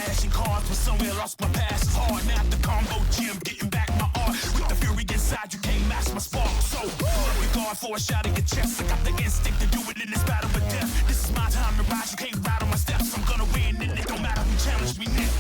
cash and cars, but somewhere lost my past. It's hard now at the combo gym, getting back my art. With the fury inside, you can't match my spark. So, regard for a shot in your chest. I got the instinct to do it in this battle with death. This is my time to rise, you can't ride on my steps. I'm gonna win, and it don't matter who challenge me next.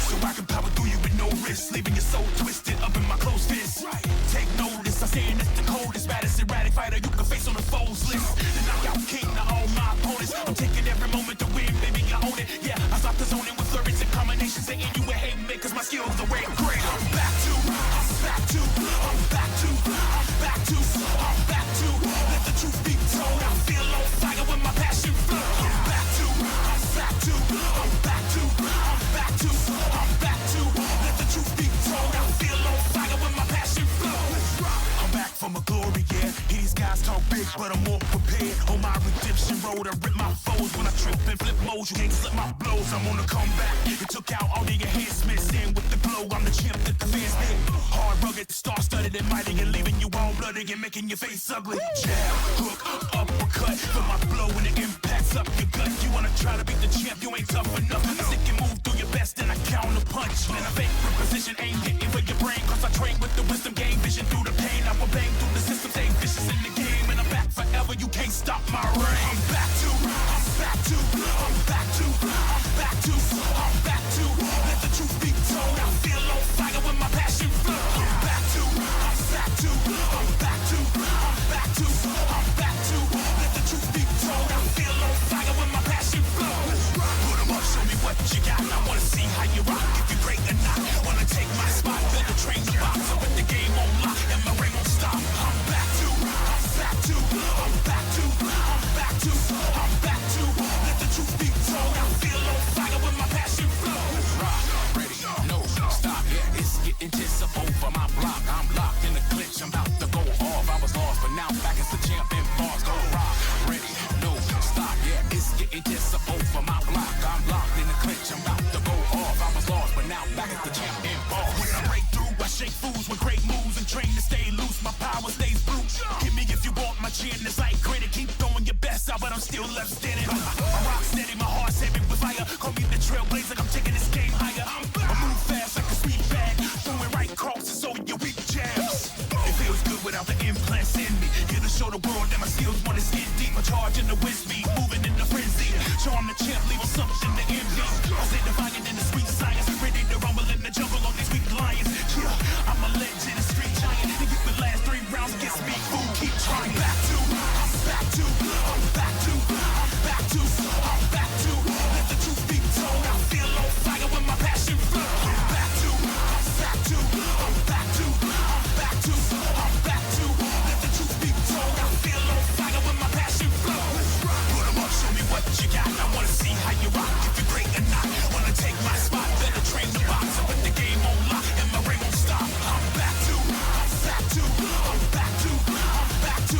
So I can power through you with no risk, leaving your soul twisted up in my close fist. Take notice, I'm saying it's the coldest, baddest erratic fighter you can face on the foes list. The knockout king to all my opponents. I'm taking every moment to win, baby, I own it. Yeah, I stop the zoning with flurries and combinations, saying you would hate me, cause my skills are way great. I'm back to, I'm back to, I'm back to, I'm back to, I'm back to. Let the truth be told, I feel on fire when my passion flow. I'm back to, I'm back to, I'm back to, I'm back to, I'm back to. Let the truth be told, I feel on fire when my passion flow. I'm back for my glory, yeah. These guys talk big, but I'm more prepared. On my redemption road, I rip my foes when I trip and flip modes. You can't slip my blows. I'm on the comeback. It took out all the enhancements. In with the glow, I'm the champ that the fans hit. Hard, rugged, star-studded, and mighty, and leaving you all bloody and making your face ugly. Jab, hook, uppercut. For my blow when it impacts up your gut. You wanna try to beat the champ? You ain't tough enough. I stick and move through your best, and I counter punch. Man, I fake for position, ain't hitting for your brain. Cause I train with the wisdom, gain vision through the pain. I will bang through the system, stay vicious in the game, and I'm back forever. You can't stop my reign. I'm back to, I'm back to, I'm back to, I'm back to, I'm back to. Let the truth be told, I feel on fire when my passion flow. I'm back to, I'm back to, I'm back to, I'm back to, I'm back to. Let the truth be told, I feel on fire when my passion flow. Put 'em up, show me what you got. I wanna see how you rock, if you're great or not. Wanna take my spot, better train the box. I put the game on lock, and my ring won't stop. I'm back to, I'm back to, I'm back to, I'm back to, I'm back to. Let the truth be told, I feel on fire when my passion flows. Rock, ready, no, stop, yeah, it's getting tense up over my block. I'm locked in the clinch, I'm about to go off. I was lost, but now back as the champ in bars. Go rock, ready, no, stop, yeah, it's getting tense up over my block. I'm locked in the clinch, I'm about to go off. I was lost, but now back as the champ in bars. When I break through, I shake fools with great moves and train to stay loose. My power stays brute. Give me if you want my chin, it's like granite. Keep throwing your best out, but I'm still left standing. I rock steady, my heart's heavy with fire. Call me the trailblazer, I'm taking this game higher. I move fast like a sweet bag, throwing right crosses over your weak jabs. It feels good without the implants in me. Here to show the world that my skills wanna skin deep. I charge in the wind speed, moving in the frenzy. Show I'm the champ, leaving something to envy. I say defiant in the sweet science, ready to rumble in the jungle on these weak lions. Yeah, I'm a legend, a street giant. If you the last 3 rounds against me, fool, keep trying. Back to, I'm back to, I'm back to, I'm back to, I'm back to. Let the truth be told, I feel on fire when my passion flow. I'm back to, I'm back to, I'm back to, I'm back to, I'm back to. Let the truth be told, I feel on fire when my passion flow. Put 'em up, show me what you got. I wanna see how you rock, if you're great or not. Wanna take my spot, better train the box. I put the game on lock, and my ring won't stop. I'm back to, I'm back to, I'm back to, I'm back to,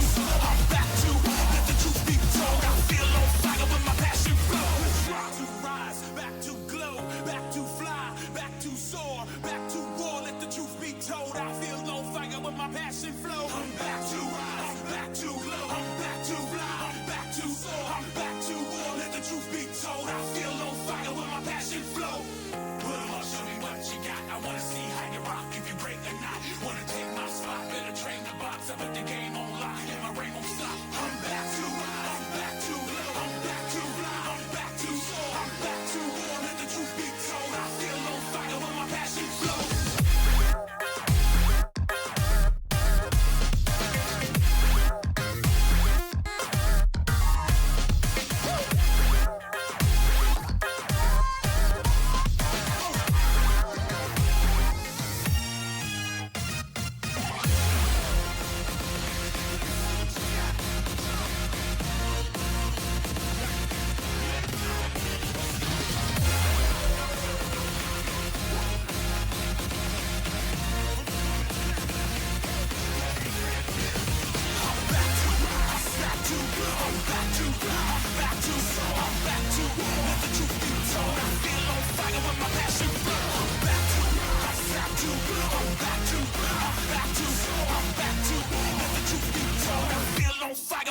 I'm back to. Let the truth be told, I feel on fire when my passion flows. Back to rise, back to glow, back to fly, back to soar, back to war. Let the truth be told, I feel on fire when my passion flows. I'm back to rise, I'm back to glow, I'm back to fly, I'm back to soar, I'm back to war. Let the truth be told, I feel on fire when my passion flows. Put 'em up, show me what you got. I wanna see how you rock, if you're great or not. Wanna take my spot, better train the box. I put the game on lock, and my ring won't stop. I'm back to rise, I'm back to glow, I'm back to fly, I'm back to soar, I'm back to war. Let the truth be told, I feel on fire when my passion flows.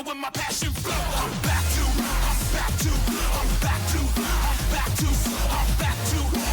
When my passion flow, I'm back to, I'm back to, I'm back to, I'm back to, I'm back to.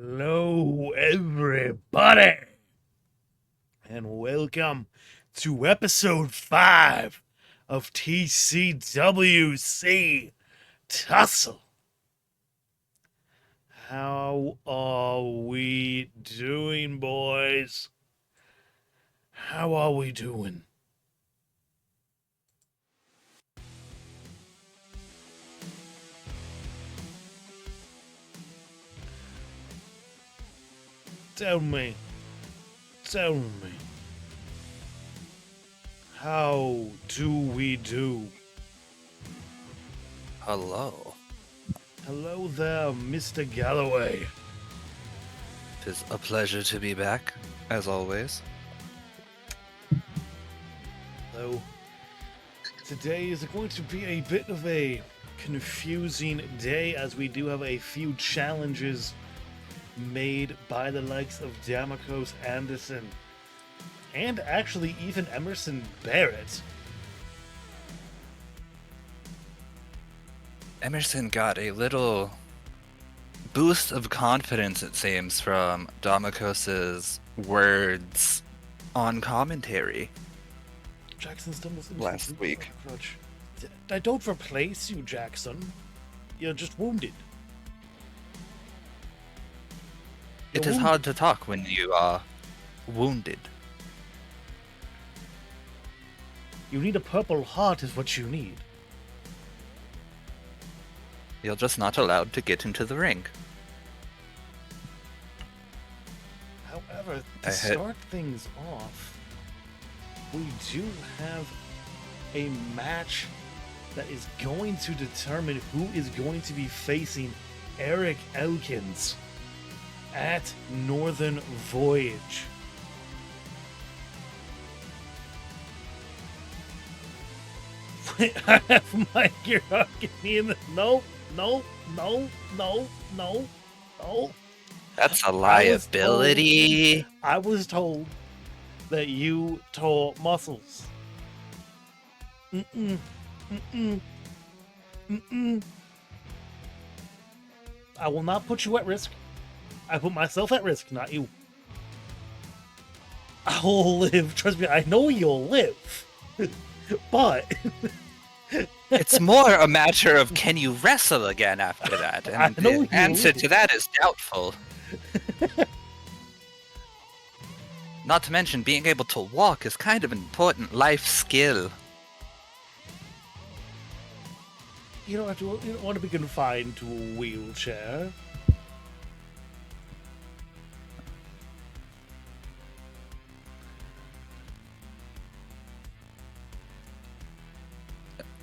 Hello, everybody, and welcome to episode 5 of TCWC Tussle. How are we doing, boys? How are we doing? Tell me. How do we do? Hello. Hello there, Mr. Galloway. It is a pleasure to be back, as always. So, today is going to be a bit of a confusing day, as we do have a few challenges made by the likes of Damikos Anderson and actually even Emerson Barrett. Emerson got a little boost of confidence, it seems, from Damikos's words on commentary. Jackson stumbles into Last the week. crutch. I don't replace you, Jackson. You're just wounded. It is hard to talk when you are wounded. You need a purple heart is what you need. You're just not allowed to get into the ring. However, I to hit- start things off, we do have a match that is going to determine who is going to be facing Eric Elkins at Northern Voyage. I have my hierarchy in the... No. That's a liability. I was told that you tore muscles. I will not put you at risk. I put myself at risk, not you. I will live. Trust me, I know you'll live. But It's more a matter of can you wrestle again after that? And I know the you answer will. to that is doubtful. Not to mention, being able to walk is kind of an important life skill. you don't want to be confined to a wheelchair.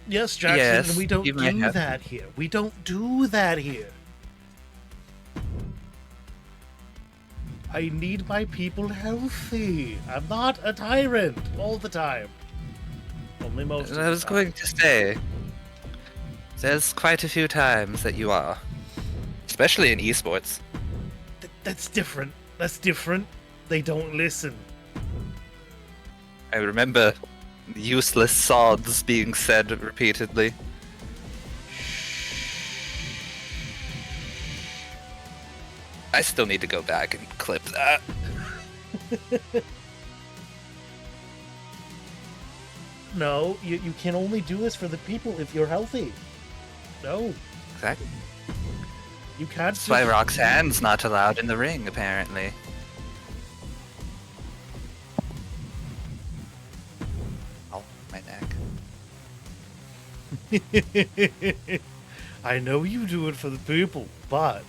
Yes, Jackson, Yes, and we don't you might do have- that here. We don't do that here. I need my people healthy. I'm not a tyrant all the time. Only most of I the was time. going to say, there's quite a few times that you are. Especially in esports. That's different. That's different. They don't listen. I remember useless sods being said repeatedly. I still need to go back and clip that. No, you can only do this for the people if you're healthy. No, Exactly. you can't. That's why Roxanne's not allowed in the ring, apparently. Oh, my neck. I know you do it for the people, but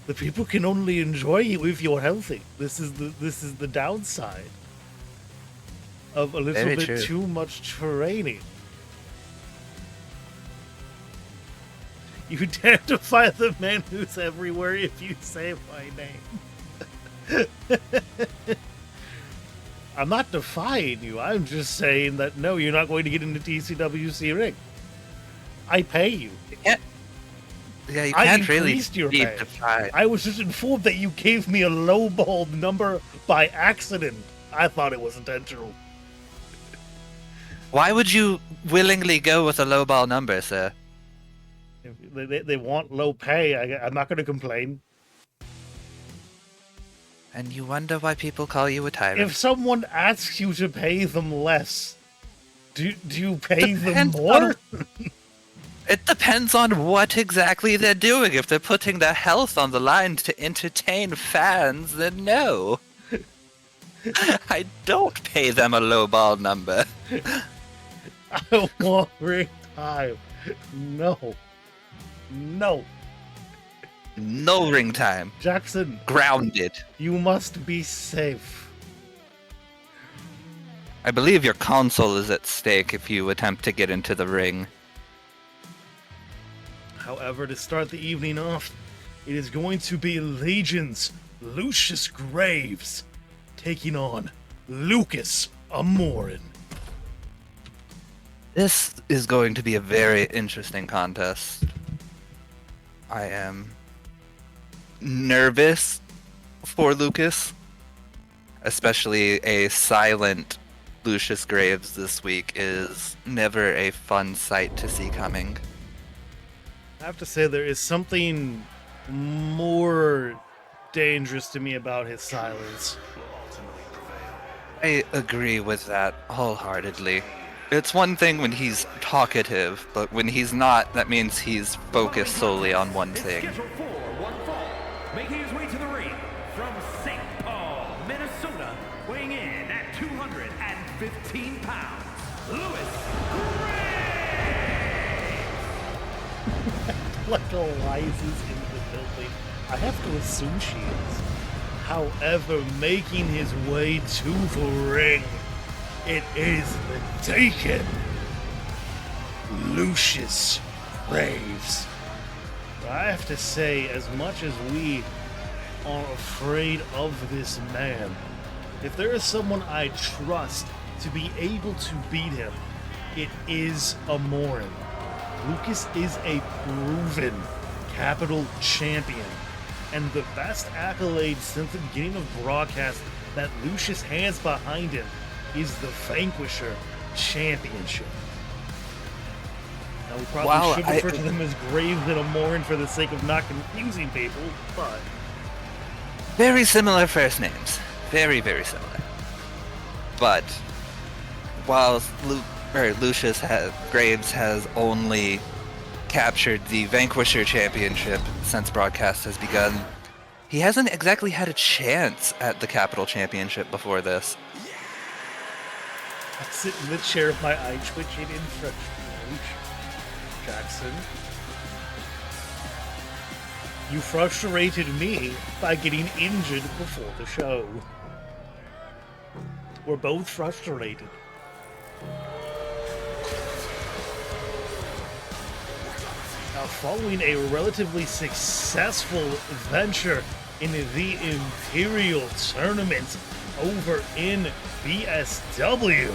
the people can only enjoy you if you're healthy. This is the downside of a little Very bit true. too much training. You dare defy the man who's everywhere if you say my name. I'm not defying you. I'm just saying that no, you're not going to get into TCWC ring. I pay you. Yeah, you I can't really increased your be pay. defied. I was just informed that you gave me a lowballed number by accident. I thought it was intentional. Why would you willingly go with a lowball number, sir? If they want low pay. I'm not going to complain. And you wonder why people call you a tyrant. If someone asks you to pay them less, do you pay them Depends more? on- It depends on what exactly they're doing. If they're putting their health on the line to entertain fans, then no. I don't pay them a lowball number. I want ring time. No. No. No ring time. Jackson, Grounded. you must be safe. I believe your console is at stake if you attempt to get into the ring. However, to start the evening off, it is going to be Legion's Lucius Graves taking on Lucas Amorin. This is going to be a very interesting contest. I am nervous for Lucas, especially a silent Lucius Graves this week is never a fun sight to see coming. I have to say, there is something more dangerous to me about his silence. I agree with that wholeheartedly. It's one thing when he's talkative, but when he's not, that means he's focused solely on one thing. Scheduled for one fall, making his way to the ring from St. Paul, Minnesota, weighing in at 215 pounds, Louis Like Eliza's in the building. I have to assume she is. However, making his way to the ring, it is the Taken Lucius Graves. I have to say, as much as we are afraid of this man, if there is someone I trust to be able to beat him, it is Amorin. Lucas is a proven Capital champion, and the best accolade since the beginning of broadcast that Lucius has behind him is the Vanquisher Championship. Now, we probably should refer to them as Graves and Amorin for the sake of not confusing people, but... Very similar first names. Very, very similar. But while Lucius Graves has only captured the Vanquisher Championship since broadcast has begun, he hasn't exactly had a chance at the Capital Championship before this. I sit in the chair, my eye twitching in frustration. Jackson, you frustrated me by getting injured before the show. We're both frustrated. Now, following a relatively successful venture in the Imperial Tournament over in BSW,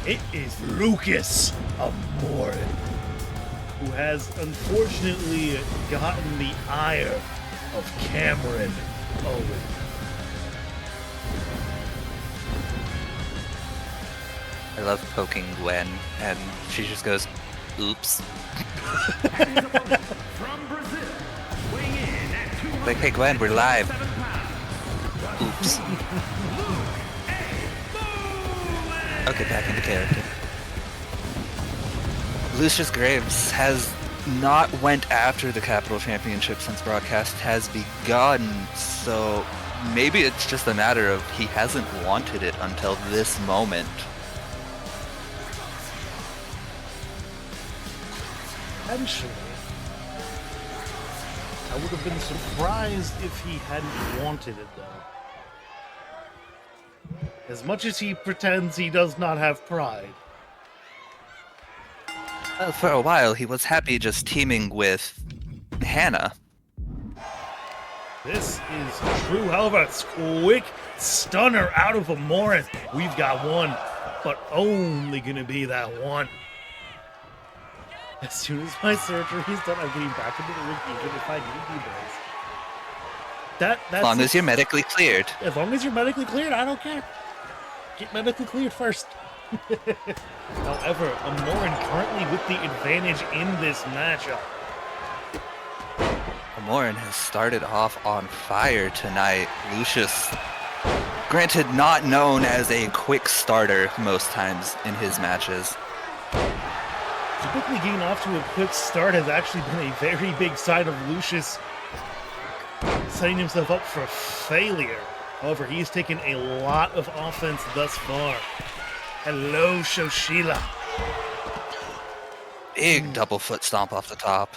it is Lucas Amorin, who has unfortunately gotten the ire of Cameron Owen. I love poking Gwen, and she just goes, oops. from Brazil, weighing in at 207 Like, hey Gwen, we're live. Oops. Okay, back into character. Lucius Graves has not went after the Capital Championship since broadcast has begun, so maybe it's just a matter of he hasn't wanted it until this moment. Potentially. I would have been surprised if he hadn't wanted it, though. As much as he pretends he does not have pride. For a while, he was happy just teaming with Hannah. This is true. However, it's quick stunner out of Amorin. We've got one, but only going to be that one. As soon as my surgery is done, I'm getting back into the ring even if I need you guys. That's As long as you're medically cleared. As long as you're medically cleared, I don't care. Get medically cleared first. However, Amorin currently with the advantage in this matchup. Morin has started off on fire tonight. Lucius, granted not known as a quick starter most times in his matches. Typically getting off to a quick start has actually been a very big sign of Lucius setting himself up for failure. However, he's taken a lot of offense thus far. Hello, Shoshila. Big double foot stomp off the top.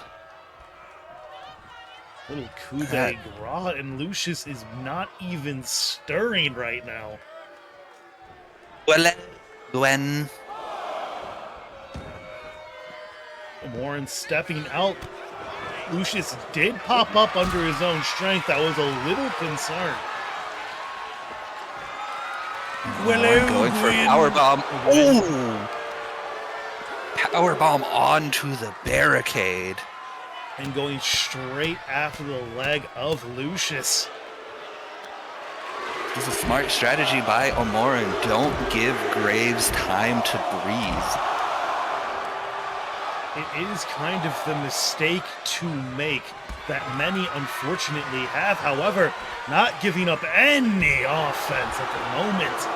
Little coup de grace, and Lucius is not even stirring right now. Well, Gwen. Warren stepping out. Lucius did pop up under his own strength. That was a little concern. Warren going for a powerbomb. Ooh! Powerbomb onto the barricade. And going straight after the leg of Lucius. This is a smart strategy by Omoran. Don't give Graves time to breathe. It is kind of the mistake to make that many unfortunately have. However, not giving up any offense at the moment.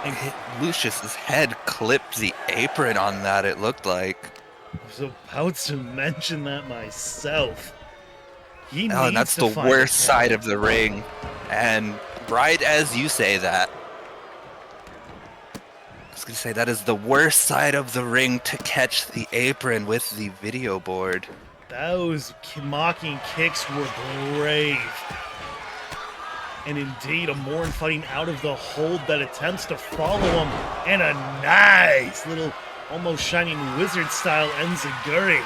And hit Lucius's head clipped the apron on that, it looked like. I was about to mention that myself. And that's the worst side of the ring. And right as you say that, I was going to say that is the worst side of the ring to catch the apron with the video board. Those mocking kicks were brave. And indeed, Omoran fighting out of the hold that attempts to follow him. And a nice little, almost Shining Wizard-style enziguri.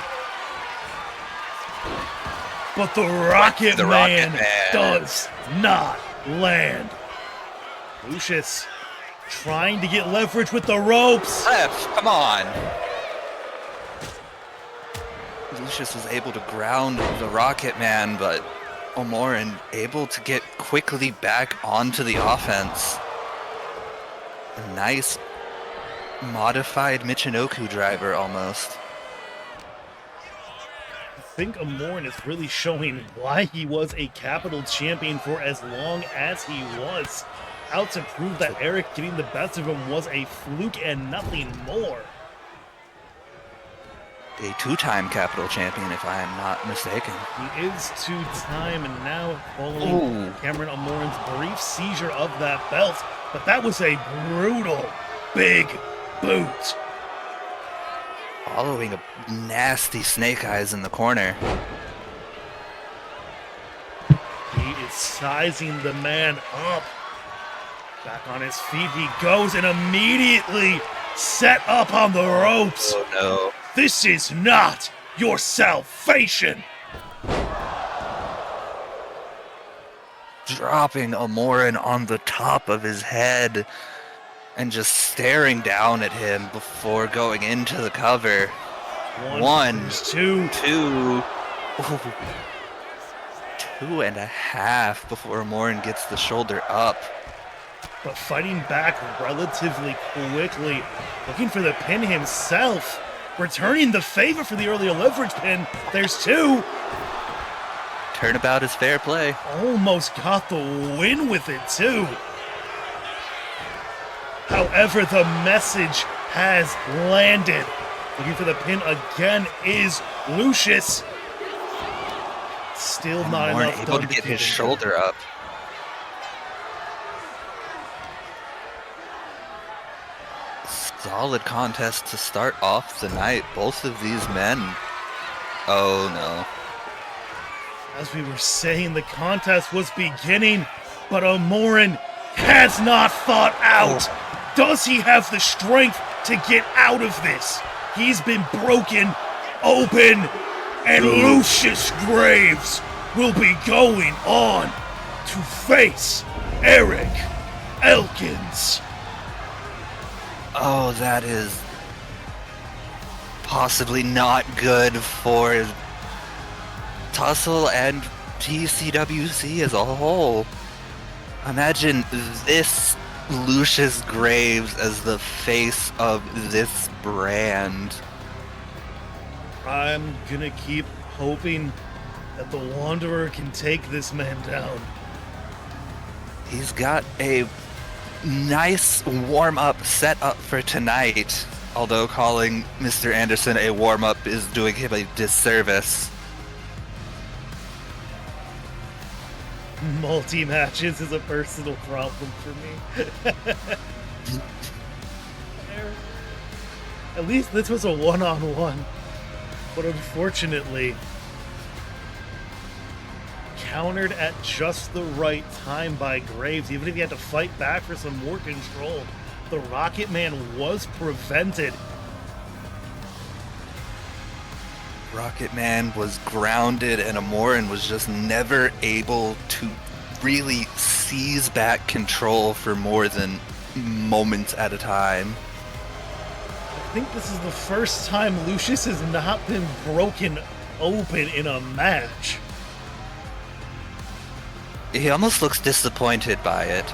But the Rocket Man does not land. Lucius trying to get leverage with the ropes. Come on. Lucius was able to ground the Rocket Man, but Omoran able to get quickly back onto the offense. A nice modified Michinoku driver almost. I think Omoran is really showing why he was a Capital Champion for as long as he was. Out to prove that Eric getting the best of him was a fluke and nothing more. A two-time Capital Champion, if I am not mistaken. He is two-time, and now following Cameron Omoran's brief seizure of that belt. But that was a brutal, big boot. Following a nasty Snake Eyes in the corner. He is sizing the man up. Back on his feet he goes and immediately set up on the ropes. Oh no. This is not your salvation. Dropping Omoran on the top of his head and just staring down at him before going into the cover. One, two. 2.5 before Omoran gets the shoulder up. But fighting back relatively quickly, looking for the pin himself, returning the favor for the earlier leverage pin. There's two. Turnabout is fair play. Almost got the win with it too. However, the message has landed. Looking for the pin again is Lucius. Still not enough able to get his shoulder up. Solid contest to start off the night. Both of these men. Oh no. As we were saying, the contest was beginning, but Omoran has not fought out. Does he have the strength to get out of this? He's been broken open, and Lucius Graves will be going on to face Eric Elkins. Oh, that is possibly not good for Tussle and TCWC as a whole. Imagine this Lucius Graves as the face of this brand. I'm gonna keep hoping that the Wanderer can take this man down. He's got a nice warm-up set up for tonight, although calling Mr. Anderson a warm-up is doing him a disservice. Multi-matches is a personal problem for me. At least this was a one-on-one. But unfortunately, countered at just the right time by Graves. Even if he had to fight back for some more control, the Rocket Man was prevented. Rocket Man was grounded, and Amorin was just never able to really seize back control for more than moments at a time. I think this is the first time Lucius has not been broken open in a match. He almost looks disappointed by it.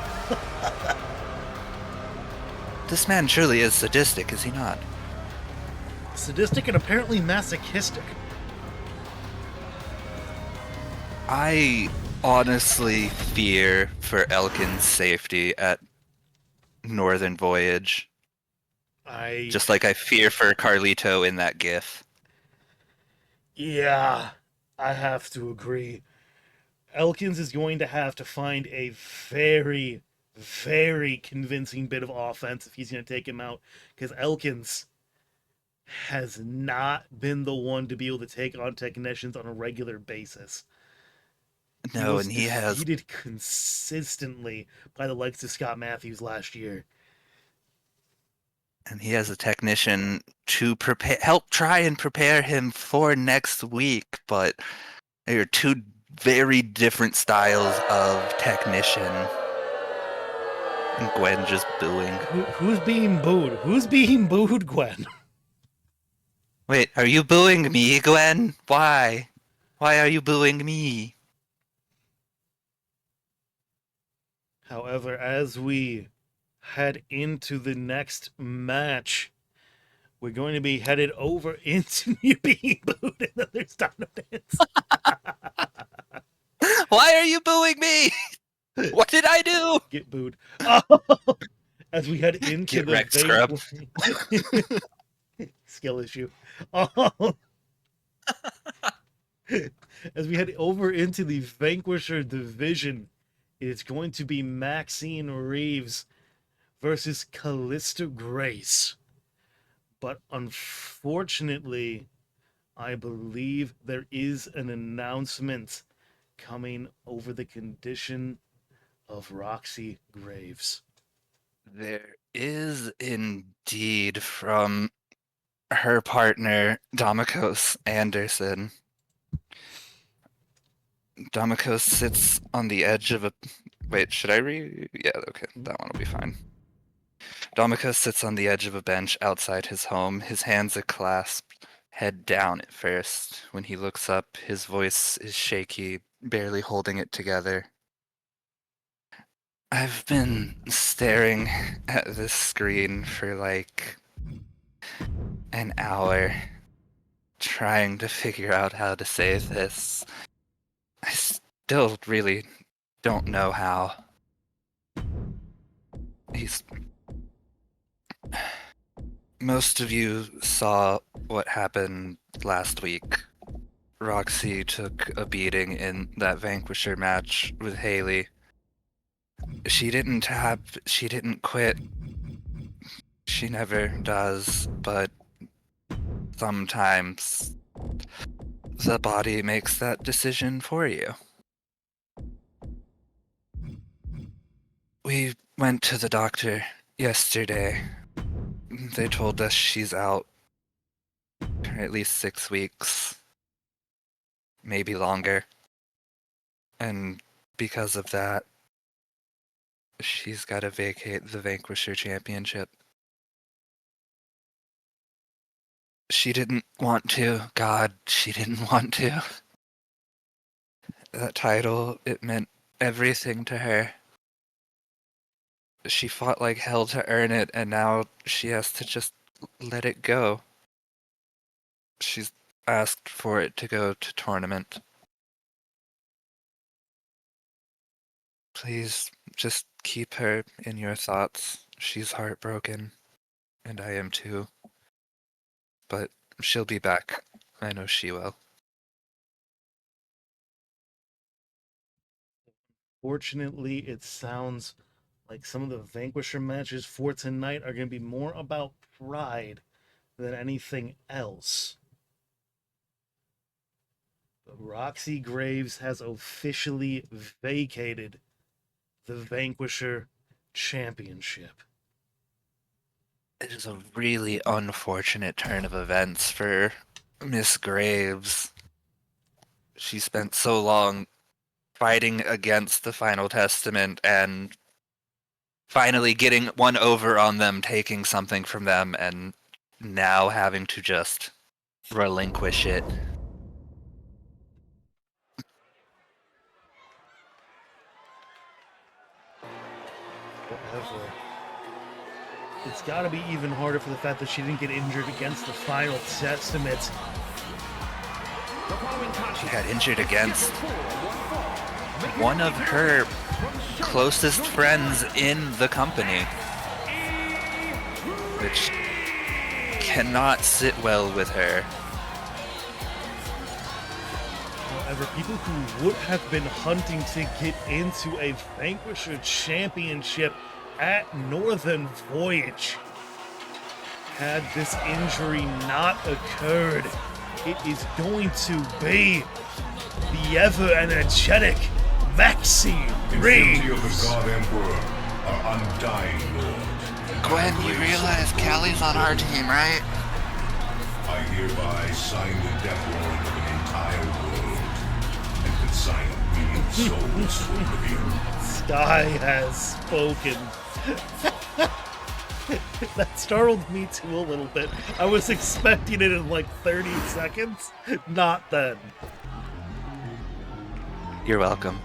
This man truly is sadistic, is he not? Sadistic and apparently masochistic. I honestly fear for Elkin's safety at Northern Voyage. Just like I fear for Carlito in that GIF. Yeah, I have to agree. Elkins is going to have to find a very, very convincing bit of offense if he's going to take him out. Because Elkins has not been the one to be able to take on technicians on a regular basis. No, and he has defeated consistently by the likes of Scott Matthews last year. And he has a technician to help try and prepare him for next week, but they are two very different styles of technician. And Gwen just booing. Who's being booed? Who's being booed, Gwen? Wait, are you booing me, Gwen? Why? Why are you booing me? However, as we head into the next match, we're going to be headed over into you being booed and then there's Donovans. Why are you booing me? What did I do? Get booed. As we head into Get the wrecked, scrub. Skill issue. As we head over into the Vanquisher division, it's going to be Maxine Reeves versus Callista Grace. But unfortunately, I believe there is an announcement coming over the condition of Roxy Graves. There is indeed, from her partner, Domikos Anderson. Domikos sits on the edge of a... Wait, should I Yeah, okay, that one will be fine. Domikos sits on the edge of a bench outside his home. His hands are clasped, head down at first. When he looks up, his voice is shaky, barely holding it together. I've been staring at this screen for like an hour, trying to figure out how to say this. I still really don't know how. Most of you saw what happened last week. Roxy took a beating in that Vanquisher match with Haley. She didn't quit. She never does, but sometimes the body makes that decision for you. We went to the doctor yesterday. They told us she's out for at least 6 weeks, maybe longer. And because of that, she's got to vacate the Vanquisher Championship. She didn't want to. God, she didn't want to. That title, it meant everything to her. She fought like hell to earn it, and now she has to just let it go. She's asked for it to go to tournament. Please, just keep her in your thoughts. She's heartbroken, and I am too. But she'll be back. I know she will. Fortunately, it sounds like some of the Vanquisher matches for tonight are going to be more about pride than anything else. But Roxy Graves has officially vacated the Vanquisher Championship. It is a really unfortunate turn of events for Miss Graves. She spent so long fighting against the Final Testament and finally getting one over on them, taking something from them, and now having to just relinquish it. However, it's got to be even harder for the fact that she didn't get injured against the Final Testament. She got injured against one of her closest friends in the company, which cannot sit well with her. However, people who would have been hunting to get into a Vanquisher Championship at Northern Voyage, had this injury not occurred, it is going to be the ever-energetic Maxine Infinity of the Graves. God Emperor, our undying Lord. Gwen, you realize Callie's on our team, right? I hereby sign the death warrant of an entire world and consign a million souls to oblivion. Sky has spoken. That startled me too a little bit. I was expecting it in like 30 seconds. Not then. You're welcome.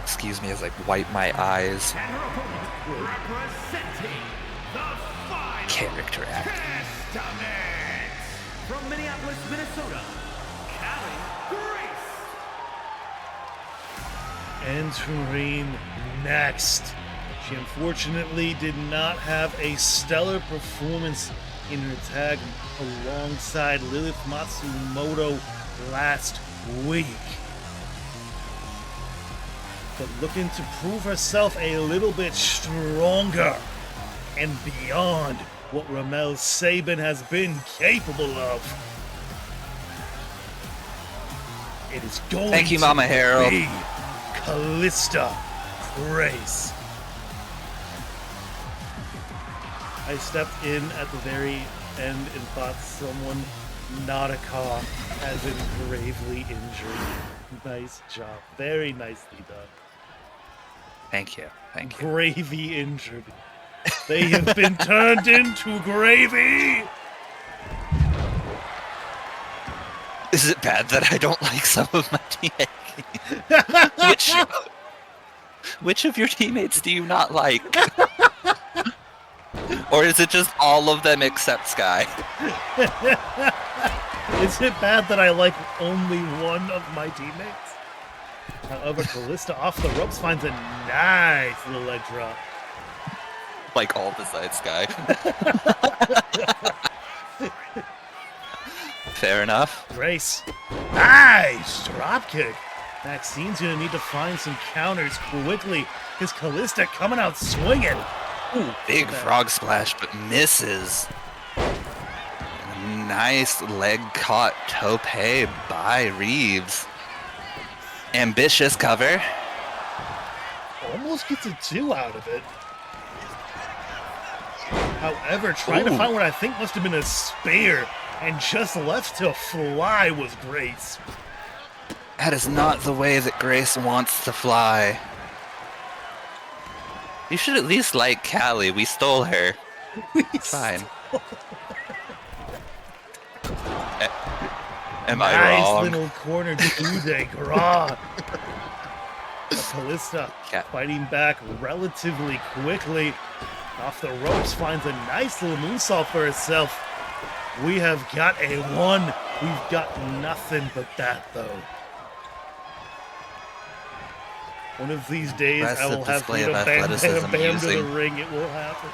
Excuse me as I wipe my eyes. And her opponent, representing the Final Character act. Testament. From Minneapolis, Minnesota, Callie Grace. Entering next. She unfortunately did not have a stellar performance in her tag alongside Lilith Matsumoto last week. But looking to prove herself a little bit stronger and beyond what Ramel Sabin has been capable of. It is going Thank you, Mama to Harold. be Callista Grace. I stepped in at the very end and thought someone, not a cop, has been gravely injured. Nice job. Very nicely done. Thank you. Thank you. Gravy injured. They have been turned into gravy! Is it bad that I don't like some of my teammates? Which of your teammates do you not like? Or is it just all of them except Sky? Is it bad that I like only one of my teammates? However, Callista off the ropes finds a nice little leg drop. Like all besides Sky. Fair enough. Grace. Nice drop kick. Maxine's gonna need to find some counters quickly because Callista coming out swinging. Ooh, big frog splash, but misses. Nice leg caught tope by Reeves. Ambitious cover. Almost gets a 2 out of it. However, trying to Ooh. find what I think must have been a spear and just left to fly was Grace. That is not the way that Grace wants to fly. You should at least like Callie. We stole her. Fine. Am I Nice wrong? little corner coup de grace. Callista Yeah. fighting back relatively quickly. Off the ropes, finds a nice little moonsault for herself. We have got a 1, We've got nothing but that, though. One of these days, I Impressive will have display to of bam athleticism to the using- ring. It will happen.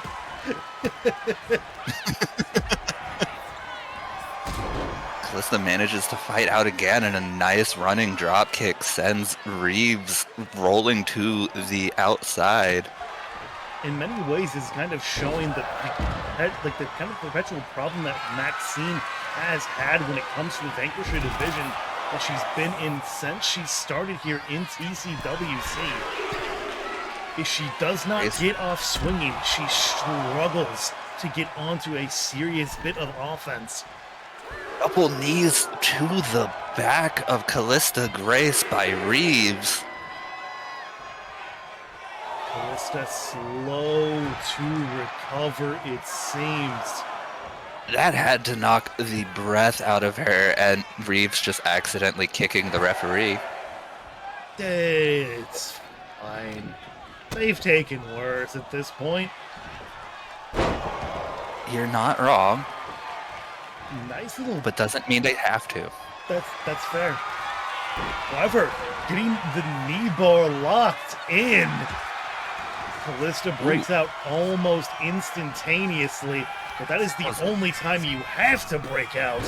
Callista manages to fight out again, and a nice running drop kick sends Reeves rolling to the outside. In many ways, is kind of showing the kind of perpetual problem that Maxine has had when it comes to the Vanquisher division that she's been in since she started here in TCWC. If she does not get off swinging, she struggles to get onto a serious bit of offense. Couple knees to the back of Callista Grace by Reeves. Callista slow to recover, it seems. That had to knock the breath out of her, and Reeves just accidentally kicking the referee. It's fine. They've taken worse at this point. You're not wrong, Nice little, but doesn't mean they have to. that's fair. However, getting the knee bar locked in. Callista breaks out almost instantaneously, but that is the only time you have to break out.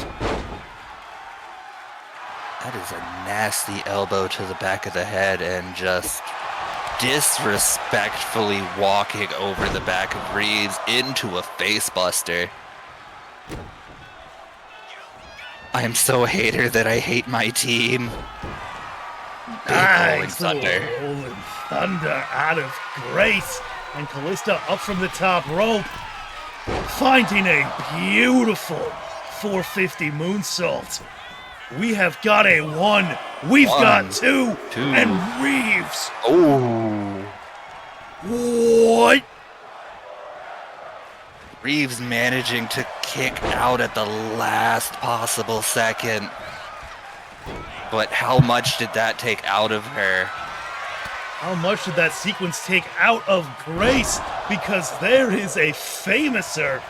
That is a nasty elbow to the back of the head, and just disrespectfully walking over the back of Reeves into a facebuster. I am so a hater that I hate my team. Big Rolling Thunder. Rolling Thunder out of Grace. And Callista up from the top rope, finding a beautiful 450 moonsault. We have got a one. We've got two. And Reeves. Oh. What? Reeves managing to kick out at the last possible second. But how much did that take out of her? How much did that sequence take out of Grace? Because there is a famouser,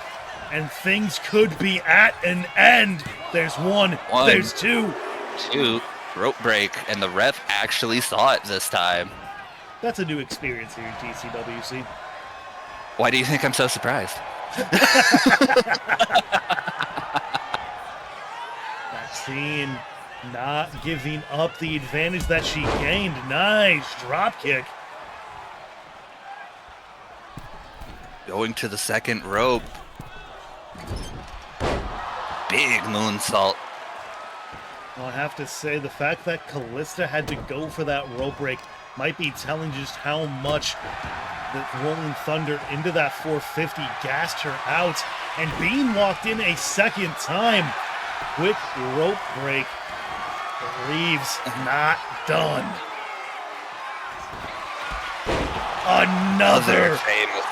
and things could be at an end. There's one. There's two. Rope break, and the ref actually saw it this time. That's a new experience here in TCWC. Why do you think I'm so surprised? Maxine not giving up the advantage that she gained. Nice drop kick. Going to the second rope. Big moonsault. Well, I have to say, the fact that Callista had to go for that rope break might be telling just how much the Rolling Thunder into that 450 gassed her out. And being locked in a second time. Quick rope break. Reeves not done. Another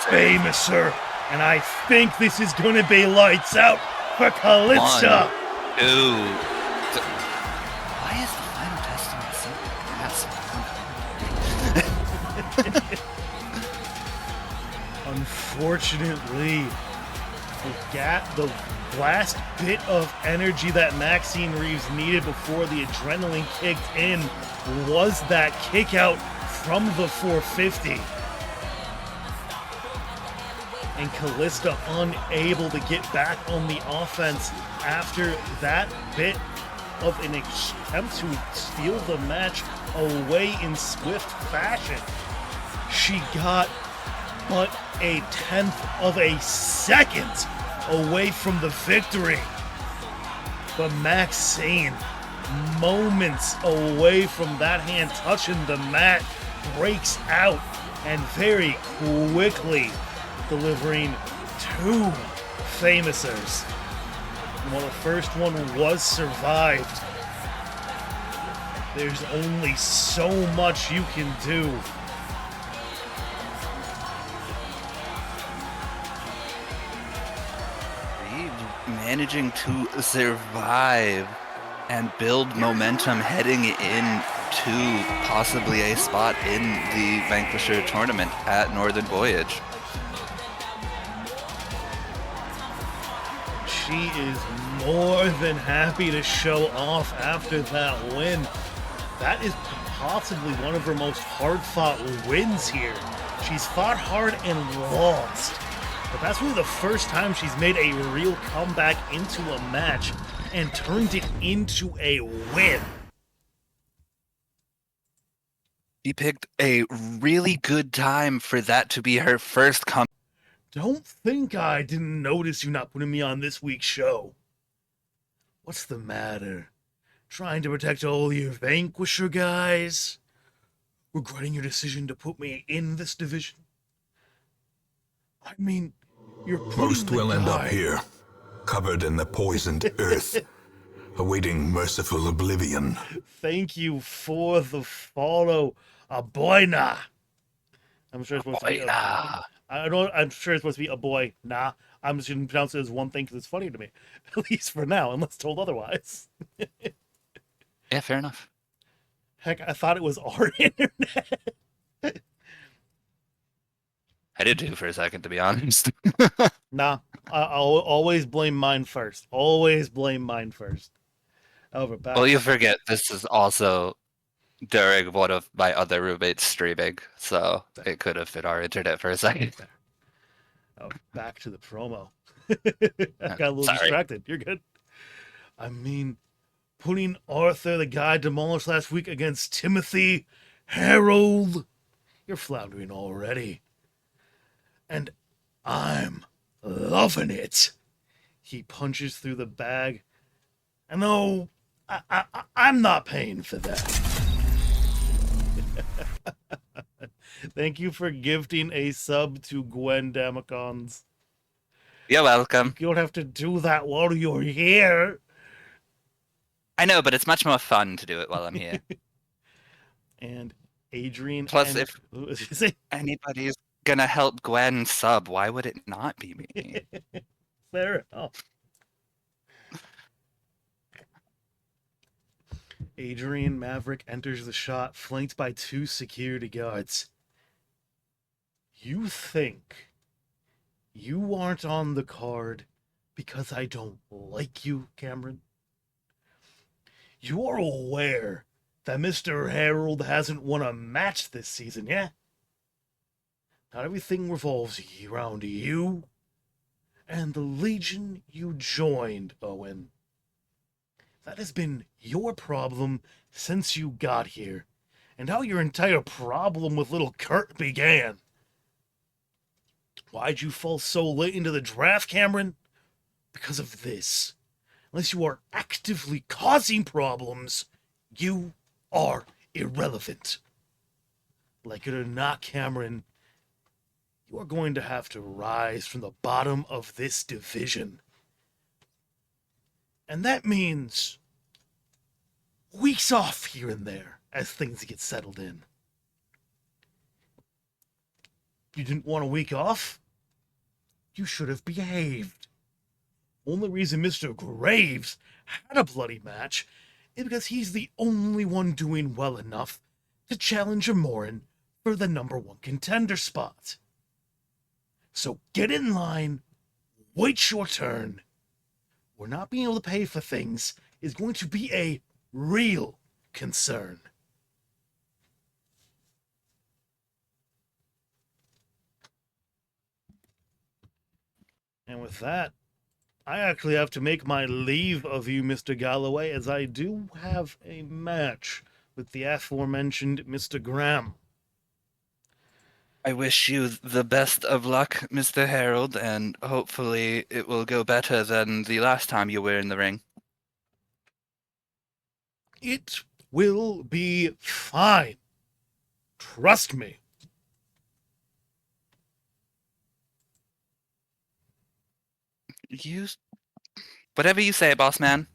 famouser. And I think this is going to be lights out for Callista. 1, 2. Why is the Final Testament so fast? Unfortunately, the last bit of energy that Maxine Reeves needed before the adrenaline kicked in was that kick out from the 450. And Callista unable to get back on the offense after that bit of an attempt to steal the match away in swift fashion. She got but a 1/10 of a second away from the victory. But Maxine, moments away from that hand touching the mat, breaks out and very quickly delivering two famousers. And while the first one was survived, there's only so much you can do. Managing to survive and build momentum heading into possibly a spot in the Vanquisher tournament at Northern Voyage. she is more than happy to show off after that win. That is possibly one of her most hard-fought wins here. She's fought hard and lost, but that's really the first time she's made a real comeback into a match and turned it into a win. She picked a really good time for that to be her first comeback. Don't think I didn't notice you not putting me on this week's show. What's the matter? Trying to protect all your Vanquisher guys? Regretting your decision to put me in this division? I mean, you're Most will end up guy- here, covered in the poisoned earth, awaiting merciful oblivion. Thank you for the follow, Aboyna. I'm sure it's supposed to be. I'm sure it's supposed to be a boy. Nah, I'm just gonna pronounce it as one thing because it's funny to me, at least for now, unless told otherwise. Yeah, fair enough. Heck, I thought it was our internet. I did too for a second, to be honest. Nah, I'll always blame mine first. Always blame mine first. Over back. Well, you forget this is also during one of my other roommates streaming, so it could have been our internet for a second. Oh, back to the promo. I got a little Sorry. distracted. You're good. I mean, putting Arthur, the guy demolished last week, against Timothy Harold. You're floundering already. And I'm loving it. He punches through the bag. And no, I'm not paying for that. Thank you for gifting a sub to Gwen Damacons. You're welcome. You don't have to do that while you're here. I know, but it's much more fun to do it while I'm here. And Adrian. Plus, and, if anybody's gonna help Gwen sub, why would it not be me? Fair enough. Adrian Maverick enters the shot, flanked by 2 security guards. You think you aren't on the card because I don't like you, Cameron? You are aware that Mr. Harold hasn't won a match this season, yeah? Not everything revolves around you and the Legion you joined, Owen. That has been your problem since you got here, and how your entire problem with little Kurt began. Why'd you fall so late into the draft, Cameron? Because of this. Unless you are actively causing problems, you are irrelevant. Like it or not, Cameron, you are going to have to rise from the bottom of this division. And that means weeks off here and there as things get settled in. You didn't want a week off? You should have behaved. Only reason Mr. Graves had a bloody match is because he's the only one doing well enough to challenge Amorin for the #1 contender spot. So get in line, wait your turn. We're not being able to pay for things is going to be a real concern. And with that, I actually have to make my leave of you, Mr. Galloway, as I do have a match with the aforementioned Mr. Graham. I wish you the best of luck, Mr. Harold, and hopefully it will go better than the last time you were in the ring. It will be fine. Trust me. Whatever you say, boss man.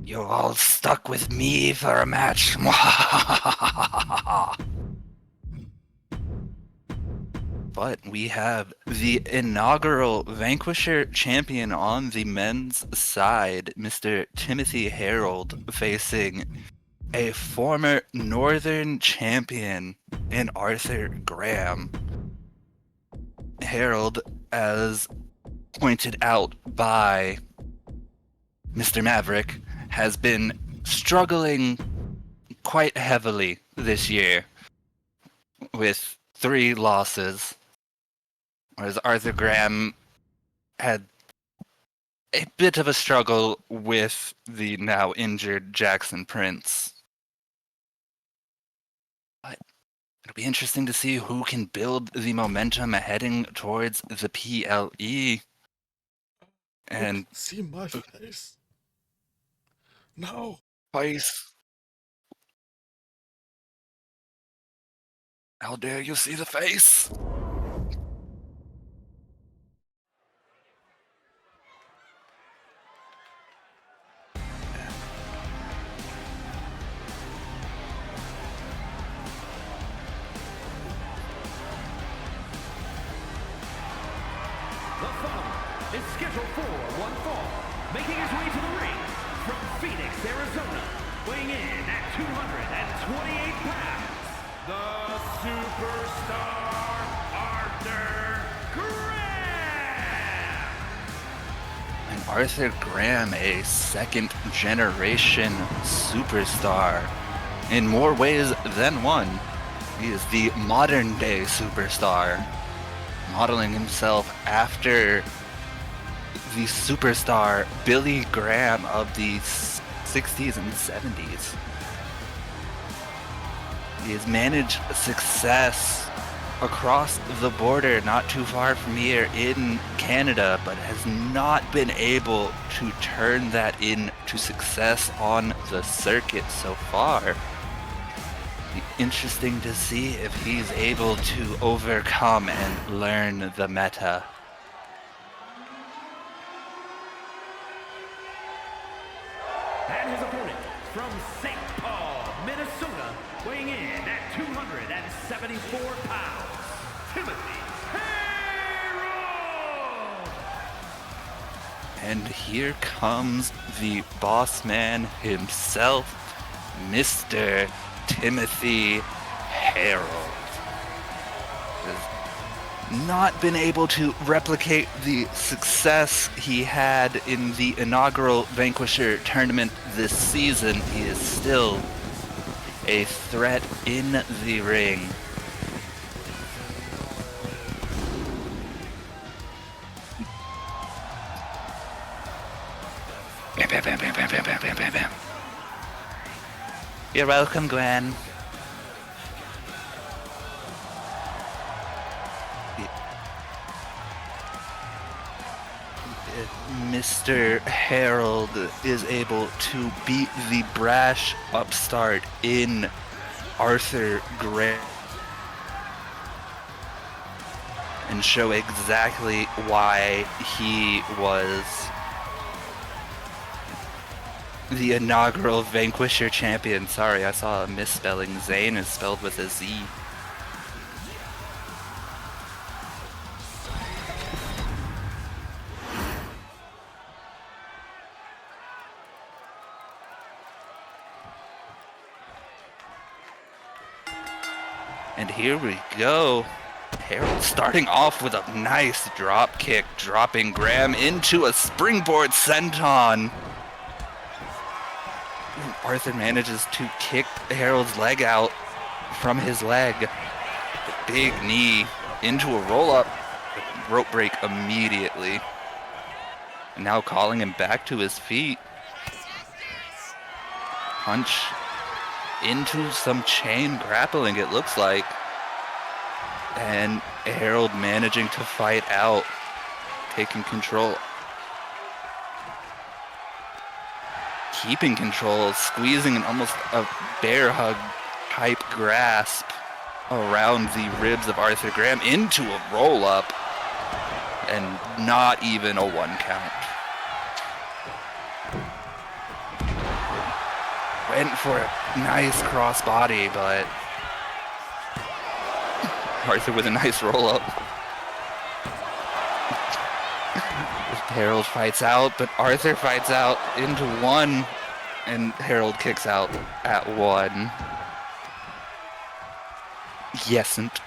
You're all stuck with me for a match. But we have the inaugural Vanquisher champion on the men's side, Mr. Timothy Harold, facing a former Northern champion in Arthur Graham. Harold, as pointed out by Mr. Maverick, has been struggling quite heavily this year with 3 losses, whereas Arthur Graham had a bit of a struggle with the now injured Jackson Prince. But it'll be interesting to see who can build the momentum heading towards the PLE. And see my face. No. Twice. How dare you see the face? The following is scheduled for one fall, making his way to the ring from Phoenix, Arizona, weighing in at 228 pounds, the superstar Arthur Graham! And Arthur Graham, a second-generation superstar in more ways than one. He is the modern-day superstar, modeling himself after the superstar Billy Graham of the 60s and 70s. He has managed success across the border, not too far from here in Canada, but has not been able to turn that into success on the circuit so far. Be interesting to see if he's able to overcome and learn the meta. And his opponent from St. Paul, Minnesota, weighing in at 274 pounds, Timothy Harold! And here comes the boss man himself, Mr. Timothy Harold. Has not been able to replicate the success he had in the inaugural Vanquisher tournament this season. He is still a threat in the ring. Bam, bam, bam, bam, bam, bam, bam, bam, bam, bam. You're welcome, Gwen. Mr. Harold is able to beat the brash upstart in Arthur Graham and show exactly why he was the inaugural Vanquisher champion. Sorry, I saw a misspelling. Zane is spelled with a Z. And here we go. Harold starting off with a nice drop kick, dropping Graham into a springboard senton. Arthur manages to kick Harold's leg out from his leg. The big knee into a roll-up, rope break immediately. And now calling him back to his feet. Punch into some chain grappling, it looks like. And Harold managing to fight out, taking control. Keeping control, squeezing an almost a bear hug type grasp around the ribs of Arthur Graham into a roll-up. And not even a 1 count. Went for a nice crossbody, but Arthur with a nice roll-up. Harold fights out, but Arthur fights out into 1, and Harold kicks out at 1. Yesn't.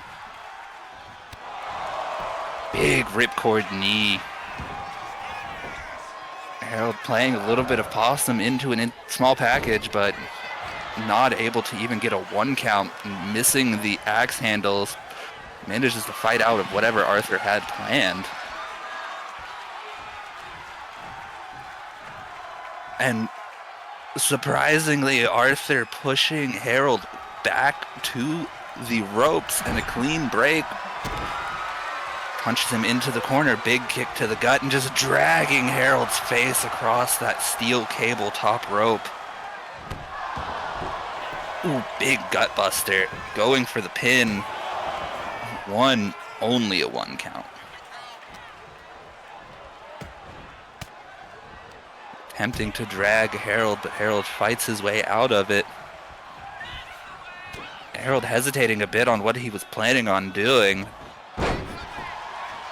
Big ripcord knee. Harold playing a little bit of possum into a small package, but not able to even get a 1 count, missing the axe handles. Manages to fight out of whatever Arthur had planned. And surprisingly, Arthur pushing Harold back to the ropes, and a clean break. Punches him into the corner, big kick to the gut, and just dragging Harold's face across that steel cable top rope. Ooh, big gut buster, going for the pin. Only a 1 count. Attempting to drag Harold, but Harold fights his way out of it. Harold hesitating a bit on what he was planning on doing.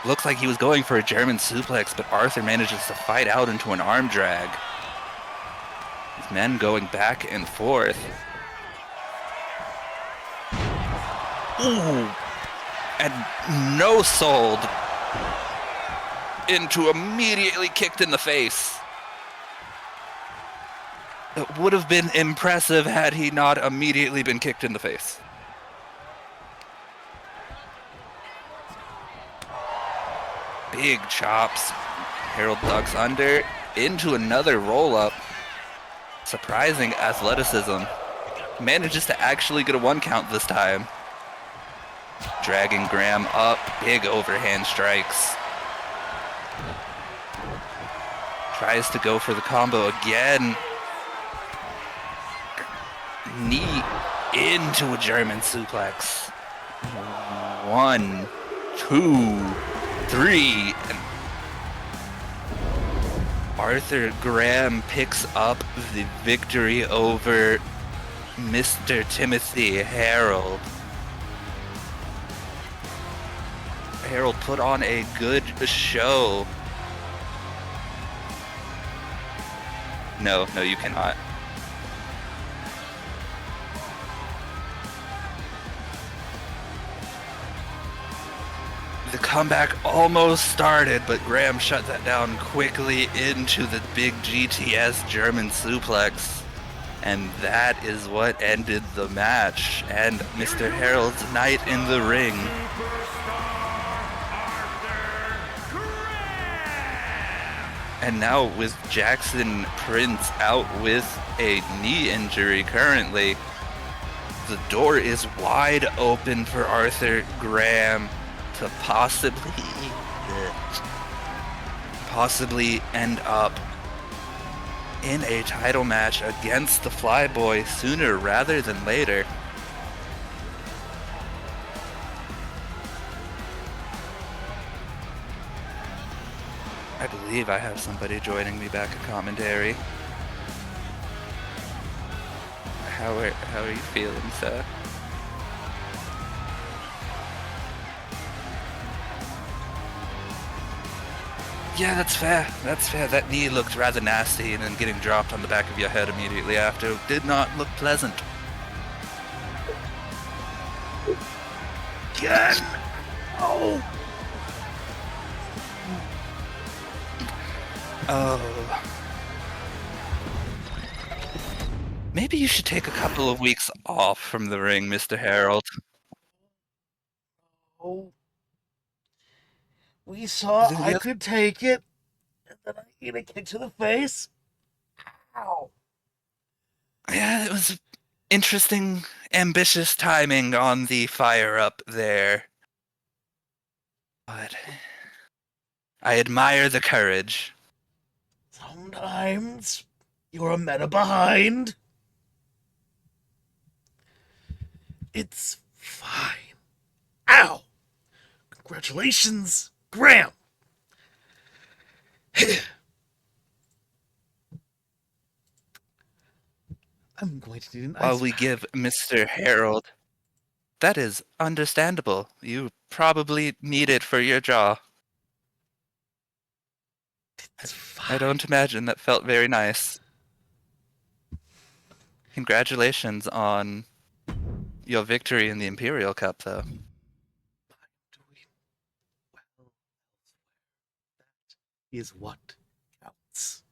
Looks like he was going for a German suplex, but Arthur manages to fight out into an arm drag. These men going back and forth. Ooh! And no sold into immediately kicked in the face. It would have been impressive had he not immediately been kicked in the face. Big chops. Harold ducks under into another roll-up. Surprising athleticism. Manages to actually get a 1 count this time. Dragging Graham up. Big overhand strikes. Tries to go for the combo again. Knee into a German suplex. 1, 2, 3, and Arthur Graham picks up the victory over Mr. Timothy Harold. Harold put on a good show. No, you cannot. The comeback almost started, but Graham shut that down quickly into the big GTS German suplex. And that is what ended the match and Mr. Harold's night in the ring. And now with Jackson Prince out with a knee injury currently, the door is wide open for Arthur Graham to possibly end up in a title match against the Flyboy sooner rather than later. I believe I have somebody joining me back at commentary. How are you feeling, sir? Yeah, that's fair. That's fair. That knee looked rather nasty, and then getting dropped on the back of your head immediately after did not look pleasant. Again! Oh! Oh. Maybe you should take a couple of weeks off from the ring, Mr. Harold. Oh. We saw I could take it, and then I get a kick to the face. Ow. Yeah, it was interesting, ambitious timing on the fire up there. But I admire the courage. Sometimes you're a meta behind. It's fine. Ow! Congratulations, Graham! I'm going to need an ice While we pack. give Mr. Harold... That is understandable. You probably need it for your jaw. It's fine. I don't imagine that felt very nice. Congratulations on your victory in the Imperial Cup, though. Doing well. is what counts.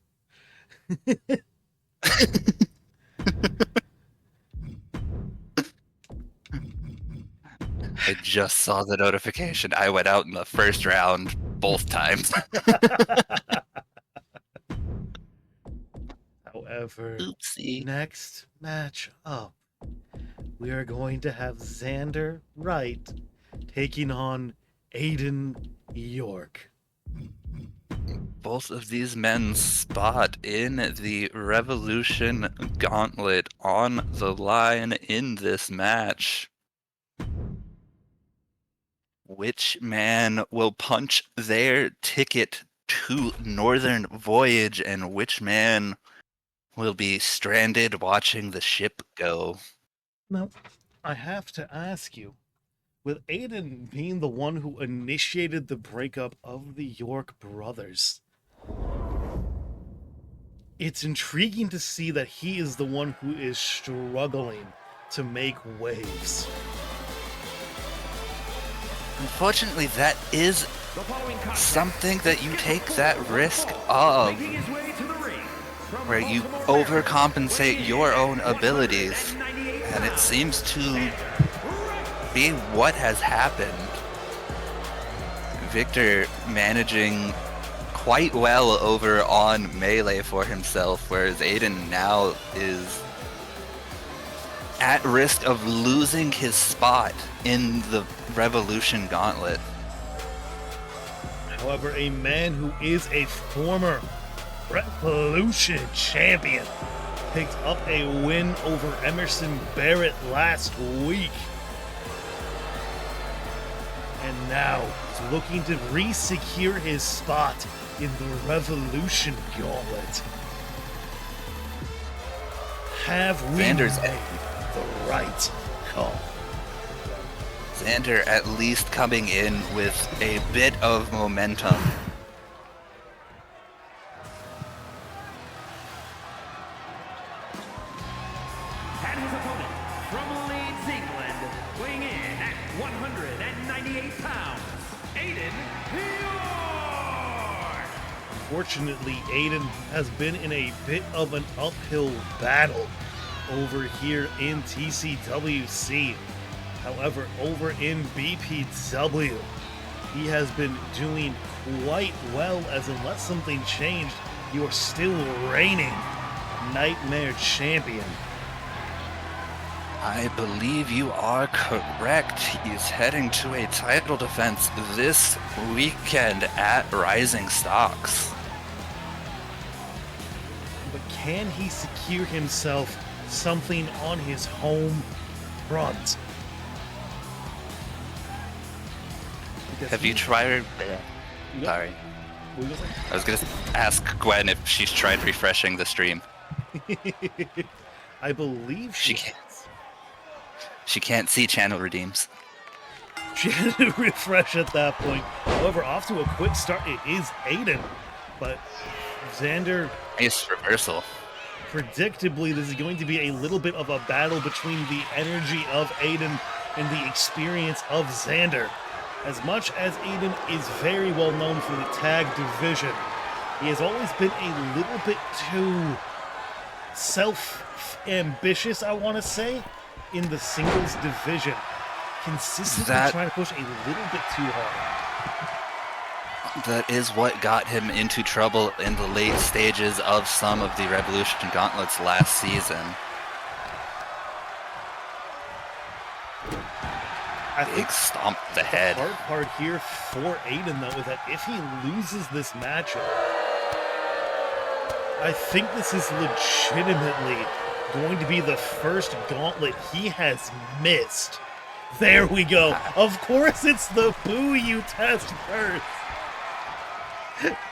I just saw the notification. I went out in the first round both times. However, Oopsie. next match up, we are going to have Xander Wright taking on Aiden York. Both of these men's spot in the Revolution Gauntlet on the line in this match. Which man will punch their ticket to Northern Voyage, and which man will be stranded watching the ship go? Now, I have to ask you, with Aiden being the one who initiated the breakup of the York brothers, it's intriguing to see that he is the one who is struggling to make waves. Unfortunately, that is The following contest something that you is take for that one risk fall. of, Making his way to the ring from where you Baltimore, overcompensate your own Maryland, abilities, 198 and it pounds, seems to Xander be what has happened. Victor managing quite well over on Melee for himself, whereas Aiden now is at risk of losing his spot in the Revolution Gauntlet. However, a man who is a former Revolution champion picked up a win over Emerson Barrett last week. And now is looking to re-secure his spot in the Revolution Gauntlet. Have we Xander's- made the right call? Xander at least coming in with a bit of momentum. and his opponent from Leeds, England, weighing in at 198 pounds, Aiden York. Unfortunately, Aiden has been in a bit of an uphill battle over here in TCWC. However, over in BPW, he has been doing quite well, as unless something changed, you are still reigning Nightmare Champion. I believe you are correct. He's heading to a title defense this weekend at Rising Stocks. But can he secure himself something on his home front? Because Have you he- tried? Yep. Sorry. What was I was gonna ask Gwen if she's tried refreshing the stream. it? I believe She she can't. She can't see channel redeems. She had to refresh at that point. However, off to a quick start, it is Aiden. But Xander, Nice reversal. predictably, this is going to be a little bit of a battle between the energy of Aiden and the experience of Xander. As much as Aiden is very well known for the tag division, he has always been a little bit too self-ambitious, I want to say, in the singles division. Consistently trying to push a little bit too hard. That is what got him into trouble in the late stages of some of the Revolution Gauntlets last season. I think Big stomp the head. hard part here for Aiden, though, is that if he loses this matchup, I think this is legitimately going to be the first gauntlet he has missed. There we go. Of course, it's the boo you test first.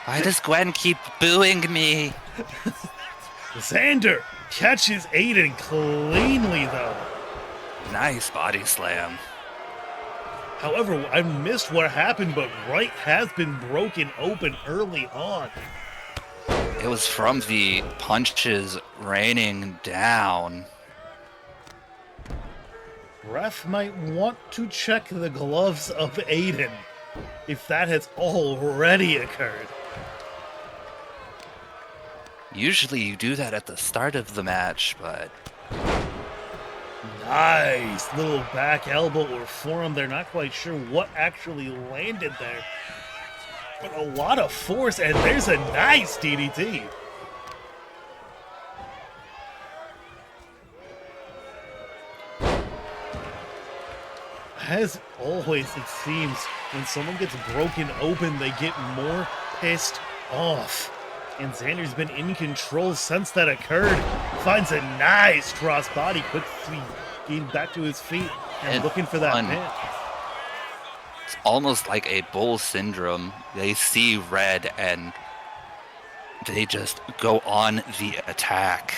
Why does Gwen keep booing me? Xander catches Aiden cleanly, though. Nice body slam. However, I missed what happened, but Wright has been broken open early on. It was from the punches raining down. Ref might want to check the gloves of Aiden if that has already occurred. Usually you do that at the start of the match, but Nice little back elbow or forearm. They're not quite sure what actually landed there. But a lot of force, and there's a nice DDT. As always, it seems, when someone gets broken open, they get more pissed off. And Xander's been in control since that occurred. Finds a nice crossbody, quickly getting back to his feet and looking for that pin. It's almost like a bull syndrome. They see red and they just go on the attack.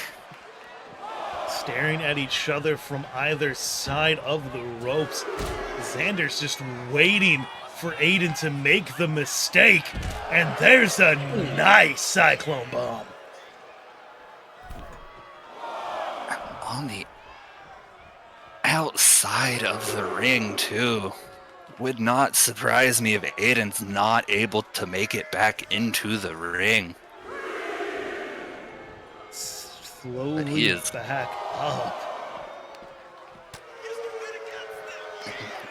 Staring at each other from either side of the ropes. Xander's just waiting for Aiden to make the mistake. And there's a nice Cyclone Bomb. On the outside of the ring, too. Would not surprise me if Aiden's not able to make it back into the ring. Slowly But he is back up.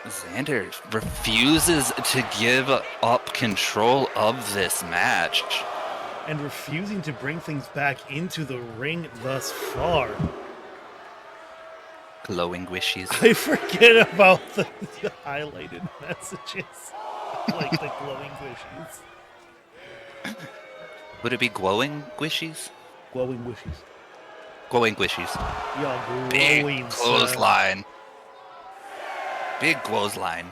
Xander refuses to give up control of this match. And refusing to bring things back into the ring thus far. Glowing wishes. I forget about the highlighted messages. Like the glowing wishes. Would it be glowing wishes? Glowing wishes. Glowing wishes. Y'all Big glowing, clothesline. Big clothesline.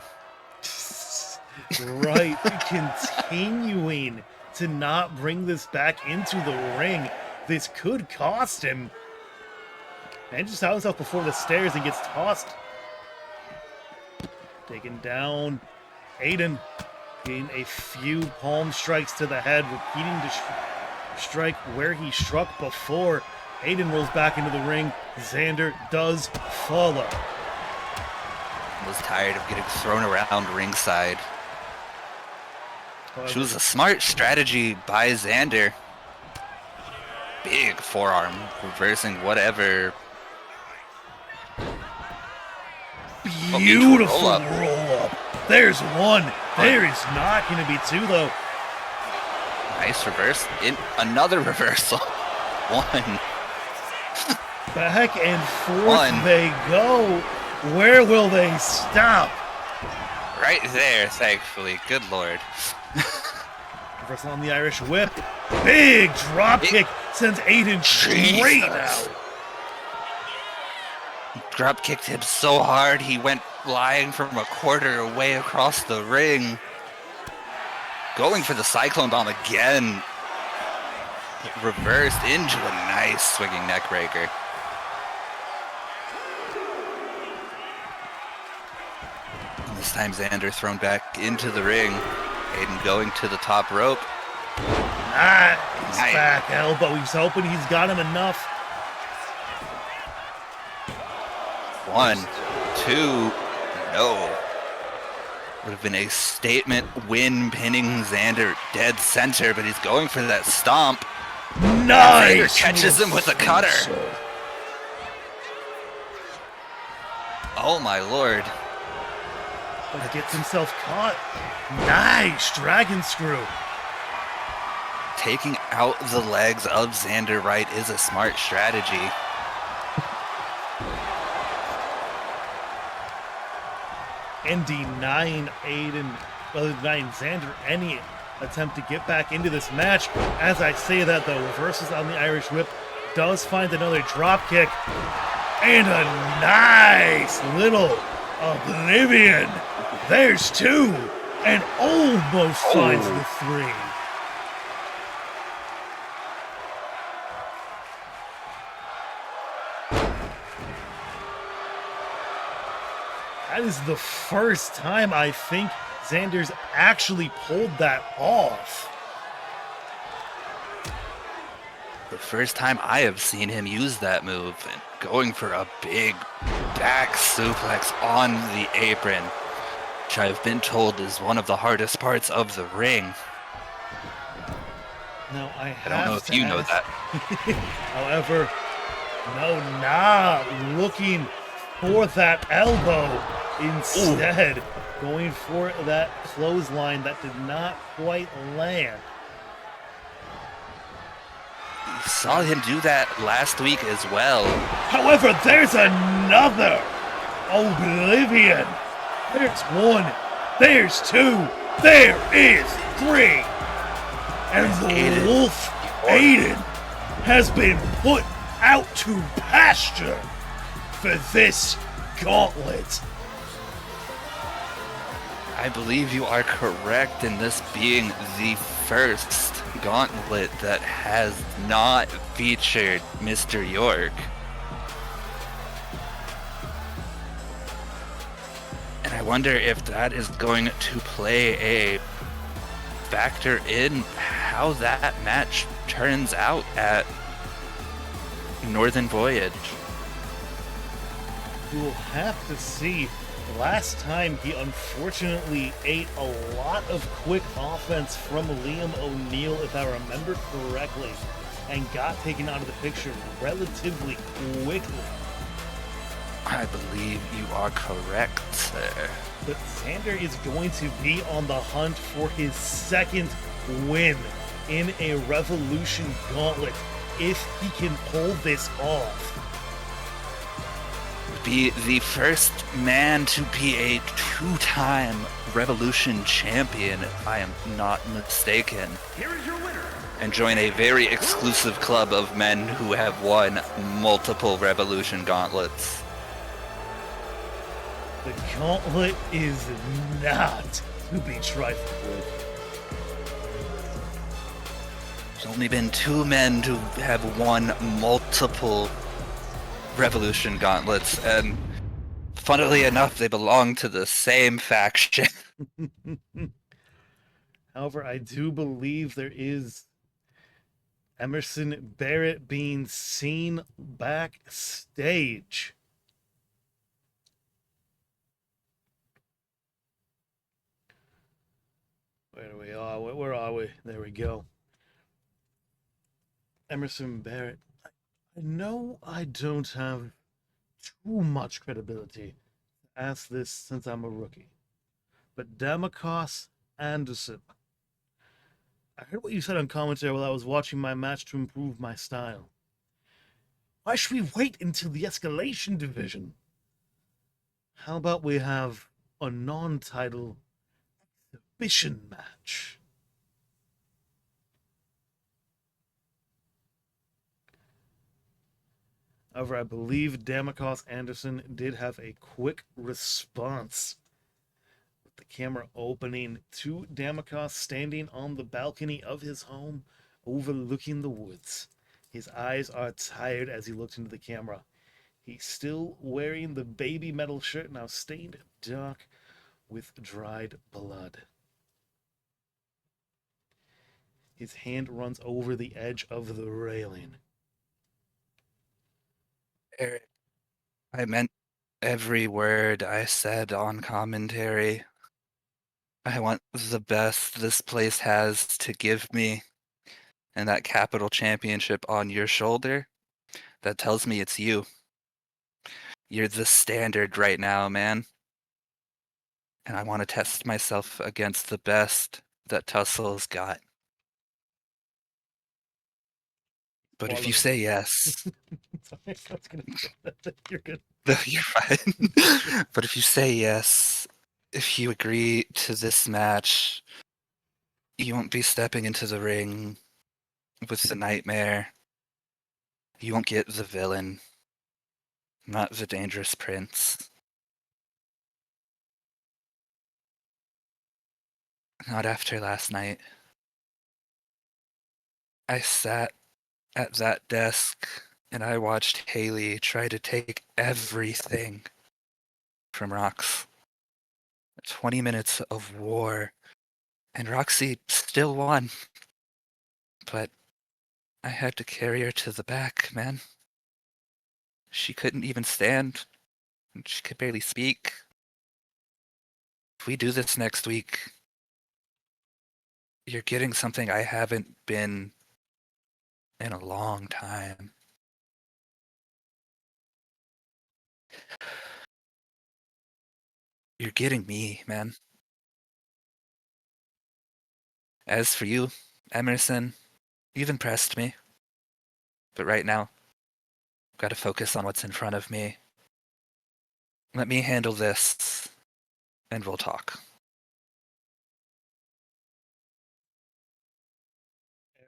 Right, continuing to not bring this back into the ring. This could cost him. And just out himself before the stairs and gets tossed. Taken down. Aiden getting a few palm strikes to the head, repeating to strike where he struck before. Aiden rolls back into the ring. Xander does follow. Was tired of getting thrown around ringside. Which was a smart strategy by Xander. Big forearm, reversing whatever. Beautiful roll up. There's one. There is not going to be two, though. Nice reverse. Another reversal. One. Back and forth they go. Where will they stop? Right there, thankfully. Good lord. Reversal on the Irish whip. Big drop kick sends Aiden straight out. Drop kicked him so hard he went flying from a quarter away across the ring. Going for the Cyclone Bomb again. Reversed into a nice swinging neckbreaker. This time Xander thrown back into the ring. Aiden going to the top rope. Nice back elbow. He's hoping he's got him enough. 1, 2, no. Would have been a statement win, pinning Xander dead center, but he's going for that stomp. Nice! Xander catches him with a cutter. Oh my lord. But gets himself caught. Nice dragon screw. Taking out the legs of Xander Wright is a smart strategy. And denying Xander any attempt to get back into this match. As I say that, though, reverses on the Irish whip, does find another drop kick, and a nice little oblivion. There's two, and almost finds the three. That is the first time I think Xander's actually pulled that off. The first time I have seen him use that move, and going for a big back suplex on the apron, which I've been told is one of the hardest parts of the ring. Now I don't know if you know that. However, no, not looking for that elbow. Instead, going for that clothesline that did not quite land. You saw him do that last week as well. However, there's another Oblivion. There's one. There's two. There is three. And the Aiden. wolf, Aiden, has been put out to pasture for this gauntlet. I believe you are correct in this being the first gauntlet that has not featured Mr. York. And I wonder if that is going to play a factor in how that match turns out at Northern Voyage. We'll have to see. Last time he unfortunately ate a lot of quick offense from Liam O'Neill, if I remember correctly, and got taken out of the picture relatively quickly. I believe you are correct, sir. But Xander is going to be on the hunt for his second win in a Revolution Gauntlet if he can pull this off. Be the first man to be a two-time Revolution champion, if I am not mistaken, Here is your winner. and join a very exclusive club of men who have won multiple Revolution gauntlets. The gauntlet is not to be trifled with. There's only been two men to have won multiple Revolution gauntlets, and funnily enough, they belong to the same faction. However, I do believe there is Emerson Barrett being seen backstage. Where are we? There we go. Emerson Barrett. I know I don't have too much credibility to ask this since I'm a rookie, but Damakos Anderson. I heard what you said on commentary while I was watching my match to improve my style. Why should we wait until the escalation division? How about we have a non-title exhibition match? However, I believe Damakos Anderson did have a quick response, with the camera opening to Damakos standing on the balcony of his home overlooking the woods. His eyes are tired as he looks into the camera. He's still wearing the baby metal shirt, now stained dark with dried blood. His hand runs over the edge of the railing. Eric, I meant every word I said on commentary. I want the best this place has to give me, and that capital championship on your shoulder, that tells me it's you. You're the standard right now, man. And I want to test myself against the best that Tussle's got. But if you say yes, Sorry, I was gonna say that. You're good. you're fine. But if you say yes, if you agree to this match, you won't be stepping into the ring with the nightmare. You won't get the villain, not the dangerous prince. Not after last night. I sat at that desk and I watched Haley try to take everything from Rox. 20 minutes of war, and Roxy still won. But I had to carry her to the back, man. She couldn't even stand. She could barely speak. If we do this next week, you're getting something I haven't been in a long time. You're getting me, man. As for you, Emerson, you've impressed me. But right now, I've got to focus on what's in front of me. Let me handle this, and we'll talk.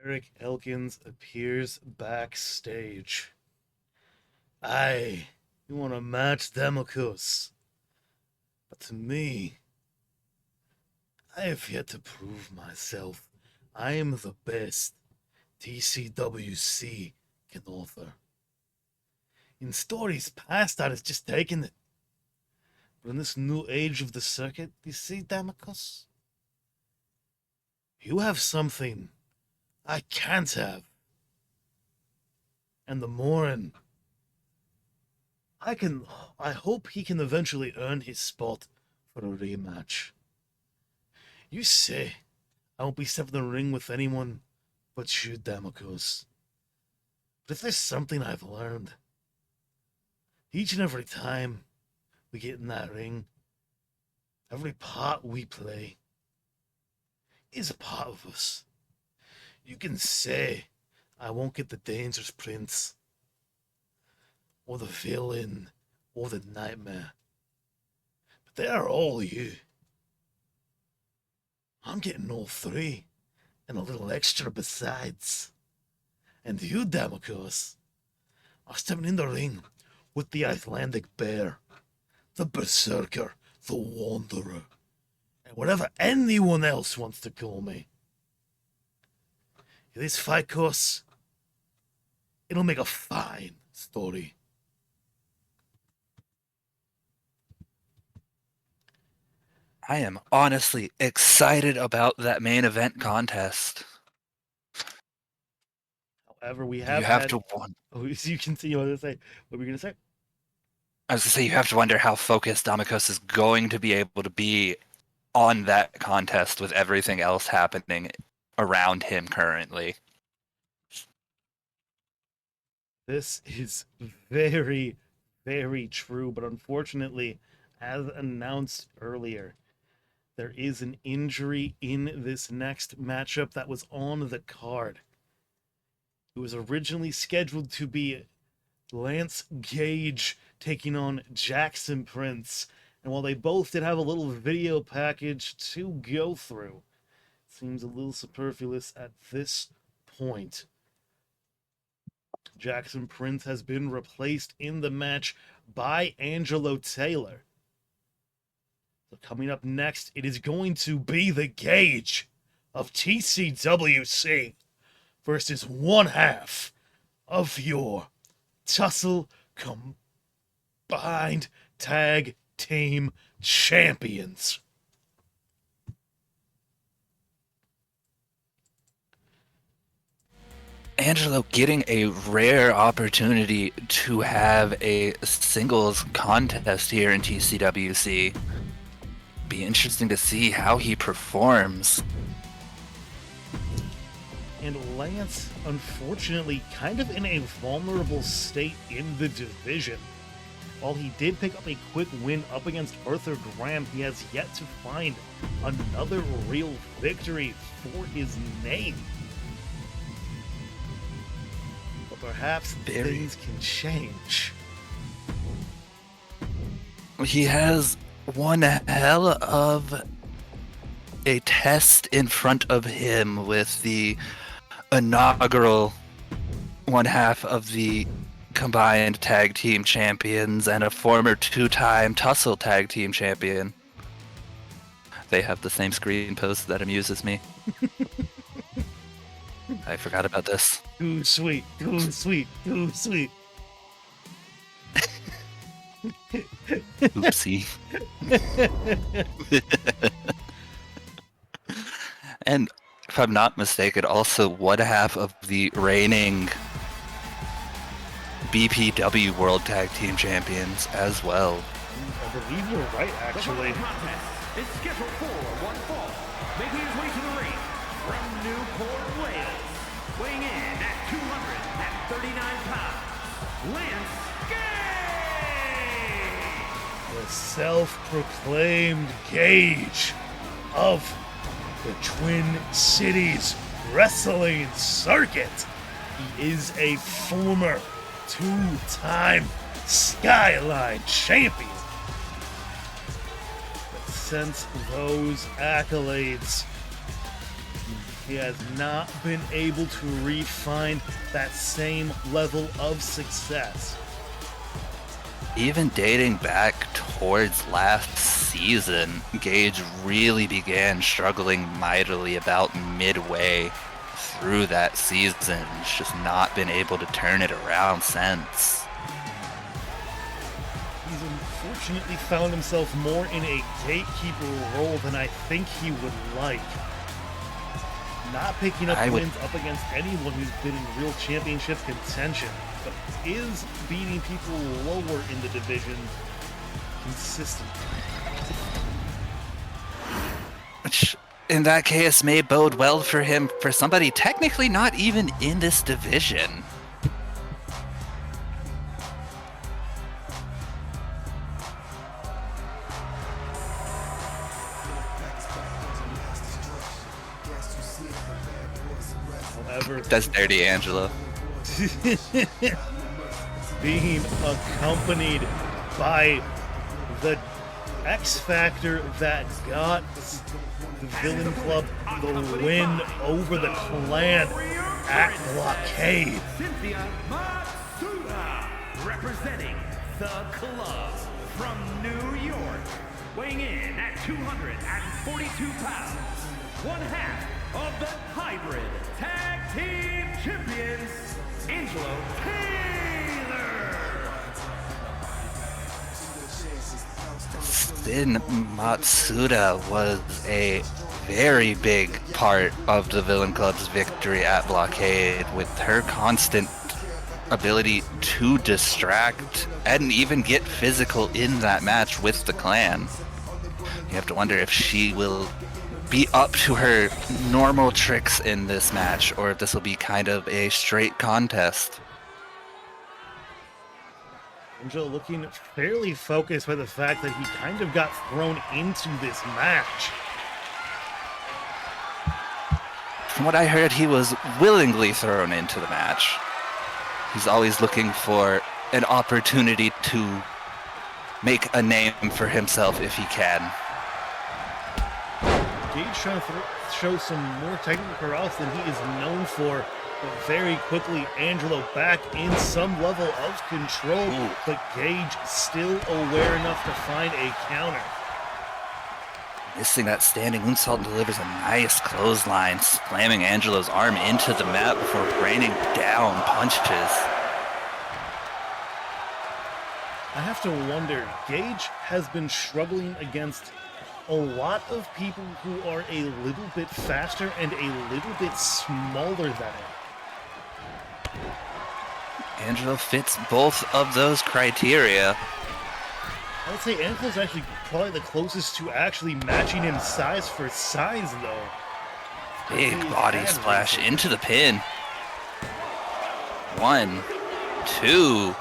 Eric Elkins appears backstage. Aye, you want to match Democus. But to me, I have yet to prove myself. I am the best TCWC can offer. In stories past, I was just taking it. But in this new age of the circuit, you see, Damocus? You have something I can't have. And the Morin, I hope he can eventually earn his spot for a rematch. You say I won't be stepping in the ring with anyone but you, Damocus. But if there's something I've learned, each and every time we get in that ring, every part we play is a part of us. You can say I won't get the Dangerous Prince, or the Villain, or the Nightmare, but they are all you. I'm getting all three, and a little extra besides. And you, Damocus, are stepping in the ring with the Icelandic Bear, the Berserker, the Wanderer, and whatever anyone else wants to call me. This fight course, it'll make a fine story. I am honestly excited about that main event contest. However, we You have have had... to wonder. Oh, you continue on to say. What were you going to say? I was gonna say you have to wonder how focused Damocus is going to be able to be on that contest with everything else happening around him currently. This is very, very true, but unfortunately, as announced earlier, there is an injury in this next matchup that was on the card. It was originally scheduled to be Lance Gage taking on Jackson Prince, and while they both did have a little video package to go through, it seems a little superfluous at this point. Jackson Prince has been replaced in the match by Angelo Taylor. So coming up next, it is going to be the Gage of TCWC versus one half of your Tussle Combined Tag Team Champions. Angelo getting a rare opportunity to have a singles contest here in TCWC. Be interesting to see how he performs. And Lance, unfortunately, kind of in a vulnerable state in the division. While he did pick up a quick win up against Arthur Graham, he has yet to find another real victory for his name. But perhaps things can change. He has one hell of a test in front of him with the inaugural one half of the combined tag team champions and a former two-time Tussle tag team champion. They have the same screen post that amuses me. I forgot about this. Too sweet, too sweet, too sweet. Oopsie. And if I'm not mistaken, also one half of the reigning BPW World Tag Team Champions as well. I believe you're right, actually. The contest is scheduled for one fall, making his way to the ring from Newport, Wales, weighing in at 239 pounds, Lance Gage! The self-proclaimed Gage of the Twin Cities Wrestling Circuit. He is a former two-time Skyline champion. But since those accolades, he has not been able to refine that same level of success. Even dating back towards last season, Gage really began struggling mightily about midway through that season. He's just not been able to turn it around since. He's unfortunately found himself more in a gatekeeper role than I think he would like. Not picking up wins up against anyone who's been in real championship contention, but is beating people lower in the division consistently. Which, in that case, may bode well for him for somebody technically not even in this division. However, That's dirty, Angelo. being accompanied by the X Factor that got the Villain Club the win over the Clan at Blockade. Cynthia Matsuda, representing the club from New York, weighing in at 242 pounds, one half of the hybrid tag team champions, Angelo Taylor. Sin Matsuda was a very big part of the Villain Club's victory at Blockade, with her constant ability to distract and even get physical in that match with the Clan. You have to wonder if she will be up to her normal tricks in this match, or if this will be kind of a straight contest. Angelo looking fairly focused by the fact that he kind of got thrown into this match. From what I heard, he was willingly thrown into the match. He's always looking for an opportunity to make a name for himself if he can. Gage trying to show some more technical prowess than he is known for, but very quickly Angelo back in some level of control. Ooh. But Gage still aware enough to find a counter. Missing that standing moonsault, delivers a nice clothesline, slamming Angelo's arm into the mat before raining down punches. I have to wonder, Gage has been struggling against a lot of people who are a little bit faster and a little bit smaller than him. Angelo fits both of those criteria. I would say Angelo's actually probably the closest to actually matching him size for size, though. Big body splash into the pin. 1, 2.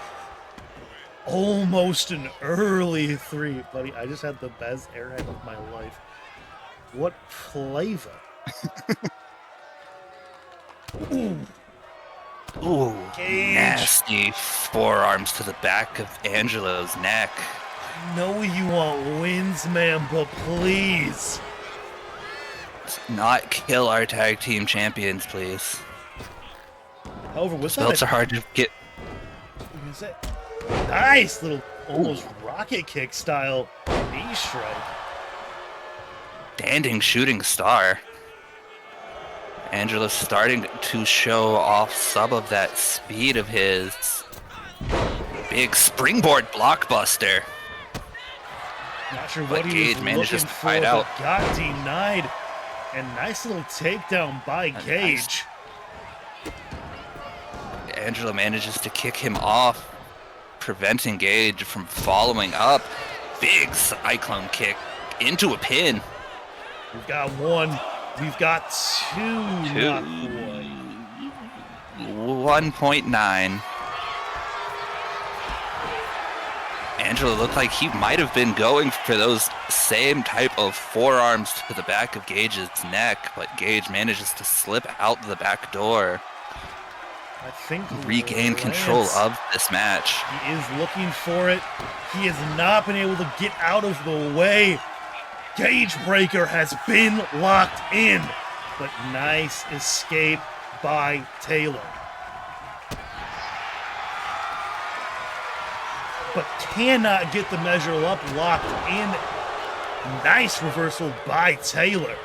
Almost an early 3, buddy. I just had the best airhead of my life. What flavor? Ooh. Ooh, Gage. nasty forearms to the back of Angelo's neck. I know you want wins, man, but please. Let's not kill our tag team champions, please. However, with that, Belts are hard to get. Nice little, almost rocket kick style knee strike. Standing shooting star. Angelo's starting to show off some of that speed of his. Big springboard blockbuster. Not sure But what he was Gage manages looking to for, fight but out. got denied. And nice little takedown by Gage. Angelo manages to kick him off, preventing Gage from following up. Big cyclone kick into a pin. We've got one. We've got two. Two. Not quite. 1.9. Angelo looked like he might have been going for those same type of forearms to the back of Gage's neck, but Gage manages to slip out the back door, I think regain control Lance, of this match. He is looking for it. He has not been able to get out of the way. Gage breaker has been locked in, but nice escape by Taylor. But cannot get the measure up, locked in. Nice reversal by Taylor.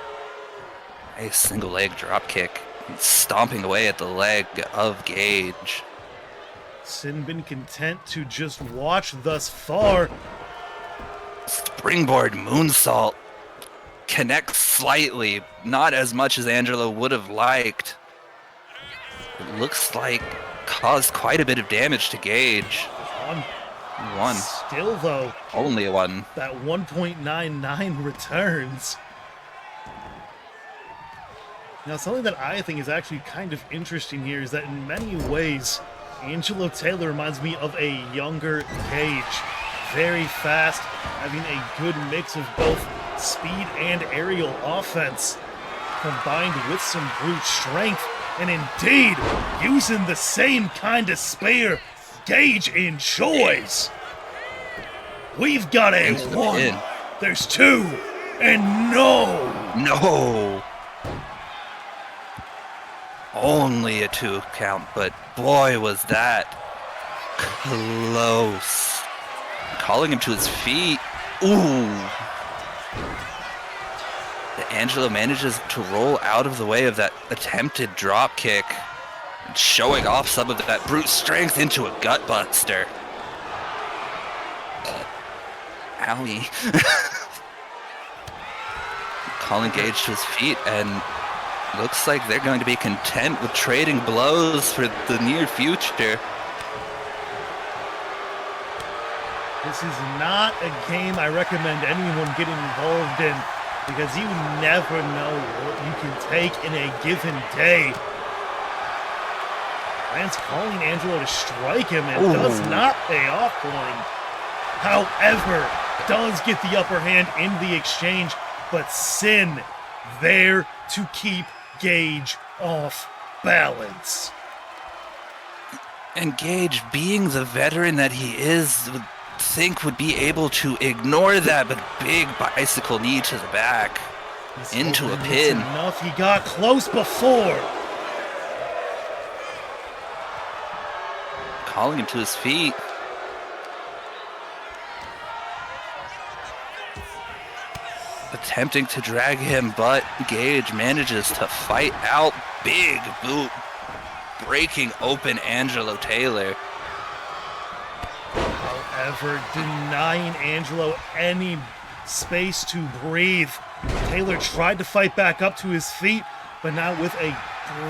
A single leg drop kick, stomping away at the leg of Gage. Sin been content to just watch thus far. Springboard moonsault connects slightly, not as much as Angelo would have liked. It looks like caused quite a bit of damage to Gage. One. Still, though, Only a one. that 1.99 returns. Now, something that I think is actually kind of interesting here is that in many ways, Angelo Taylor reminds me of a younger Gage. Very fast, having a good mix of both speed and aerial offense, combined with some brute strength, and indeed, using the same kind of spear Gage enjoys. We've got a one. There's two, and no. Only a 2 count, but boy was that close. Calling him to his feet. Ooh. Angelo manages to roll out of the way of that attempted drop kick, showing off some of that brute strength into a gut buster. Owie. Calling Gage to his feet, and looks like they're going to be content with trading blows for the near future. This is not a game I recommend anyone getting involved in, because you never know what you can take in a given day. Lance calling Angelo to strike him and does not pay off for him. However, does get the upper hand in the exchange, but Sin there to keep Gage off balance. And Gage, being the veteran that he is, would think would be able to ignore that, but big bicycle knee to the back. He's into a hoping pin. it's enough. He got close before. Calling him to his feet. Attempting to drag him, but Gage manages to fight out. Big boot, breaking open Angelo Taylor. However, denying Angelo any space to breathe. Taylor tried to fight back up to his feet, but now with a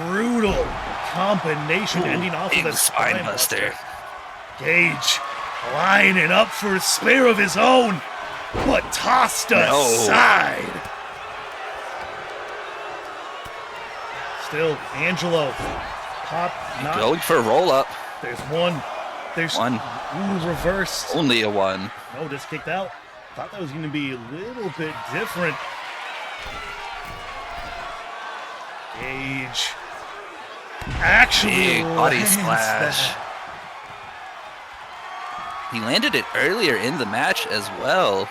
brutal combination ending off Big with a spine buster. Gage lining up for a spear of his own, but tossed aside. Still, Angelo not Going for a roll up. There's one. There's one. Ooh, reversed. Only a one. No, just kicked out. Thought that was going to be a little bit different. Gage actually Big body lands splash. that. He landed it earlier in the match as well.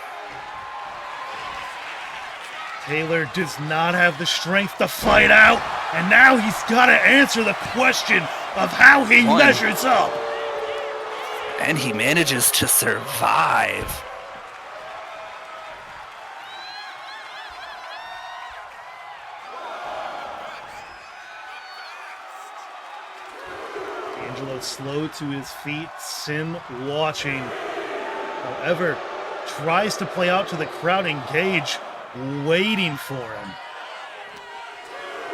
Taylor does not have the strength to fight out, and now he's got to answer the question of how he measures up. And he manages to survive. Angelo slow to his feet, Sin watching. However, tries to play out to the crowd, Gage waiting for him.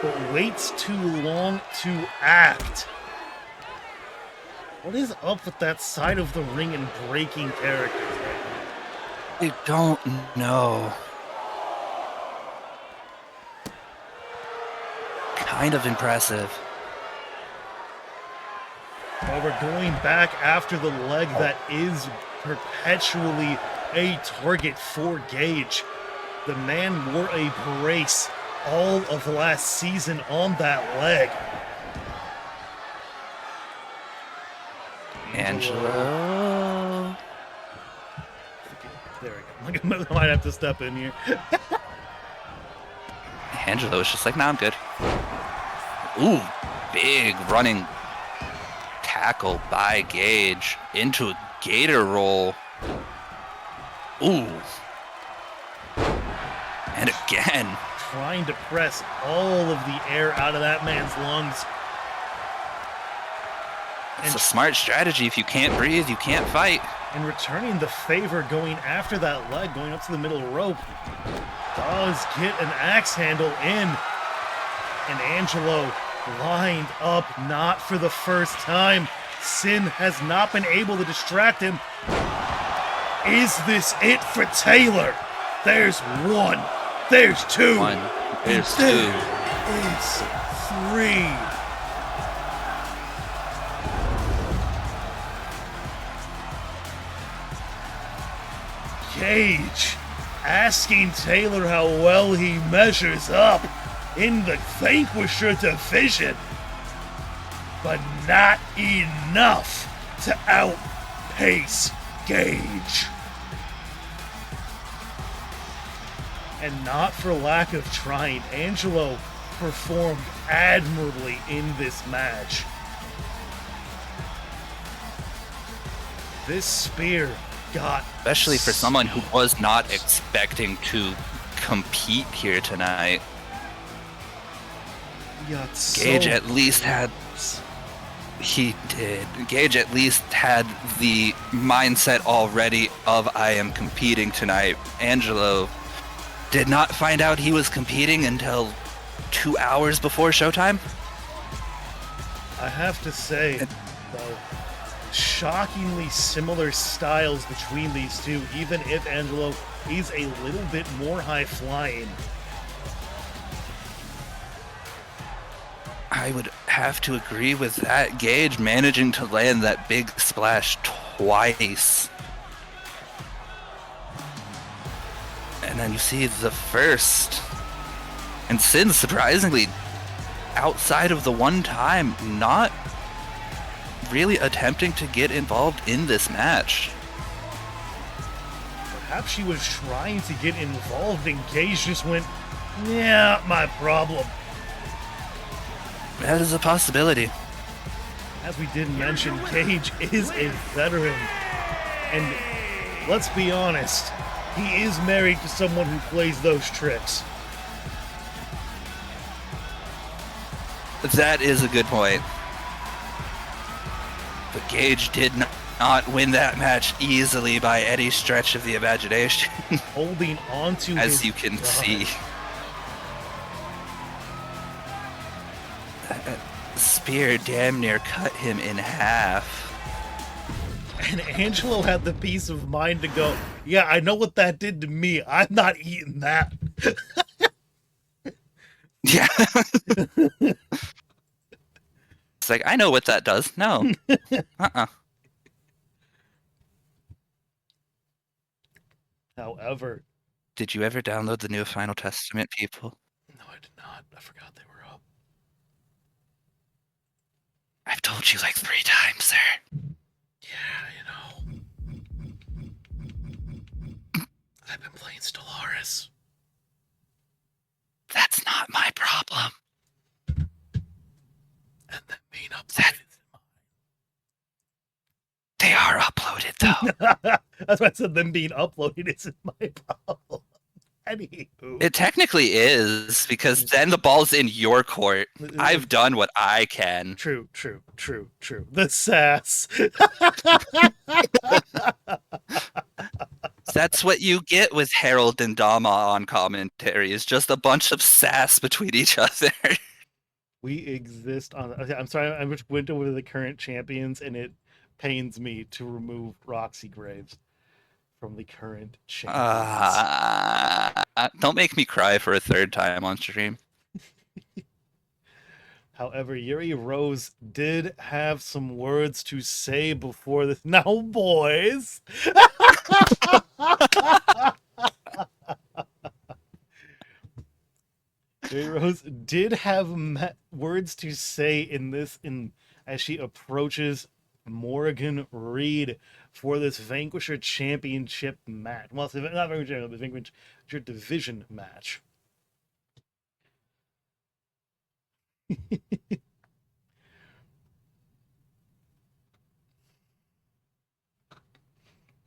But waits too long to act. What is up with that side of the ring and breaking characters right now? I don't know. Kind of impressive. However, going back after the leg that is perpetually a target for Gage. The man wore a brace all of last season on that leg. Angelo. There we go. I might have to step in here. Angelo was just like, nah, I'm good. Ooh, big running tackle by Gage into a gator roll. Ooh. And again. Trying to press all of the air out of that man's lungs. It's a smart strategy. If you can't breathe, you can't fight. And returning the favor, going after that leg, going up to the middle rope, does get an axe handle in. And Angelo lined up, not for the first time. Sin has not been able to distract him. Is this it for Taylor? There's one. There's two. There's two. It's three. Gage asking Taylor how well he measures up in the Vanquisher division, but not enough to outpace Gage. And not for lack of trying, Angelo performed admirably in this match. This spear got... Especially for someone who was not expecting to compete here tonight. Gage at least had... He did. Gage at least had the mindset already of I am competing tonight. Angelo did not find out he was competing until 2 hours before showtime. I have to say, though, shockingly similar styles between these two, even if Angelo is a little bit more high-flying. I would have to agree with that. Gage managing to land that big splash twice. And then you see the first. And Sin, surprisingly, outside of the one time, not really attempting to get involved in this match. Perhaps she was trying to get involved and Gage just went, yeah, my problem. That is a possibility. As we did mention, Gage is a veteran. And let's be honest, he is married to someone who plays those tricks. That is a good point. But Gage did not win that match easily by any stretch of the imagination. Holding on to as you can rod. see. That spear damn near cut him in half. And Angelo had the peace of mind to go, yeah, I know what that did to me. I'm not eating that. Yeah. It's like, I know what that does. No. However, Did you ever download the new Final Testament, people? no, I did not. I forgot they were up. I've told you like 3 times, sir. Yeah, I've been playing Stellaris. That's not my problem. And then being That- uploaded. They are uploaded, though. That's why I said them being uploaded isn't my problem. Anywho. It technically is, because then the ball's in your court. I've done what I can. True. The sass. That's what you get with Harold and Dama on commentary, is just a bunch of sass between each other. We exist on... Okay, I'm sorry, I just went over the current champions, and it pains me to remove Roxy Graves from the current champions. Don't make me cry for a 3rd time on stream. However, Yuri Rose did have some words to say before this. Now, boys! Yuri Rose did have words to say in this, as she approaches Morgan Reed for this Vanquisher Championship match. Well, not Vanquisher, but Vanquisher Division match.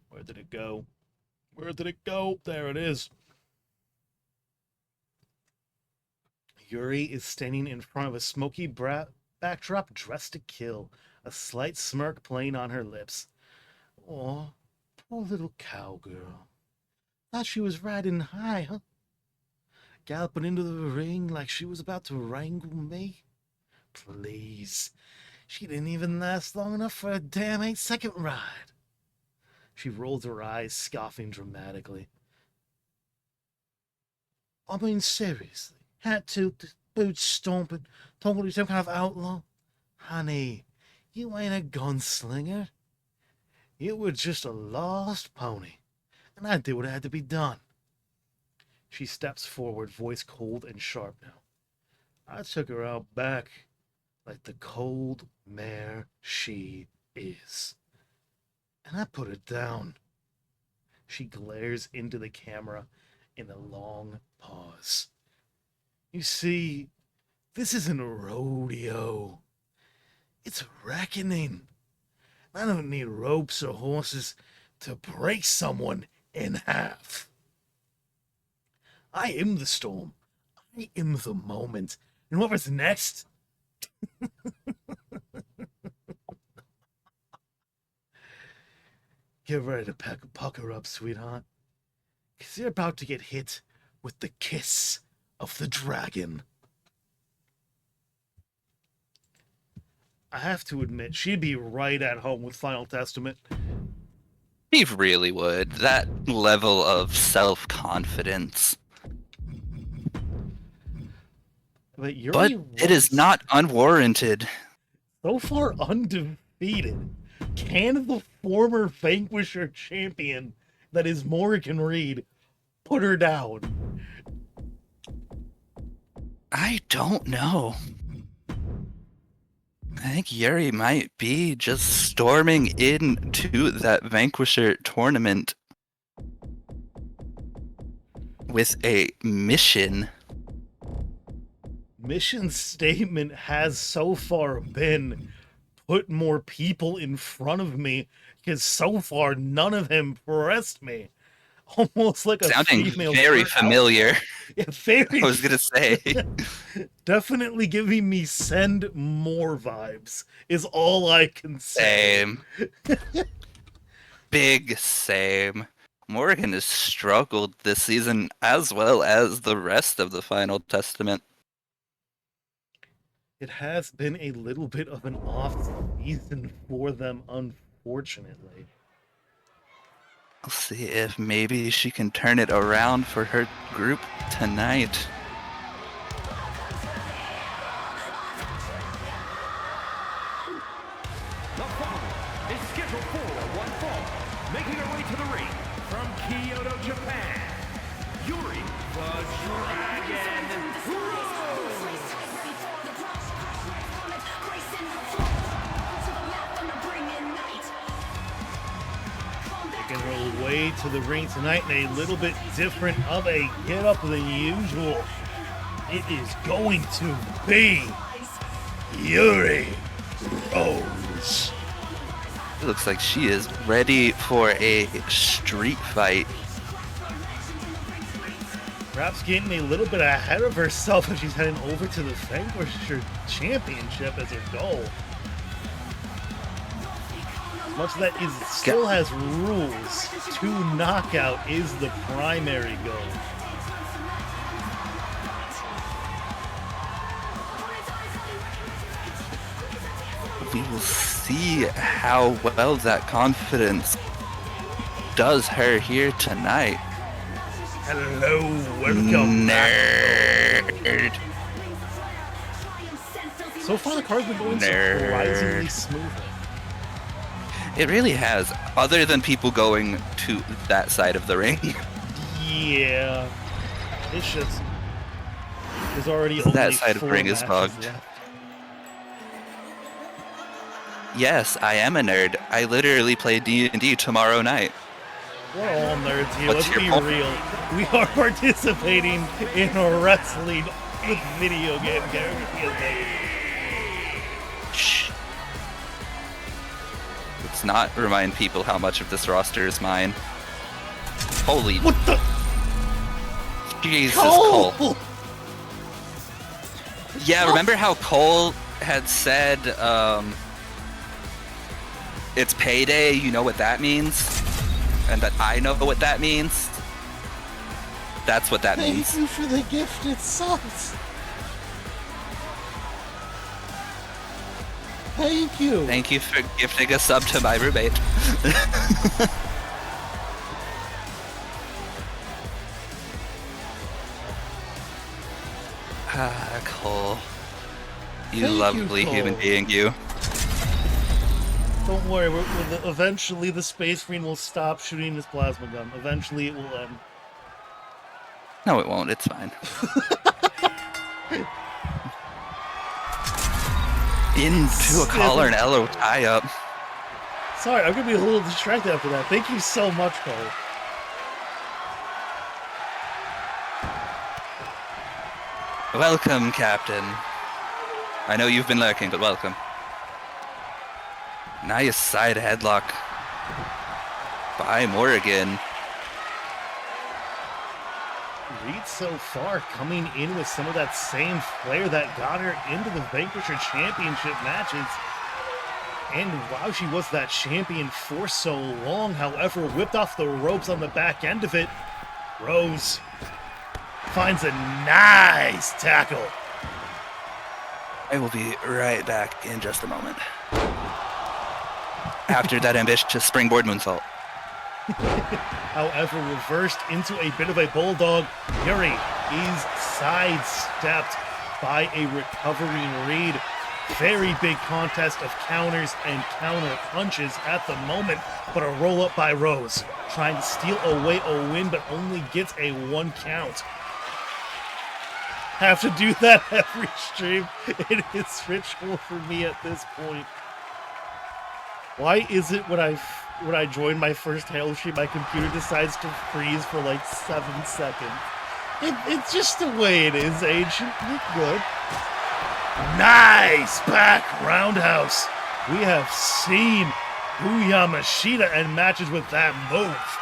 Where did it go? Where did it go? There it is. Yuri is standing in front of a smoky backdrop dressed to kill, a slight smirk playing on her lips. Oh, poor little cowgirl. Thought she was riding high, huh? Galloping into the ring like she was about to wrangle me? Please. She didn't even last long enough for a damn 8-second ride. She rolled her eyes, scoffing dramatically. I mean, seriously. Hat-toothed, boots-stomping, told you some kind of outlaw? Honey, you ain't a gunslinger. You were just a lost pony, and I did what had to be done. She steps forward, voice cold and sharp now. I took her out back like the cold mare she is. And I put her down. She glares into the camera in a long pause. You see, this isn't a rodeo. It's a reckoning. I don't need ropes or horses to break someone in half. I am the storm. I am the moment. And whoever's next... Get ready to pucker up, sweetheart. Because you're about to get hit with the kiss of the dragon. I have to admit, she'd be right at home with Final Testament. He really would. That level of self-confidence. But it is not unwarranted. So far undefeated. Can the former Vanquisher champion that is Morgan Reed put her down? I don't know. I think Yuri might be just storming into that Vanquisher tournament with a mission. Mission statement has so far been put more people in front of me, because so far none of them impressed me. Almost like a sounding female very familiar. Yeah, very. I was gonna say. Definitely giving me send more vibes is all I can say. Same. Big same. Morgan has struggled this season as well as the rest of the Final Testament. It has been a little bit of an off season for them, unfortunately. We'll see if maybe she can turn it around for her group tonight. The following is scheduled for one fall, making her way to the ring from Kyoto, Japan, Yuri the Dragon Rose. Making her way to the ring tonight in a little bit different of a get-up than usual. It is going to be Yuri Rose. It looks like she is ready for a street fight. Perhaps getting a little bit ahead of herself as she's heading over to the Vanquisher Championship as her goal. As much as that is still has rules, 2 knockout is the primary goal. We will see how well that confidence does her here tonight. Hello, welcome back. Nerd. So far, the card's been going Nerd. surprisingly smoothly. It really has, other than people going to that side of the ring. Yeah. It's just... There's already only That side of the 4 ring is matches bugged. left. Yes, I am a nerd. I literally play D&D tomorrow night. We're all nerds here. What's Let's be your point? real. We are participating in a wrestling with video game characters. Shh. Let's not remind people how much of this roster is mine. Holy What the? Jesus, Cole! Cole. Yeah, remember how Cole had said, it's payday, you know what that means? And that I know what that means? That's what that means. Thank you for the gifted subs. Thank you. Thank you for gifting a sub to my roommate. Ah, Cole. You Thank you, lovely human Cole. being, you. Don't worry, eventually the Space Marine will stop shooting his plasma gun. Eventually it will end. No, it won't. It's fine. Into a collar and Elo tie-up. Sorry, I'm gonna be a little distracted after that. Thank you so much, Cole. Welcome, Captain. I know you've been lurking, but welcome. Nice side headlock by Morrigan. Reed so far coming in with some of that same flair that got her into the Vanquisher Championship matches. And wow, she was that champion for so long. However, whipped off the ropes on the back end of it. Rose finds a nice tackle. I will be right back in just a moment. After that ambitious springboard moonsault. However, reversed into a bit of a bulldog. Yuri is sidestepped by a recovering Reed. Very big contest of counters and counter punches at the moment, but a roll up by Rose, trying to steal away a win, but only gets a 1 count. Have to do that every stream. It is ritual for me at this point. Why is it when I join my first Halo stream, my computer decides to freeze for like 7 seconds? It's just the way it is, Ancient. Look good. Nice back roundhouse. We have seen Booyah Machida and matches with that move.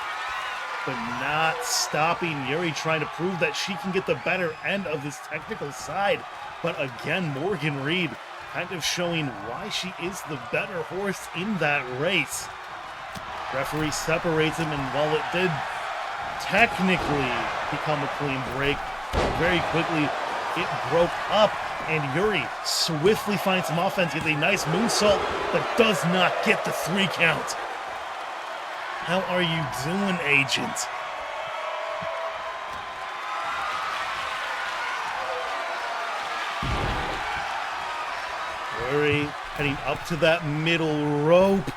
But not stopping Yuri, trying to prove that she can get the better end of this technical side. But again, Morgan Reed kind of showing why she is the better horse in that race. Referee separates him, and while it did technically become a clean break, very quickly it broke up, and Yuri swiftly finds some offense, gets a nice moonsault, but does not get the 3 count. How are you doing, Agent? Yuri heading up to that middle rope.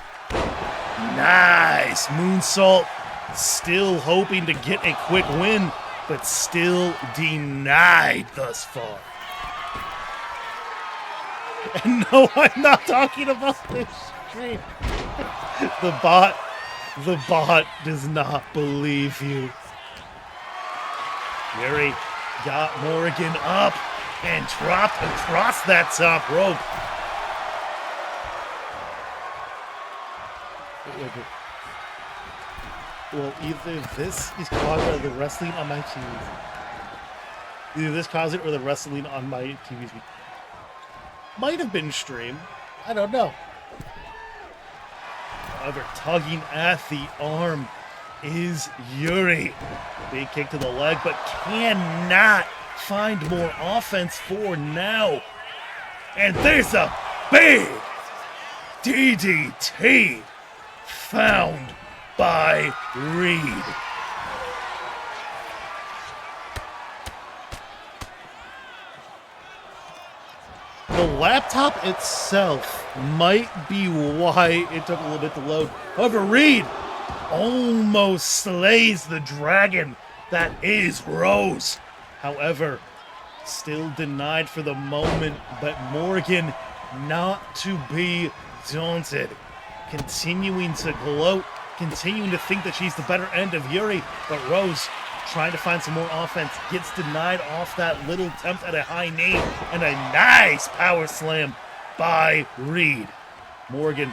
Nice moonsault. Still hoping to get a quick win, but still denied thus far. And no, I'm not talking about this stream. The bot does not believe you. Yuri got Morrigan up and dropped across that top rope. Well, either this is caused by the wrestling on my TV. Either this caused it or the wrestling on my TV. Might have been stream. I don't know. However, tugging at the arm is Yuri. Big kick to the leg, but cannot find more offense for now. And there's a big DDT found by Reed. The laptop itself might be why it took a little bit to load. However, Reed almost slays the dragon that is Rose. However, still denied for the moment, but Morgan not to be daunted. Continuing to gloat, continuing to think that she's the better end of Yuri, but Rose trying to find some more offense, gets denied off that little attempt at a high knee, and a nice power slam by Reed. Morgan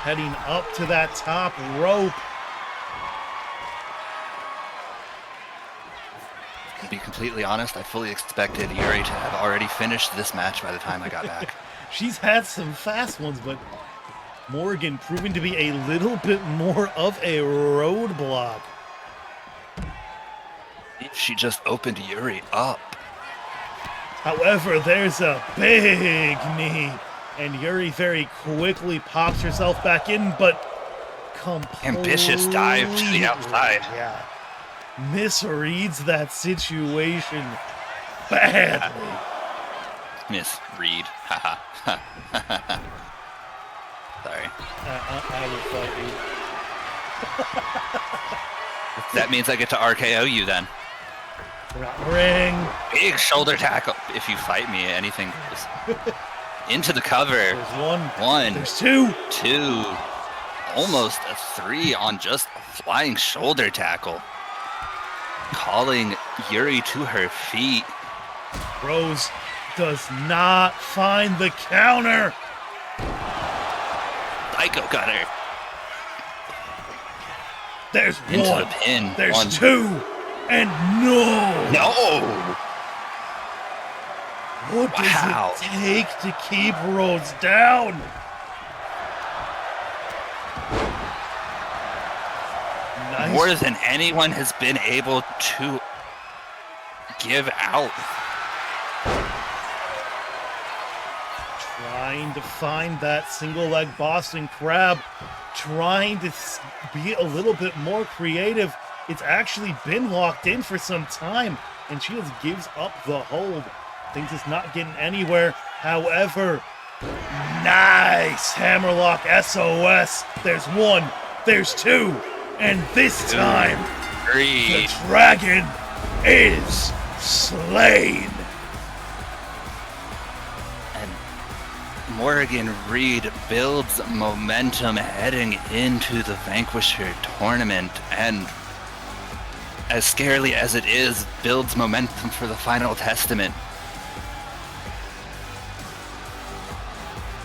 heading up to that top rope. To be completely honest, I fully expected Yuri to have already finished this match by the time I got back. She's had some fast ones, but Morgan proving to be a little bit more of a roadblock. She just opened Yuri up. However, there's a big knee, and Yuri very quickly pops herself back in, but Ambitious dive to the outside. Yeah. Misreads that situation badly. Miss Reed. Haha. Sorry. I will fight you. That means I get to RKO you then. Ring. Big shoulder tackle. If you fight me, anything goes. Into the cover. There's one. One. There's two. Two. Almost a three on just a flying shoulder tackle. Calling Yuri to her feet. Rose does not find the counter. Psycho cutter. There's Into one. the pin. There's One. two. And no. No. What does Wow. it take to keep Rose down? Nice. More than anyone has been able to give out. Trying to find that single leg Boston Crab. Trying to be a little bit more creative. It's actually been locked in for some time, and she just gives up the hold. Things is not getting anywhere. However, nice hammerlock SOS. There's one, there's two, and this time, the Three. dragon is slain. And Morgan Reed builds momentum heading into the Vanquisher tournament, and as scarily as it is, builds momentum for the final testament.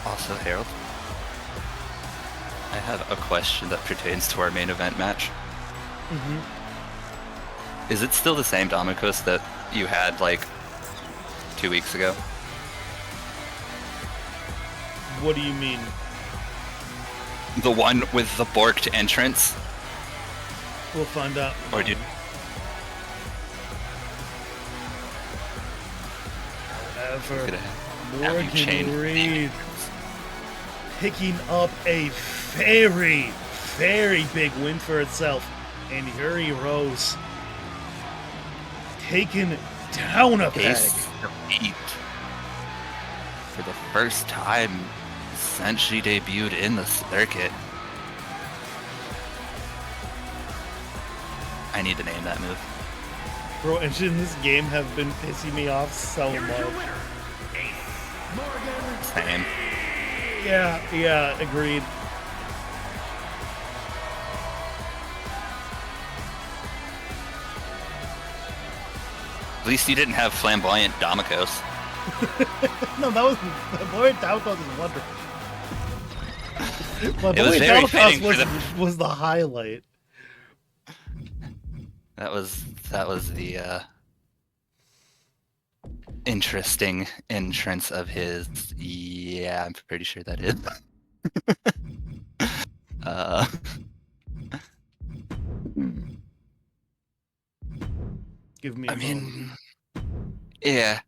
Also, Harold, I have a question that pertains to our main event match. Is it still the same Damocus that you had like 2 weeks ago? What do you mean? The one with the borked entrance? We'll find out. Or did However, have you changed Morgan the Reed picking up a very, very big win for itself. And Yuri Rose taken down a peg. pace the beat for the first time since she debuted in the circuit? I need to name that move. Bro, engines in this game have been pissing me off so Here's your much. winner, Ace Morgan. Same. Yeah, agreed. At least you didn't have flamboyant Damocos. No, that was Boy Dalcos is wonderful. But It was Boy very Dalcos fitting for was the highlight. That was the interesting entrance of his. Yeah, I'm pretty sure that is. Give me. I mean, yeah.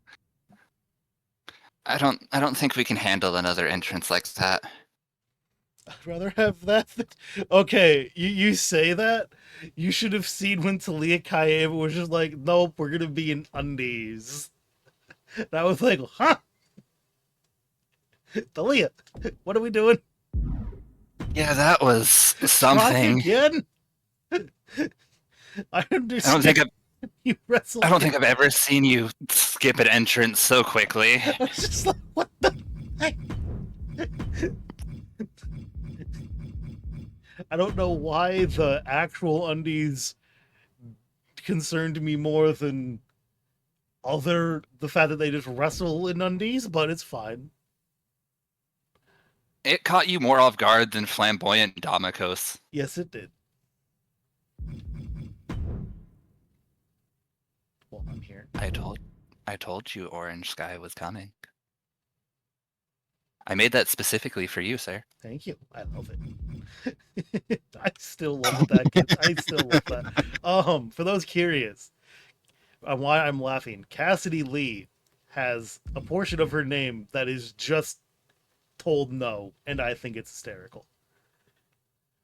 I don't think we can handle another entrance like that. I'd rather have that. Okay, you say that. You should have seen when Talia Kaeva was just like, "Nope, we're gonna be in undies." And I was like, "Huh? Dalia, what are we doing? Yeah, that was Try something. again? I I understand. don't think I've, You wrestled. I don't think I've ever seen you skip an entrance so quickly. I was just like, what the heck? I don't know why the actual undies concerned me more than the fact that they just wrestle in undies, but it's fine. It caught you more off guard than flamboyant Damikos. Yes, it did. Well, I'm here. I told you Orange Sky was coming. I made that specifically for you, sir. Thank you. I love it. I still love that, kids. I still love that. For those curious why I'm laughing, Cassidy Lee has a portion of her name that is just told no, and I think it's hysterical.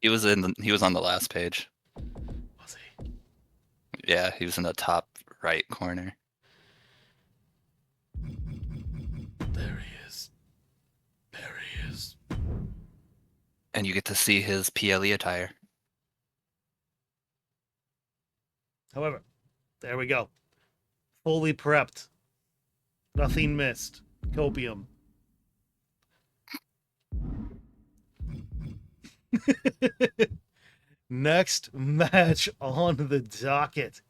He was on the last page. Was he? Yeah, he was in the top right corner. There he is. There he is. And you get to see his PLE attire. However, there we go. Fully prepped. Nothing missed. Copium. Next match on the docket.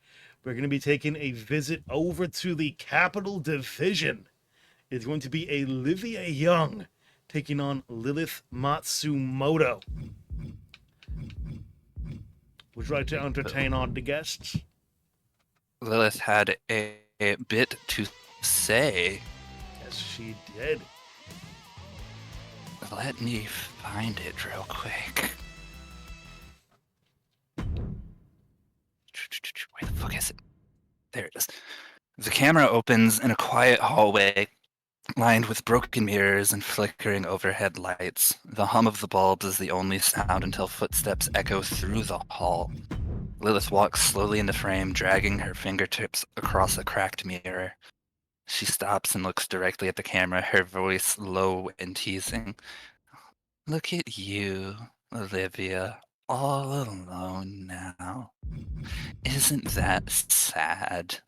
We're going to be taking a visit over to the Capital Division. It's going to be Olivia Young taking on Lilith Matsumoto. Would you like to entertain our guests? Lilith had a bit to say. Yes, she did. Let me find it real quick. Where the fuck is it? There it is. The camera opens in a quiet hallway lined with broken mirrors and flickering overhead lights. The hum of the bulbs is the only sound until footsteps echo through the hall. Lilith walks slowly into frame, dragging her fingertips across a cracked mirror. She stops and looks directly at the camera, her voice low and teasing. Look at you, Olivia, all alone now. Isn't that sad?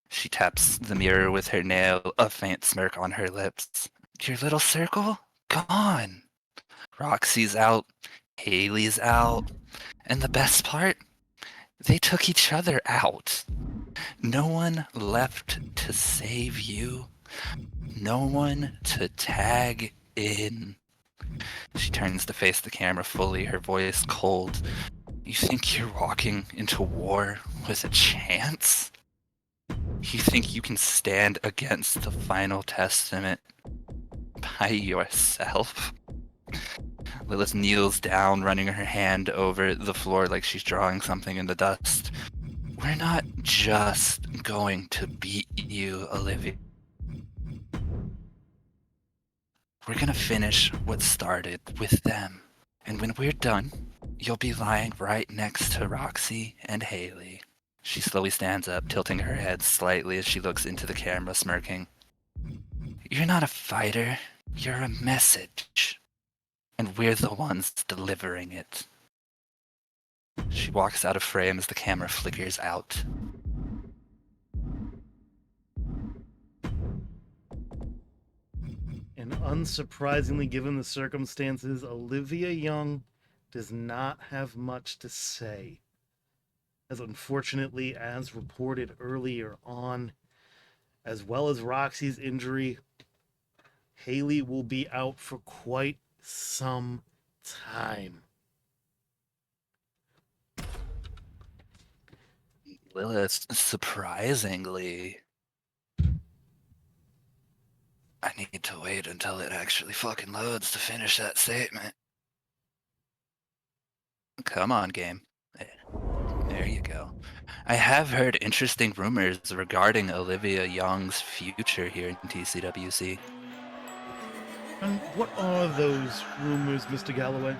She taps the mirror with her nail, a faint smirk on her lips. Your little circle? Gone. Roxy's out, Haley's out, and the best part? They took each other out. No one left to save you. No one to tag in. She turns to face the camera fully, her voice cold. You think you're walking into war with a chance? You think you can stand against the final testament by yourself? Lilith kneels down, running her hand over the floor like she's drawing something in the dust. We're not just going to beat you, Olivia. We're gonna finish what started with them. And when we're done, you'll be lying right next to Roxy and Haley. She slowly stands up, tilting her head slightly as she looks into the camera, smirking. You're not a fighter, you're a message. And we're the ones delivering it. She walks out of frame as the camera flickers out. And unsurprisingly, given the circumstances, Olivia Young does not have much to say. As unfortunately, as reported earlier on, as well as Roxy's injury, Haley will be out for quite some time. Lilith, surprisingly... I need to wait until it actually fucking loads to finish that statement. Come on, game. There you go. I have heard interesting rumors regarding Olivia Young's future here in TCWC. And what are those rumors, Mr. Galloway?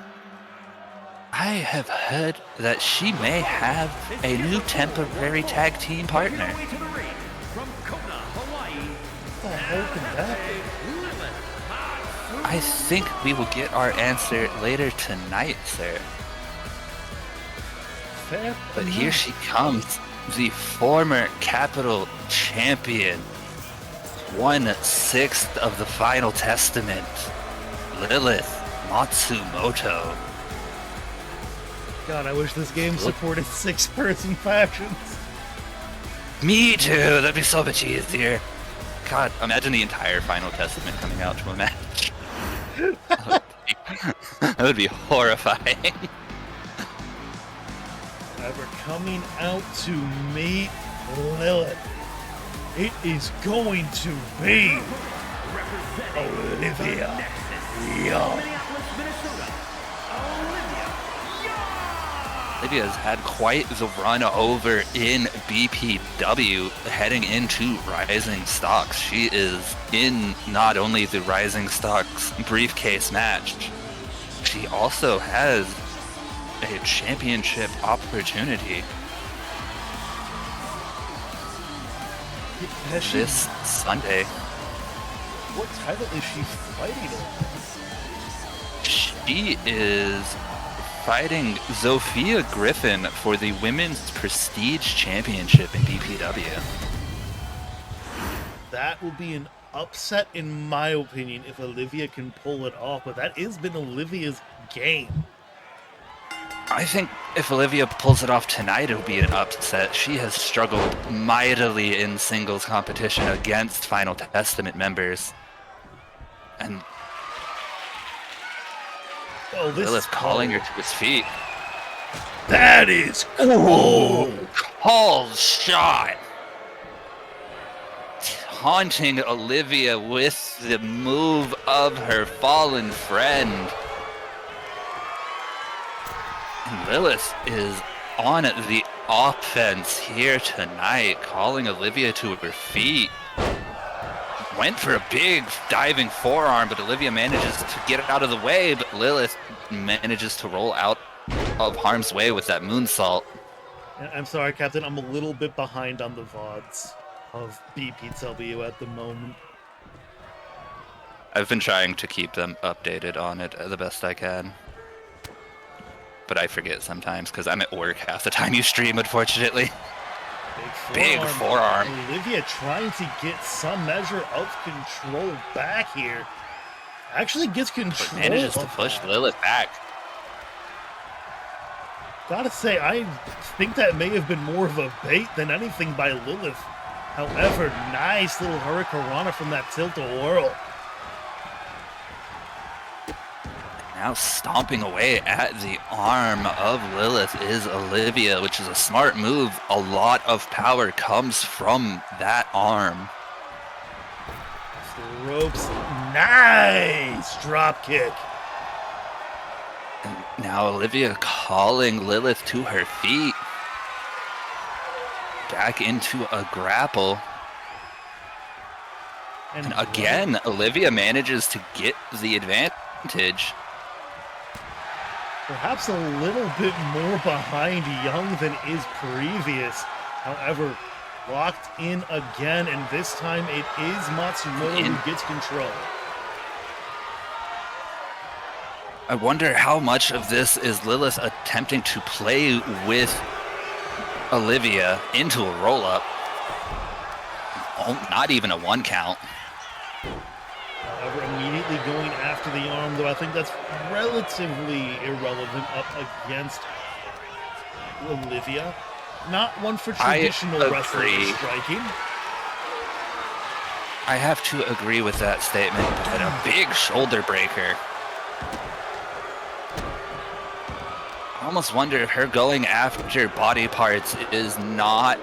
I have heard that she may have a new temporary tag team partner. From Kona, Hawaii, What the hell could that be? Lilith I think we will get our answer later tonight, sir. Fair But here enough. she comes, the former Capital Champion, 1/6 of the Final Testament, Lilith Matsumoto. God, I wish this game supported 6-person factions. Me too, that'd be so much easier. God, imagine the entire Final Testament coming out to a match. That would be horrifying. Ever coming out to meet Lilith. It is going to be Olivia Young. Olivia's had quite the run over in BPW heading into Rising Stocks. She is in not only the Rising Stocks briefcase match, she also has a championship opportunity this Sunday. What title is she fighting on? She is fighting Zofia Griffin for the Women's Prestige Championship in BPW. That will be an upset in my opinion if Olivia can pull it off, but that has been Olivia's game. I think if Olivia pulls it off tonight, it'll be an upset. She has struggled mightily in singles competition against Final Testament members. And Lilith calling her to his feet. That is cool. Called shot. Taunting Olivia with the move of her fallen friend. And Lilith is on the offense here tonight, calling Olivia to her feet. Went for a big diving forearm, but Olivia manages to get it out of the way, but Lilith manages to roll out of harm's way with that moonsault. I'm sorry, Captain, I'm a little bit behind on the VODs of BPW at the moment. I've been trying to keep them updated on it the best I can. But I forget sometimes because I'm at work half the time you stream, unfortunately. Big forearm. Olivia trying to get some measure of control back here. Actually gets control. But manages to push Lilith back. Gotta say, I think that may have been more of a bait than anything by Lilith. However, nice little Hurricanrana from that tilt-a-whirl. Now stomping away at the arm of Lilith is Olivia, which is a smart move. A lot of power comes from that arm. Ropes, nice drop kick. And now Olivia calling Lilith to her feet. Back into a grapple. And again, Olivia manages to get the advantage. Perhaps a little bit more behind Young than is previous. However, locked in again, and this time it is Matsumoto who gets control. I wonder how much of this is Lilith attempting to play with Olivia into a roll-up. Oh, not even a 1 count. However, immediately going after the arm, though I think that's relatively irrelevant up against Olivia. Not one for traditional wrestling striking. I have to agree with that statement, but a big shoulder breaker. I almost wonder if her going after body parts is not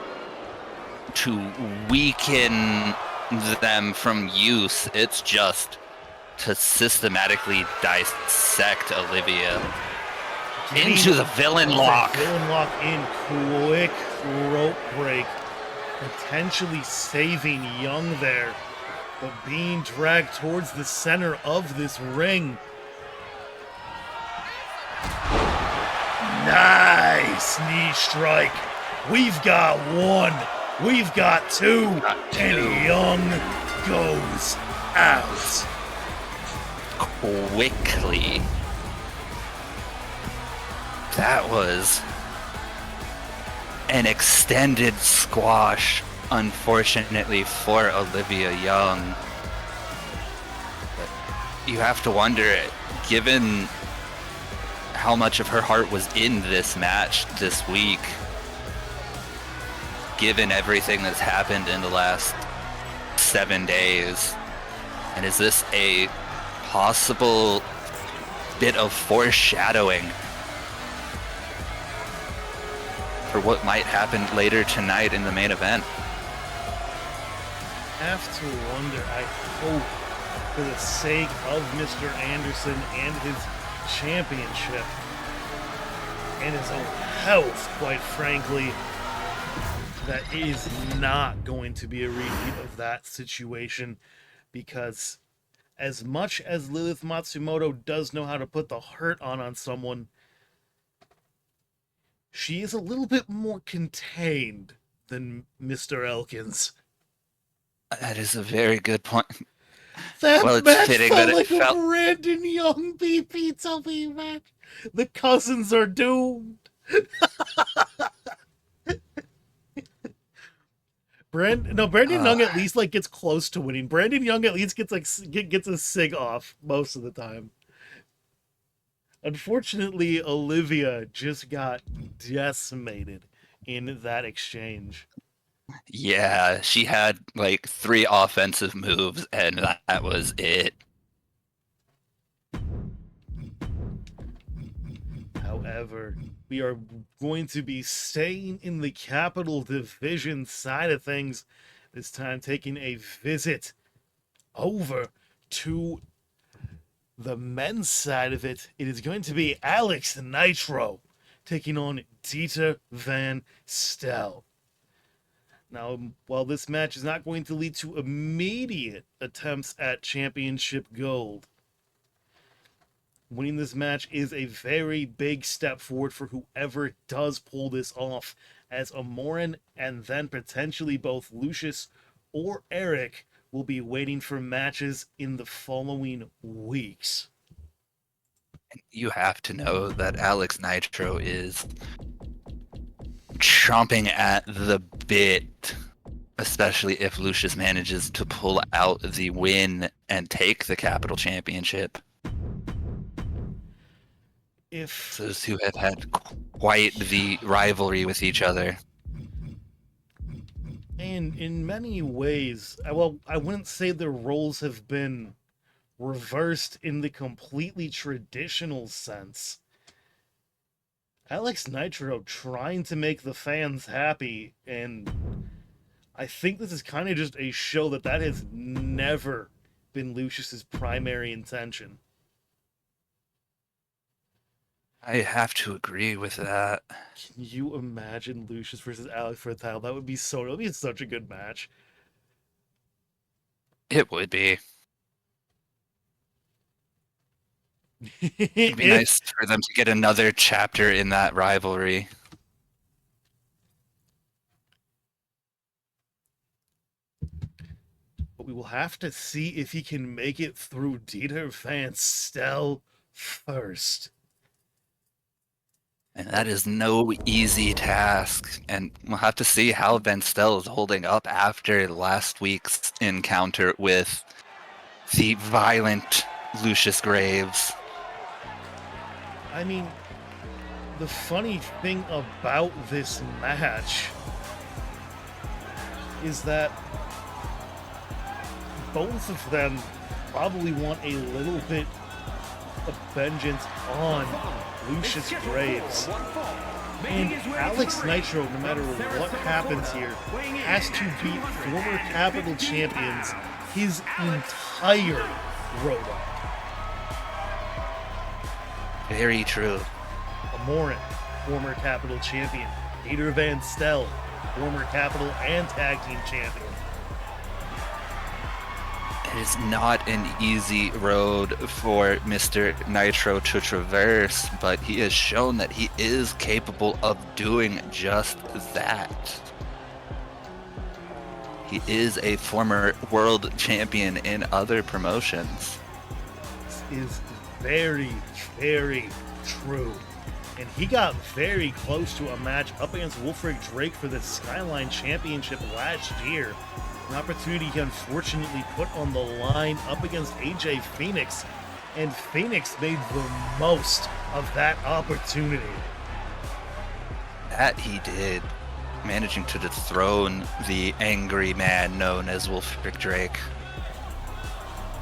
to weaken them from use, it's just to systematically dissect Olivia into the villain lock. Villain lock in, quick rope break, potentially saving Young there, but being dragged towards the center of this ring. Nice knee strike. We've got 1. We've got 2. And Young goes out. quickly. That was an extended squash, unfortunately, for Olivia Young. But you have to wonder, given how much of her heart was in this match this week, given everything that's happened in the last 7 days, and is this a possible bit of foreshadowing for what might happen later tonight in the main event? Have to wonder. I hope, for the sake of Mr. Anderson and his championship and his own health, quite frankly, that it is not going to be a repeat of that situation, because as much as Lilith Matsumoto does know how to put the hurt on someone, she is a little bit more contained than Mr. Elkins. That is a very good point. That Well, it's match fitting felt that it like felt- a Brandon Young BPW match. The cousins are doomed. Brandon Young at least gets close to winning. Brandon Young at least gets gets a sig off most of the time. Unfortunately, Olivia just got decimated in that exchange. Yeah, she had 3 offensive moves, and that was it. However, we are going to be staying in the Capital Division side of things, this time taking a visit over to the men's side of it. It is going to be Alex Nitro taking on Dieter Van Stel. Now, while this match is not going to lead to immediate attempts at championship gold, winning this match is a very big step forward for whoever does pull this off, as Amorin and then potentially both Lucius or Eric will be waiting for matches in the following weeks. You have to know that Alex Nitro is chomping at the bit, especially if Lucius manages to pull out the win and take the Capital Championship. If Those two have had quite the rivalry with each other. And in many ways, I wouldn't say their roles have been reversed in the completely traditional sense. Alex Nitro trying to make the fans happy, and I think this is kind of just a show that has never been Lucius's primary intention. I have to agree with that. Can you imagine Lucius versus Alex for a title? That would be such a good match. It would be. It'd be nice for them to get another chapter in that rivalry. But we will have to see if he can make it through Dieter Van Stel first. And that is no easy task. And we'll have to see how Van Stel is holding up after last week's encounter with the violent Lucius Graves. I mean, the funny thing about this match is that both of them probably want a little bit of vengeance on Lucius Graves. And Alex Nitro, no matter what happens here, has to beat former Capital champions his entire road up. Very true. Amorin, former Capital champion. Dieter Van Stel, former Capital and Tag Team champion. It is not an easy road for Mr. Nitro to traverse, but he has shown that he is capable of doing just that. He is a former world champion in other promotions. is very, very true. And he got very close to a match up against Wolfric Drake for the Skyline Championship last year. An opportunity he unfortunately put on the line up against AJ Phoenix, and Phoenix made the most of that opportunity. That he did, managing to dethrone the angry man known as Wolfric Drake.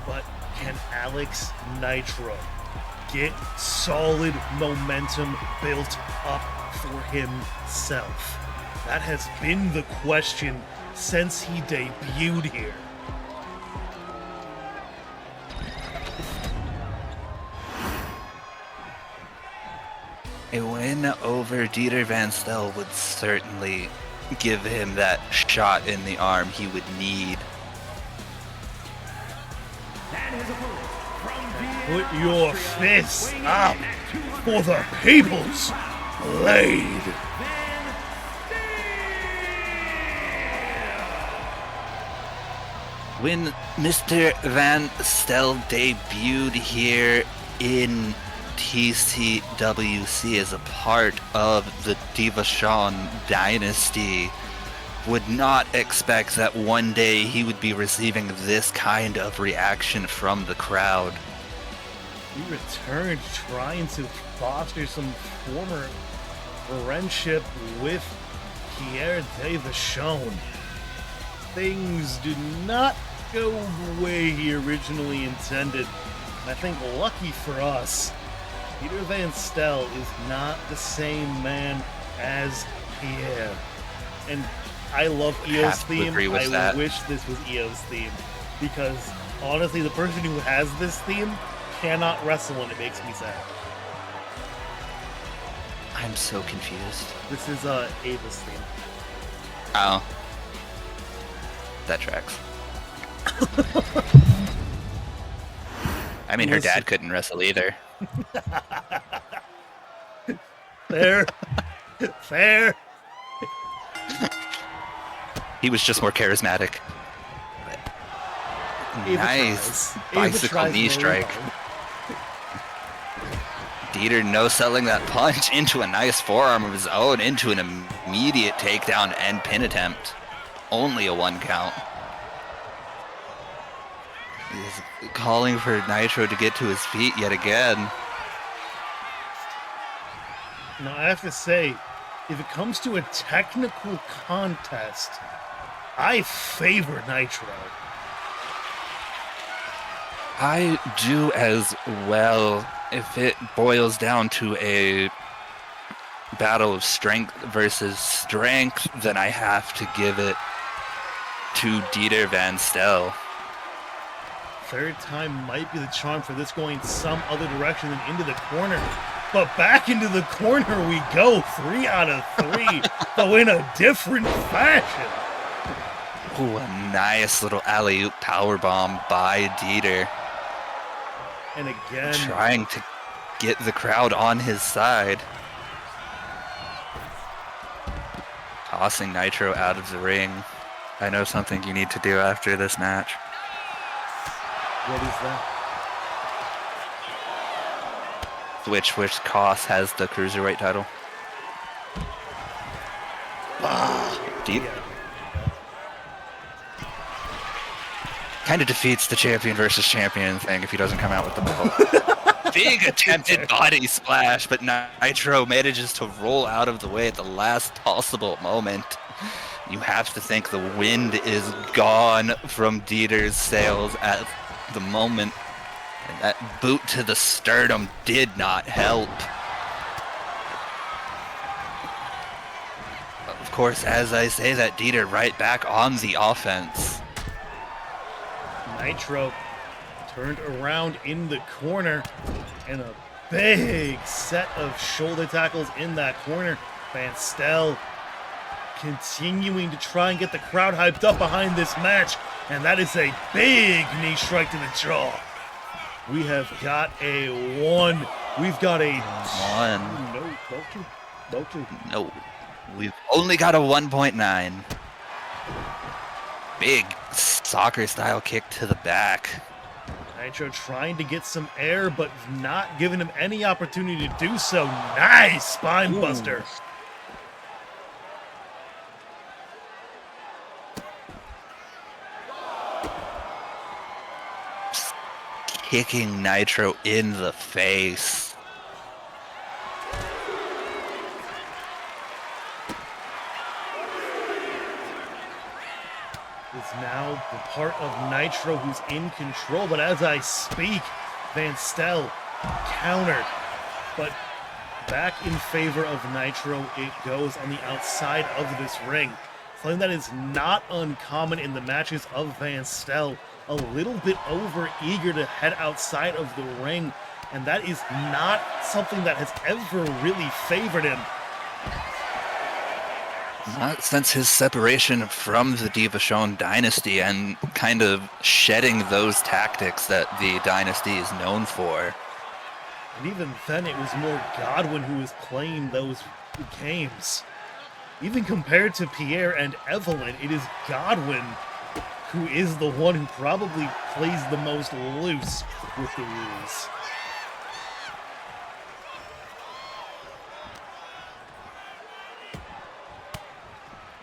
But can Alex Nitro get solid momentum built up for himself? That has been the question since he debuted here. A win over Dieter Van Stel would certainly give him that shot in the arm he would need. Put your fists up for the people's blade. When Mr. Van Stel debuted here in TCWC as a part of the Divashon dynasty, would not expect that one day he would be receiving this kind of reaction from the crowd. He returned trying to foster some former friendship with Pierre Divashon. Things did not go the way he originally intended. I think lucky for us, Peter Van Stel is not the same man as Pierre. And I love EO's theme. I wish this was EO's theme. Because honestly, the person who has this theme cannot wrestle and it makes me sad. I'm so confused. This is Ava's theme. Oh. That tracks. I mean, her dad couldn't wrestle either. Fair. Fair. He was just more charismatic. Nice bicycle knee strike. Dieter no-selling that punch into a nice forearm of his own, into an immediate takedown and pin attempt. Only a 1 count. He's calling for Nitro to get to his feet yet again. Now, I have to say, if it comes to a technical contest, I favor Nitro. I do as well. If it boils down to a battle of strength versus strength, then I have to give it to Dieter Van Stel. Third time might be the charm for this going some other direction than into the corner. But back into the corner we go. 3 out of 3, though in a different fashion. Ooh, a nice little alley-oop powerbomb by Dieter. And again, trying to get the crowd on his side. Tossing Nitro out of the ring. I know something you need to do after this match. What is that? Which Koss has the Cruiserweight title. Deep. Kind of defeats the champion versus champion thing if he doesn't come out with the belt. Big attempted body splash, but Nitro manages to roll out of the way at the last possible moment. You have to think the wind is gone from Dieter's sails at the moment. And that boot to the sternum did not help. Of course, as I say that, Dieter right back on the offense. Nitro turned around in the corner, and a big set of shoulder tackles in that corner. Van Stel continuing to try and get the crowd hyped up behind this match, and that is a big knee strike to the jaw. We have got a 1. We've got a 1. No 2. No. We've only got a 1.9. Big soccer-style kick to the back. Nitro trying to get some air, but not giving him any opportunity to do so. Nice spine buster. Kicking Nitro in the face. Is now the part of Nitro who's in control, but as I speak, Van Stel countered, but back in favor of Nitro it goes on the outside of this ring. Something that is not uncommon in the matches of Van Stel, a little bit over eager to head outside of the ring, and that is not something that has ever really favored him. Not since his separation from the Devashon dynasty and kind of shedding those tactics that the dynasty is known for. And even then, it was more Godwin who was playing those games. Even compared to Pierre and Evelyn, it is Godwin who is the one who probably plays the most loose with the rules.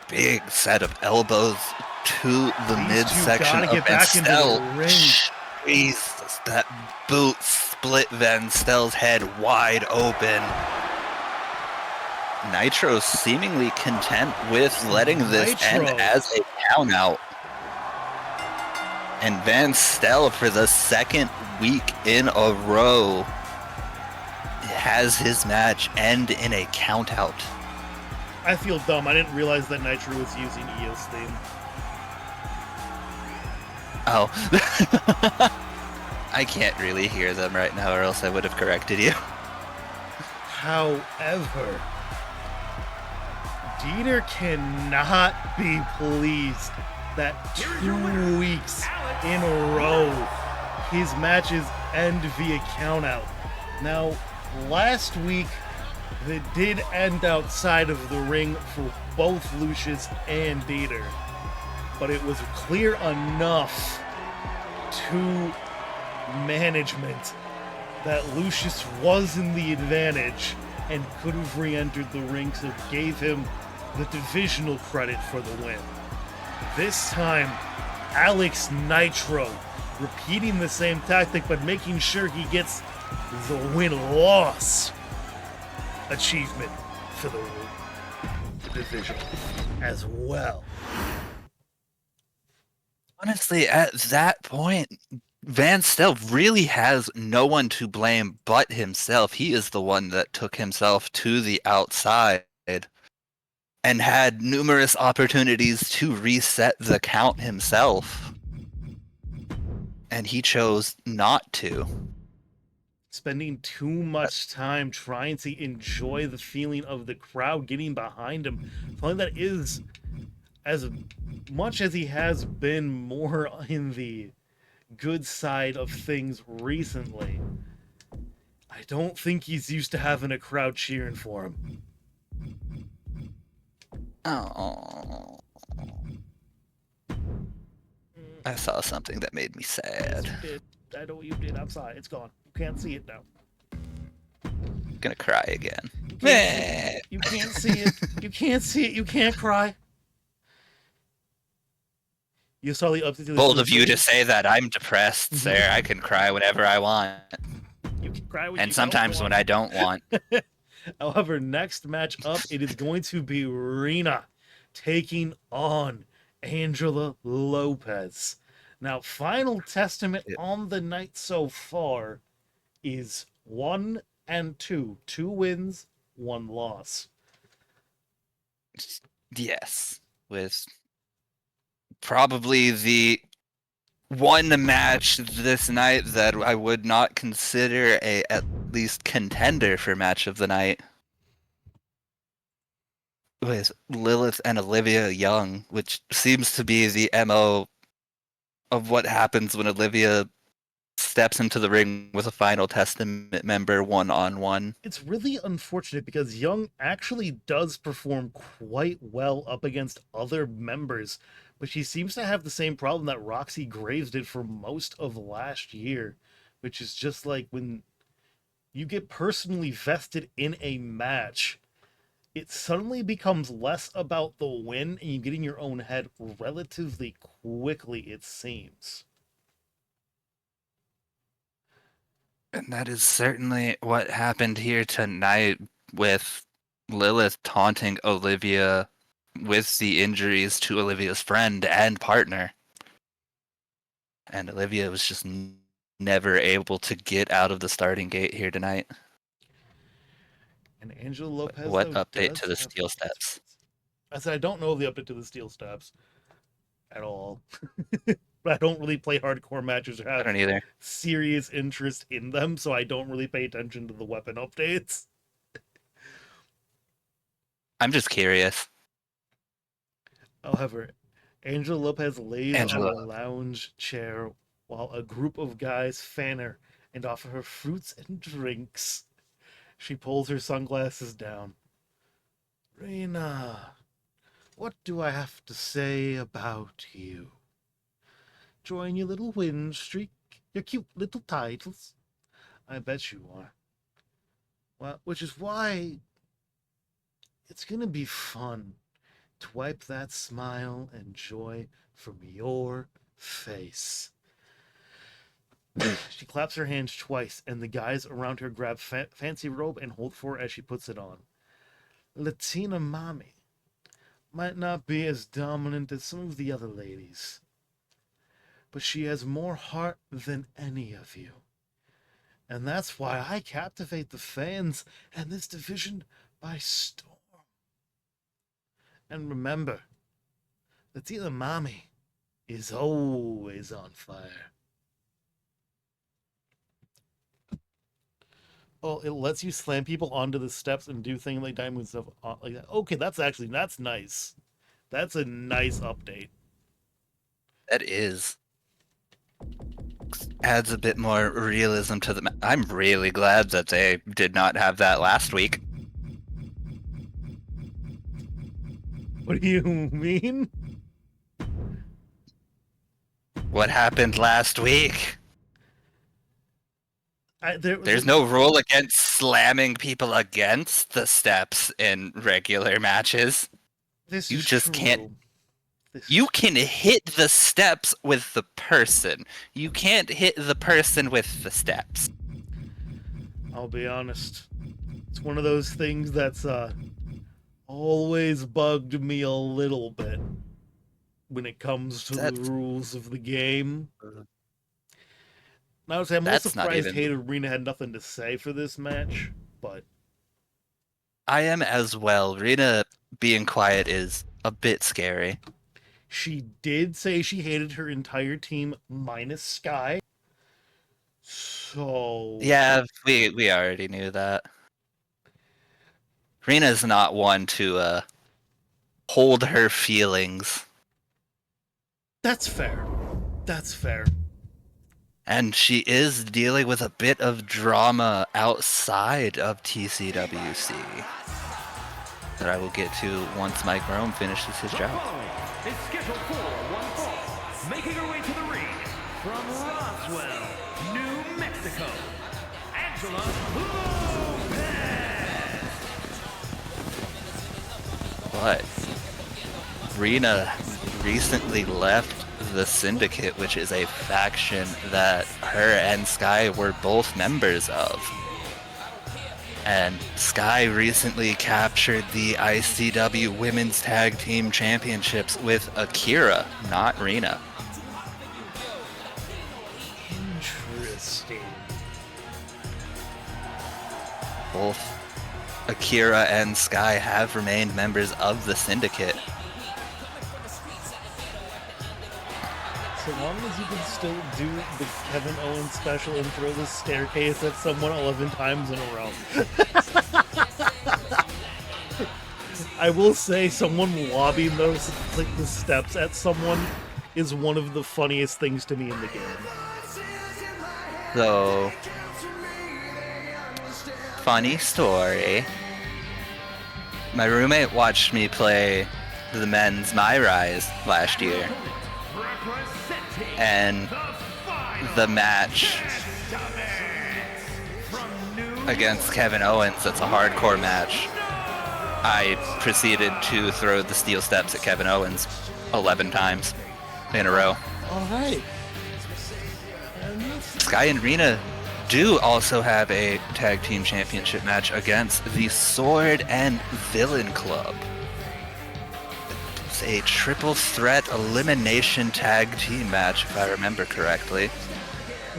Big set of elbows to the These midsection two gotta of get Van back into Stel. the ring. Jesus, that boot split Van Stel's head wide open. Nitro seemingly content with letting this end Nitro. as a count out. And Van Stel, for the second week in a row, has his match end in a count out. I feel dumb. I didn't realize that Nitro was using EO's theme. Oh. I can't really hear them right now, or else I would have corrected you. However, Dieter cannot be pleased that 2 weeks in a row his matches end via countout. Now, last week they did end outside of the ring for both Lucius and Dieter, but it was clear enough to management that Lucius was in the advantage and could have re-entered the ring, so gave him the divisional credit for the win. This time, Alex Nitro repeating the same tactic, but making sure he gets the win-loss achievement for the division as well. Honestly, at that point, Van Stel really has no one to blame but himself. He is the one that took himself to the outside and had numerous opportunities to reset the count himself. And he chose not to. Spending too much time trying to enjoy the feeling of the crowd getting behind him. Something that is, as much as he has been more in the good side of things recently, I don't think he's used to having a crowd cheering for him. Oh. I saw something that made me sad. Yes, you did. I know what you did. I'm sorry. It's gone. You can't see it now. I'm gonna cry again. You can't see it. You can't see it. You can't cry. You saw the update to the Bold of you to say that. I'm depressed, sir. I can cry whenever I want. You can cry when And you sometimes don't when I don't want. However, next match up, it is going to be Rena taking on Angela Lopez. Now, final testament on the night so far is 1 and 2. 2 wins, 1 loss. Yes. With probably the one match this night that I would not consider a at least contender for match of the night. With Lilith and Olivia Young, which seems to be the MO of what happens when Olivia steps into the ring with a Final Testament member one-on-one. It's really unfortunate because Young actually does perform quite well up against other members, But she seems to have the same problem that Roxy Graves did for most of last year, which is just like when you get personally vested in a match, it suddenly becomes less about the win and you get in your own head relatively quickly, it seems. And that is certainly what happened here tonight with Lilith taunting Olivia with the injuries to Olivia's friend and partner. And Olivia was just never able to get out of the starting gate here tonight. And Angela Lopez, What though, update does to the have steel steps? I said I don't know the update to the steel steps at all. But I don't really play hardcore matches or I have don't either. serious interest in them, so I don't really pay attention to the weapon updates. I'm just curious. However, Angela Lopez lays Angela. on a lounge chair while a group of guys fan her and offer her fruits and drinks. She pulls her sunglasses down. Reina, what do I have to say about you? Enjoying your little win streak, your cute little titles? I bet you are. Well, which is why it's gonna be fun to wipe that smile and joy from your face. She claps her hands twice, and the guys around her grab fancy robe and hold for her as she puts it on. Latina Mommy might not be as dominant as some of the other ladies, but she has more heart than any of you. And that's why I captivate the fans and this division by storm. And remember, Latina Mommy is always on fire. Oh, it lets you slam people onto the steps and do things like diamond stuff like that. Okay, that's nice. That's a nice update. That is. Adds a bit more realism to the I'm really glad that they did not have that last week. What do you mean? What happened last week? There's no rule against slamming people against the steps in regular matches. This You is just true. can't. This You is can hit the steps with the person. You can't hit the person with the steps. I'll be honest. It's one of those things that's always bugged me a little bit when it comes to the rules of the game. Now, I'm a little That's not surprised even- Hated Arena had nothing to say for this match, but I am as well. Rena being quiet is a bit scary. she did say she hated her entire team minus Sky. So Yeah, we already knew that. Rena's not one to hold her feelings. that's fair. That's fair. And she is dealing with a bit of drama outside of TCWC that I will get to once Mike Rome finishes his The job. following is scheduled for one fall, making her way to the ring from Roswell, New Mexico, Angela Lopez. But Rena recently left the Syndicate, which is a faction that her and Sky were both members of. And Sky recently captured the ICW Women's Tag Team Championships with Akira, not Rena. Interesting. Both Akira and Sky have remained members of the Syndicate. So long as you can still do the Kevin Owens special and throw the staircase at someone 11 times in a row. I will say someone lobbing those like the steps at someone is one of the funniest things to me in the game. So, funny story. My roommate watched me play the men's My Rise last year. And the match against Kevin Owens, that's a hardcore match. I proceeded to throw the steel steps at Kevin Owens 11 times in a row. All right. Sky and Rena do also have a tag team championship match against the Sword and Villain Club. It's a triple threat elimination tag team match, if I remember correctly.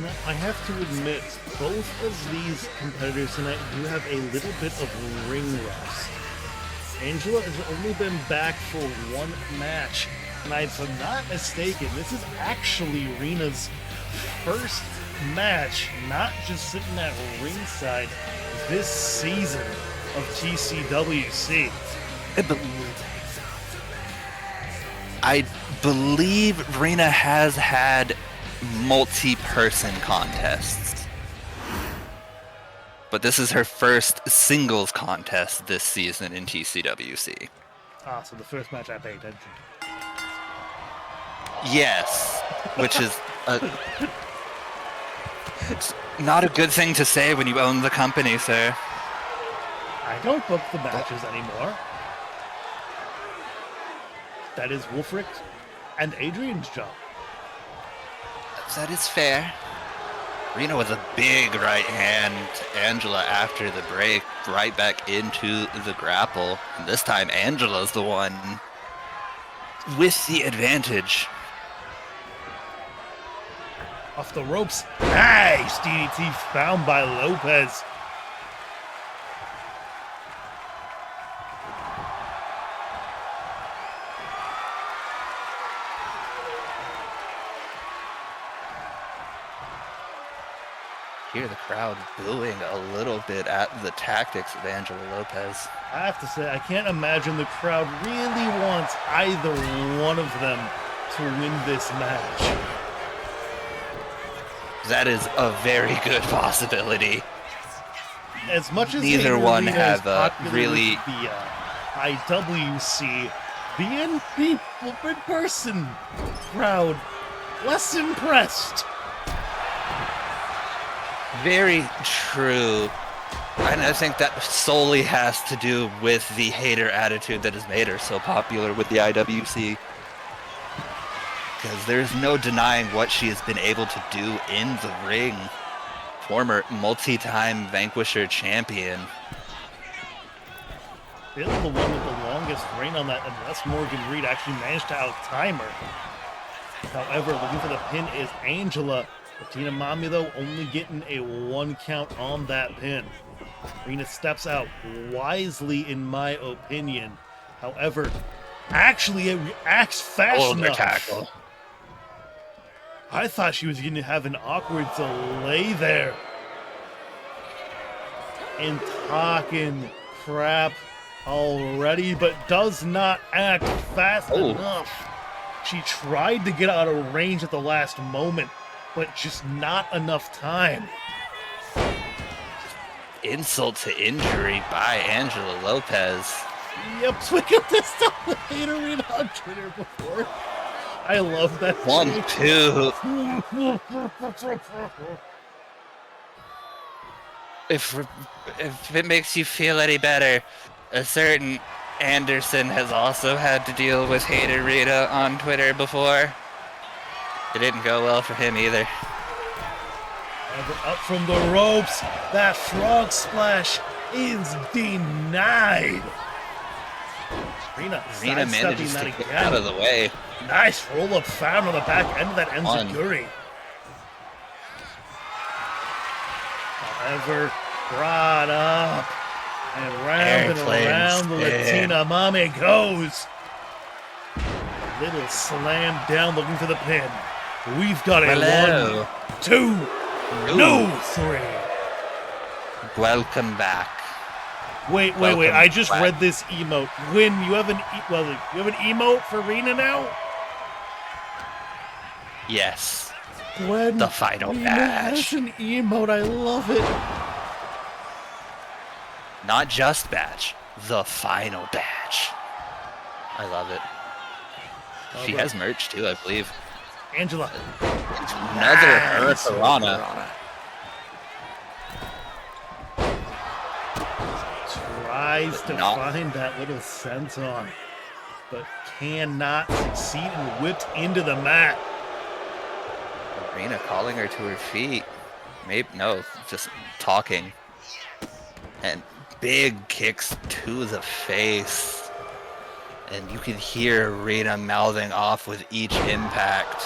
Now, I have to admit, both of these competitors tonight do have a little bit of ring rust. Angela has only been back for one match, and if I'm not mistaken, this is actually Rena's first match, not just sitting at ringside, this season of TCWC. I believe Rena has had multi-person contests, but this is her first singles contest this season in TCWC. Ah, so the first match I paid attention to. Yes, which is it's not a good thing to say when you own the company, sir. I don't book the matches anymore. That is Wolfric and Adrian's job. That is fair. Rena with a big right hand. Angela after the break, right back into the grapple. And this time Angela's the one with the advantage. Off the ropes. Nice DDT found by Lopez. Hear the crowd booing a little bit at the tactics of Angela Lopez. I have to say, I can't imagine the crowd really wants either one of them to win this match. That is a very good possibility. As much as neither one Rena have is popular really with the IWC, the in-person crowd less impressed. Very true. And I think that solely has to do with the hater attitude that has made her so popular with the IWC. Because there's no denying what she has been able to do in the ring. Former multi-time Vanquisher champion. Bill's the one with the longest reign on that, unless Morgan Reed actually managed to out-time her. However, looking for the pin is Angela. Tina Mami, though, only getting a 1 count on that pin. Rena steps out wisely, in my opinion. However, actually, it reacts fast enough. Tackle. I thought she was going to have an awkward delay there. And talking crap already, but does not act fast enough. She tried to get out of range at the last moment, but just not enough time. Insult to injury by Angela Lopez. Yep, we got this stuff with hater on Twitter before. I love that. 1, 2. If it makes you feel any better, a certain Anderson has also had to deal with hater Rita on Twitter before. It didn't go well for him either. Up from the ropes, that frog splash is denied. Rena manages that to get again. out of the way. Nice roll-up found on the back end of that enziguri. However, brought up and round and around the Latina Mami goes. A little slam down looking for the pin. We've got a 1, 2, no 3. Welcome back. Wait. I just read this emote. Gwen, you have an emote for Rena now? Yes. Gwen, The final Rena badge. has an emote. I love it. Not just badge, the final badge. I love it. She Alright. has merch too, I believe. Angela. Another Hurricanrana. Tries to Not- find that little senton, but cannot succeed and whipped into the mat. Rena calling her to her feet. Maybe, no, just talking. And big kicks to the face. And you can hear Rena mouthing off with each impact.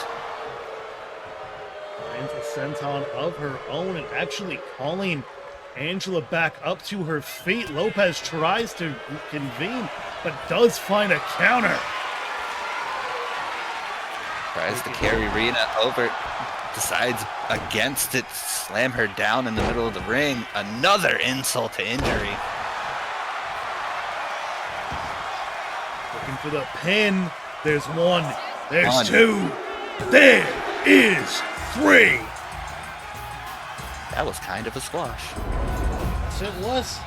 Finds a senton of her own and actually calling Angela back up to her feet. Lopez tries to convene, but does find a counter. Tries to carry Rena over. Decides against it. Slam her down in the middle of the ring. Another insult to injury. Looking for the pin. There's one. There's One. two. There is three. That was kind of a squash. Yes, it was.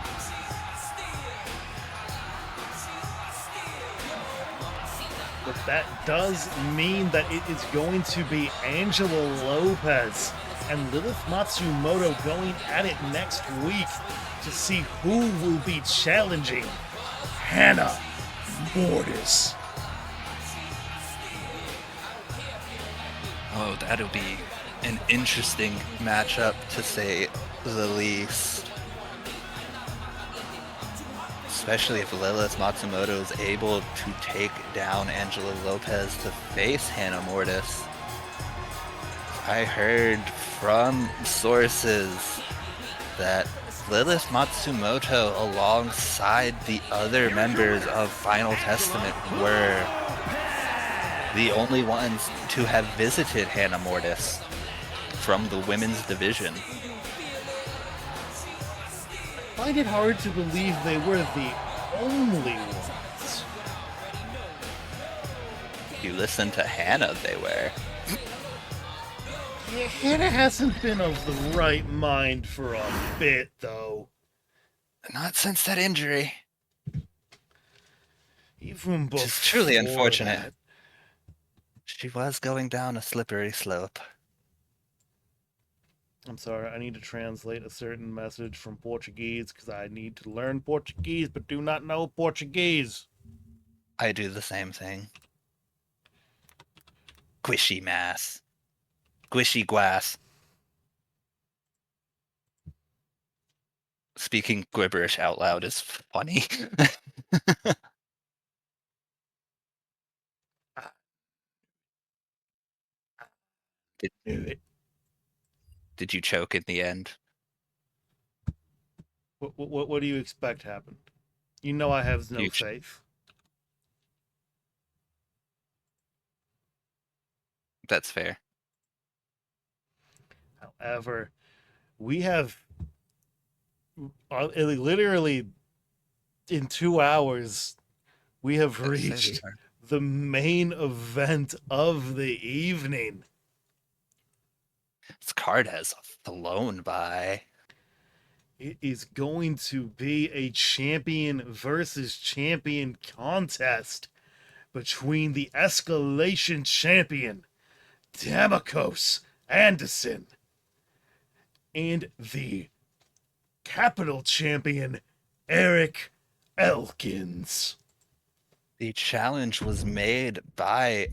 But that does mean that it is going to be Angela Lopez and Lilith Matsumoto going at it next week to see who will be challenging Hannah Mortis. Oh, that'll be an interesting matchup to say the least. Especially if Lilith Matsumoto is able to take down Angela Lopez to face Hannah Mortis. I heard from sources that Lilith Matsumoto, alongside the other members of Final Testament, were the only ones to have visited Hannah Mortis from the women's division. I find it hard to believe they were the only ones. You listen to Hannah, they were. Yeah, Hannah hasn't been of the right mind for a bit, though. Not since that injury. Even before Which is truly unfortunate. that. She was going down a slippery slope. I'm sorry, I need to translate a certain message from Portuguese because I need to learn Portuguese but do not know Portuguese. I do the same thing. Squishy mass. Squishy glass. Speaking gibberish out loud is funny. Knew it. Did you choke in the end? What do you expect happened? You know I have no You- faith. That's fair. However, we have literally in 2 hours, we have reached the main event of the evening. This card has flown by. It is going to be a champion versus champion contest between the Escalation champion, Damikos Anderson, and the Capital champion, Eric Elkins. The challenge was made by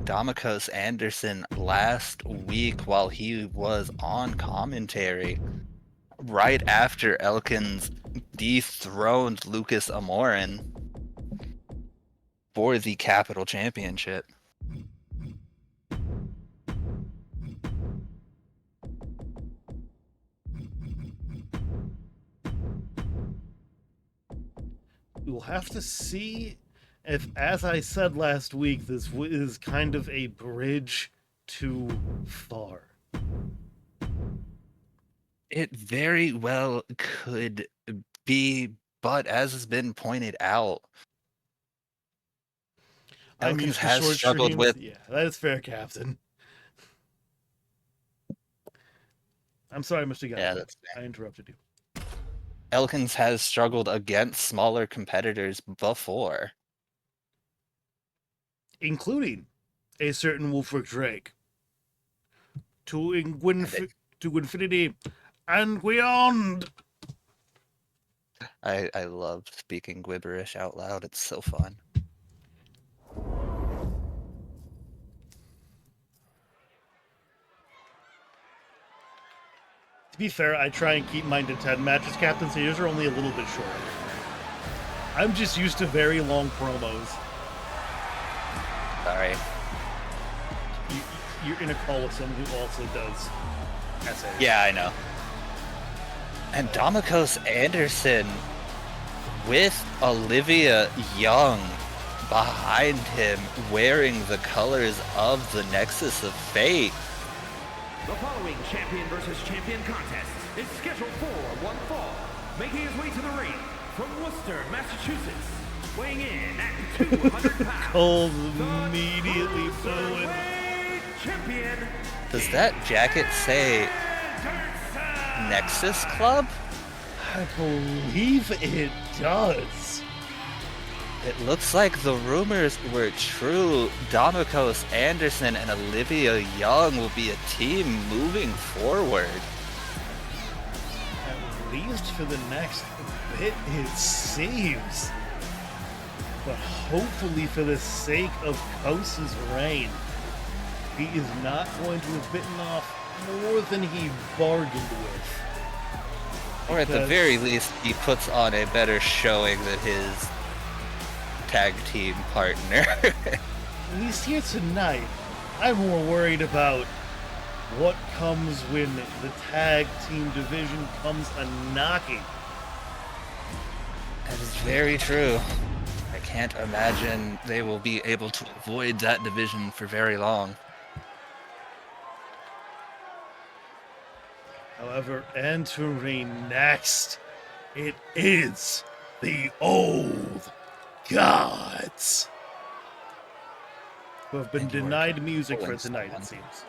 Damikos Anderson last week while he was on commentary, right after Elkins dethroned Lucas Amorin for the Capital Championship. We'll have to see if, as I said last week, this is kind of a bridge too far. It very well could be, but as has been pointed out, I'm Elkins used to has short struggled streams. with. Yeah, that is fair, Captain. I'm sorry, Mr. Guy. Yeah, that's fair. I interrupted you. Elkins has struggled against smaller competitors before. including a certain Wolfric Drake. To infinity and beyond. I love speaking gibberish out loud. It's so fun. To be fair, I try and keep mine to 10 matches, Captain, so yours are only a little bit short. I'm just used to very long promos. Sorry. You're in a call with someone who also does essays. Yeah, I know. And Domikos Anderson with Olivia Young behind him, wearing the colors of the Nexus of Fate. The following champion versus champion contest is scheduled for one fall. Making his way to the ring from Worcester, Massachusetts, weighing in at 200 pounds. Cold immediately booing. Champion. Does that jacket say Nexus Club? I believe it does. It looks like the rumors were true. Domikos Anderson and Olivia Young will be a team moving forward. At least for the next bit, it seems. But hopefully for the sake of Kosa's reign, he is not going to have bitten off more than he bargained with. Or at the very least, he puts on a better showing than his tag team partner. At least here tonight, I'm more worried about what comes when the tag team division comes a-knocking. That is very true. I can't imagine they will be able to avoid that division for very long. However, entering next, it is the Old Gods, who have been denied music for tonight, it seems.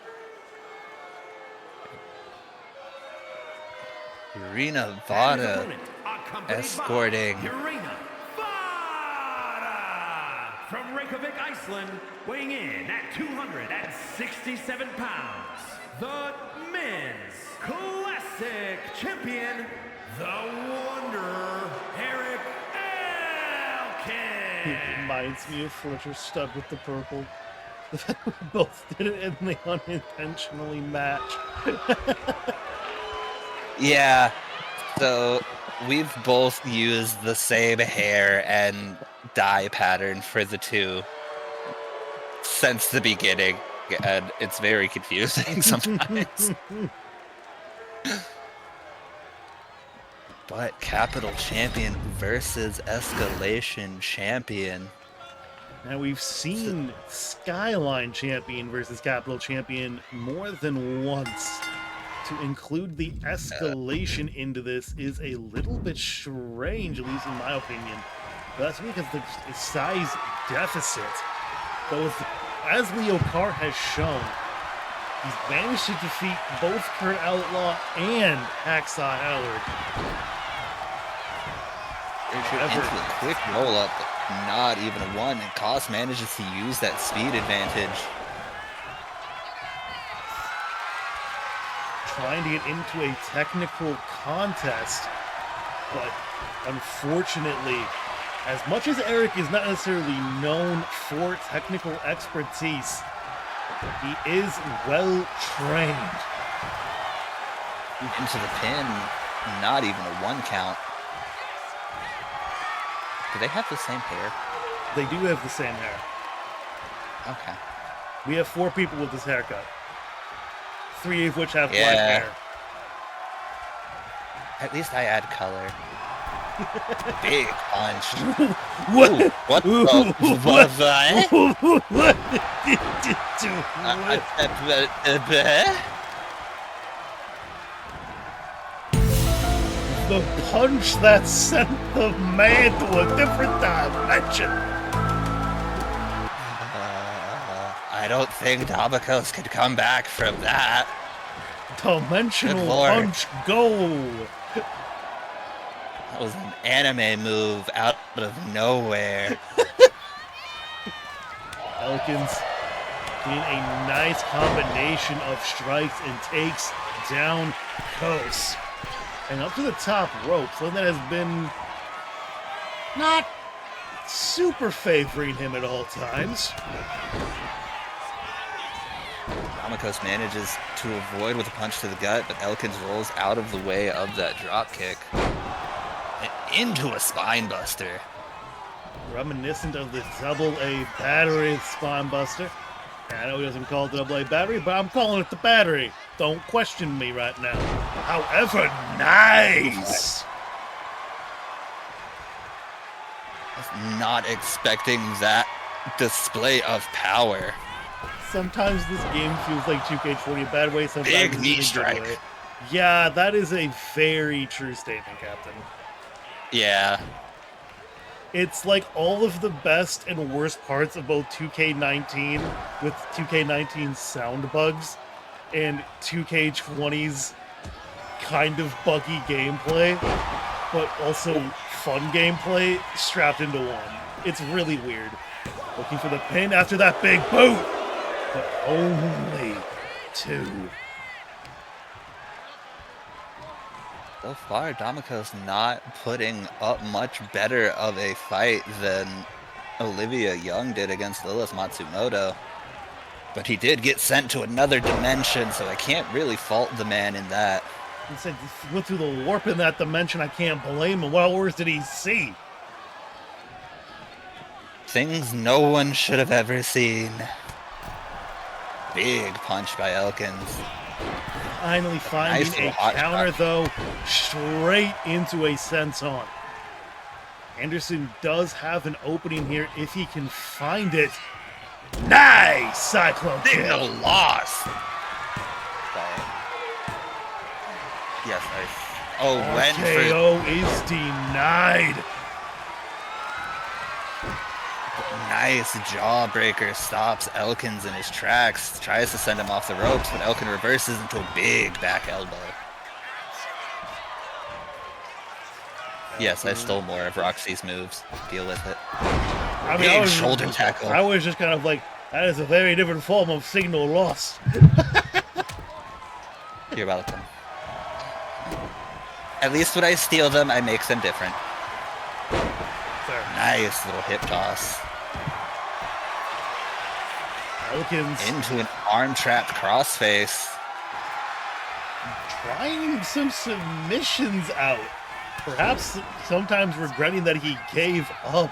Irina Vada escorting Irina Vada from Reykjavik, Iceland, weighing in at 267 pounds. The men's classic champion, the Wanderer, Eric Elkin. It reminds me of Fletcher Stud with the purple. The fact we both did it and they unintentionally match. Yeah, so we've both used the same hair and dye pattern for the two since the beginning, and it's very confusing sometimes. But Capital Champion versus Escalation Champion. Now we've seen Skyline Champion versus Capital Champion more than once. To include the escalation into this is a little bit strange, at least in my opinion. But that's because the size deficit. Both, as Leo Carr has shown, he's managed to defeat both Kurt Outlaw and Hacksaw Howard. Into a quick roll up, not even a one, and Koss manages to use that speed advantage. Trying to get into a technical contest, but unfortunately, as much as Eric is not necessarily known for technical expertise, he is well trained. Into the pin, not even a one count. Do they have the same hair? They do have the same hair. Okay. We have 4 people with this haircut. 3 of which have black Yeah. hair. At least I add color. Big punch. What? Ooh, what the? What? What? What did you do? The punch that sent the man to a different dimension. I don't think Domikos could come back from that. Dimensional Good Lord. punch, go! That was an anime move out of nowhere. Elkins doing a nice combination of strikes and takes down Kos. And up to the top rope, something that has been not super favoring him at all times. Damakos manages to avoid with a punch to the gut, but Elkins rolls out of the way of that drop kick. And into a spine buster. Reminiscent of the double A battery spine buster. I know he doesn't call it the double A battery, but I'm calling it the battery. Don't question me right now. However, nice! I was not expecting that display of power. Sometimes this game feels like 2K20 a bad way, sometimes Big it's knee in a good strike. way. Yeah, that is a very true statement, Captain. Yeah. It's like all of the best and worst parts of both 2K19 with 2K19's sound bugs and 2K20's kind of buggy gameplay, but also fun gameplay strapped into one. It's really weird. Looking for the pin after that big boot, but only 2. So far, Damakos not putting up much better of a fight than Olivia Young did against Lilith Matsumoto. But he did get sent to another dimension, so I can't really fault the man in that. He said he went through the warp in that dimension. I can't blame him. What worse did he see? Things no one should have ever seen. Big punch by Elkins. Finally finding Nice a little hot counter, shot. though, straight into a senton. Anderson does have an opening here if he can find it. Nice! Cyclone Big kick. loss. Yes, went for RKO is denied. nice jawbreaker, stops Elkins in his tracks, tries to send him off the ropes, but Elkin reverses into a big back elbow. Yes, I stole more of Roxy's moves. Deal with it. I mean, Big shoulder tackle. I was just kind of like, that is a very different form of signal loss. You're welcome. At least when I steal them, I make them different. There. Nice little hip toss. Elkins Into an arm trapped crossface. trying some submissions out. Perhaps sometimes regretting that he gave up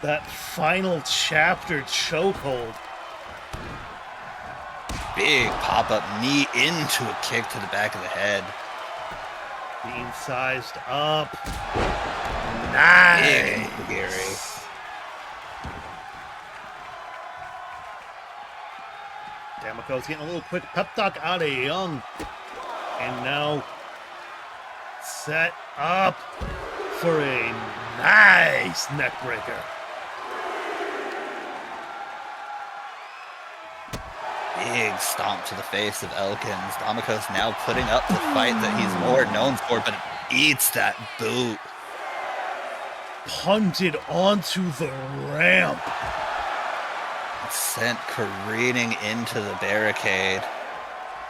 that final chapter chokehold. Big pop-up knee into a kick to the back of the head. Being sized up. Big Nice. Gary. Damako's getting a little quick pep talk out of Young. And now set up for a nice neck breaker. Big stomp to the face of Elkins. Damakos now putting up the fight that he's more known for, but eats that boot. Punted onto the ramp. Sent careening into the barricade.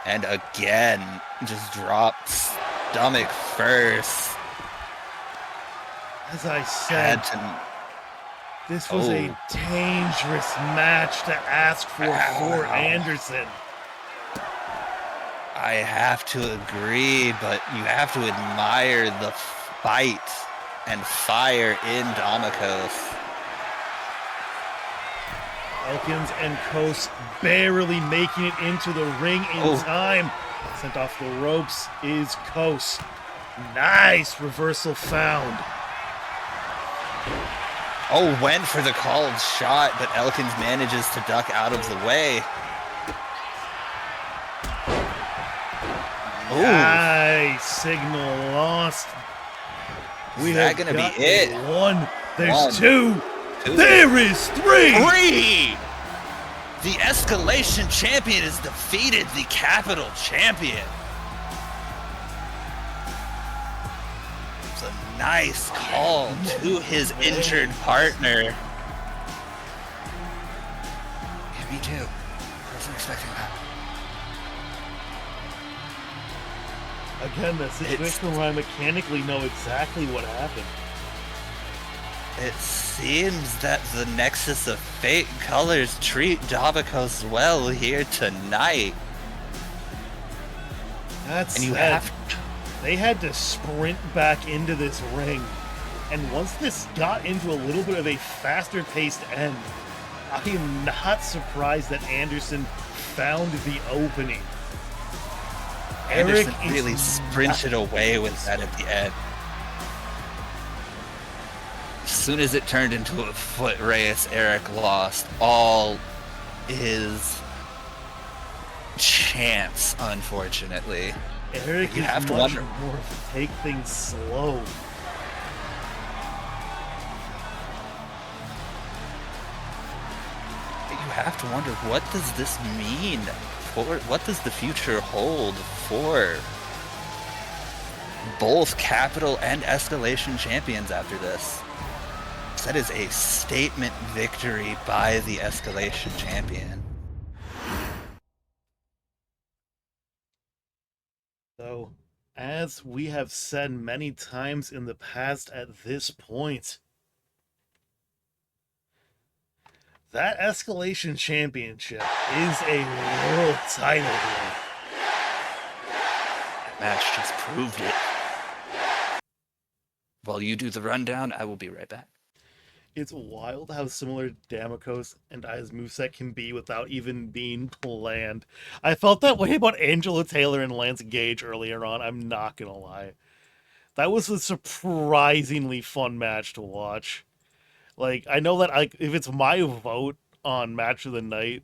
And again, just dropped stomach first. As I said, Had to... this was a dangerous match to ask for Anderson. I have to agree, but you have to admire the fight and fire in Damakos. Elkins and Kos barely making it into the ring in time. Sent off the ropes is Kos. Nice reversal found. Oh, went for the called shot, but Elkins manages to duck out of the way. Ooh, Nice signal lost. is that gonna be it? One. There's One. two. Two. There is three. 3! The Escalation Champion has defeated the Capital Champion. It's a nice call to his injured partner. Me too. I wasn't expecting that. Again, that situation where I mechanically know exactly what happened. It seems that the Nexus of Fate colors treat Davokos well here tonight. That's And you sad. have They had to sprint back into this ring. And once this got into a little bit of a faster paced end, I am not surprised that Anderson found the opening. Anderson is really sprinted away with that at the end. As soon as it turned into a foot race, Eric lost all his chance, unfortunately. Eric You is have to much wonder- more to take things slow. You have to wonder, what does this mean? What does the future hold for both Capital and Escalation champions after this? That is a statement victory by the Escalation champion. So, as we have said many times in the past at this point, that Escalation Championship is a world title here. That match just proved it. While you do the rundown, I will be right back. It's wild how similar Damokos and Aya's moveset can be without even being planned. I felt that way about Angela Taylor and Lance Gage earlier on, I'm not gonna lie. That was a surprisingly fun match to watch. Like, I know that if it's my vote on Match of the Night,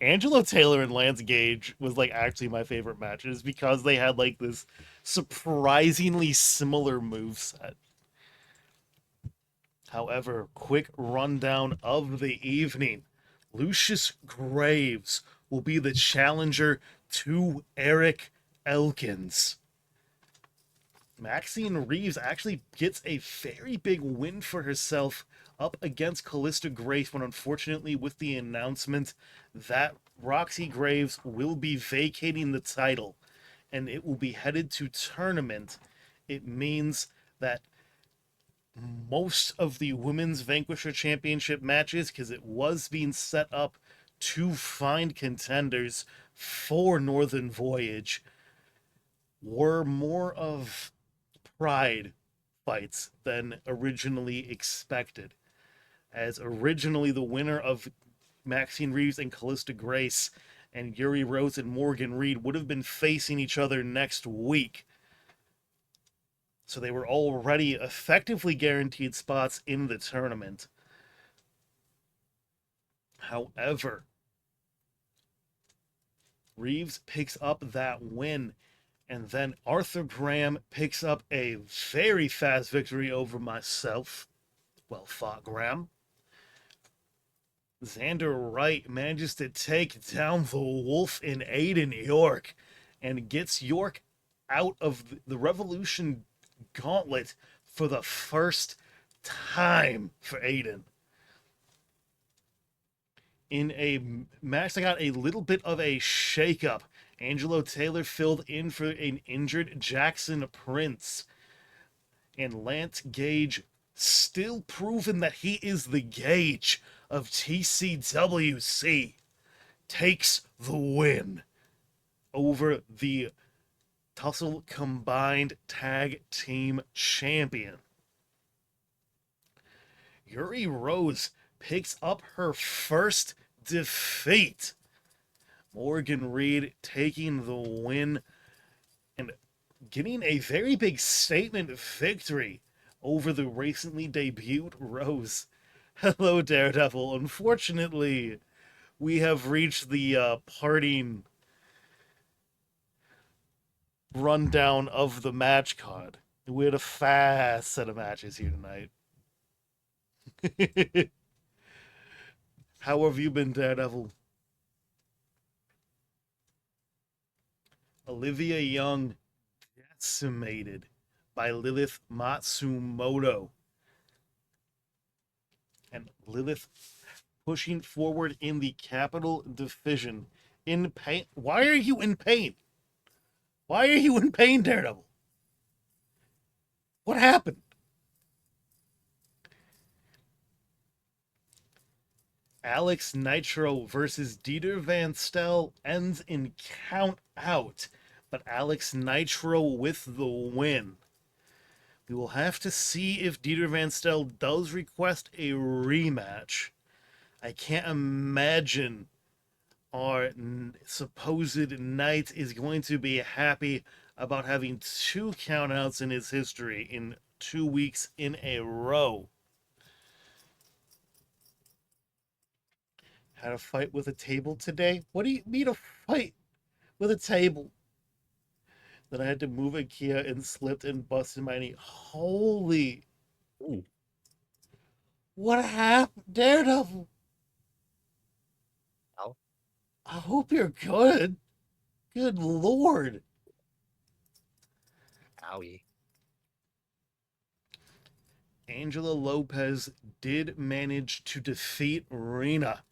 Angelo Taylor and Lance Gage was like actually my favorite matches because they had like this surprisingly similar moveset. However, quick rundown of the evening. Lucius Graves will be the challenger to Eric Elkins. Maxine Reeves actually gets a very big win for herself up against Callista Grace, when unfortunately with the announcement that Roxy Graves will be vacating the title and it will be headed to tournament, it means that most of the Women's Vanquisher Championship matches, because it was being set up to find contenders for Northern Voyage, were more of pride fights than originally expected. As originally the winner of Maxine Reeves and Callista Grace and Yuri Rose and Morgan Reed would have been facing each other next week. So they were already effectively guaranteed spots in the tournament. However, Reeves picks up that win, and then Arthur Graham picks up a very fast victory over myself. Well fought, Graham. Xander Wright manages to take down the Wolf in Aiden York and gets York out of the Revolution Gauntlet for the first time for Aiden. In a match that got a little bit of a shakeup, Angelo Taylor filled in for an injured Jackson Prince. And Lance Gage, still proven that he is the Gage of TCWC, takes the win over the Tussle Combined Tag Team Champion. Yuri Rose picks up her first defeat. Morgan Reed taking the win and getting a very big statement victory over the recently debuted Rose. Hello, Daredevil. Unfortunately, we have reached the parting rundown of the match card. We had a fast set of matches here tonight. How have you been, Daredevil? Olivia Young decimated by Lilith Matsumoto. And Lilith pushing forward in the Capital Division. In pain. Why are you in pain? Why are you in pain, Daredevil? What happened? Alex Nitro versus Dieter Van Stel ends in count out, but Alex Nitro with the win. We will have to see if Dieter Van Stel does request a rematch. I can't imagine our supposed knight is going to be happy about having 2 countouts in his history in 2 weeks in a row. Had a fight with a table today? What do you mean a fight with a table? Then I had to move IKEA and slipped and busted my knee. Holy. Ooh. What happened? Daredevil. Ow. I hope you're good. Good lord. Owie. Angela Lopez did manage to defeat Rina.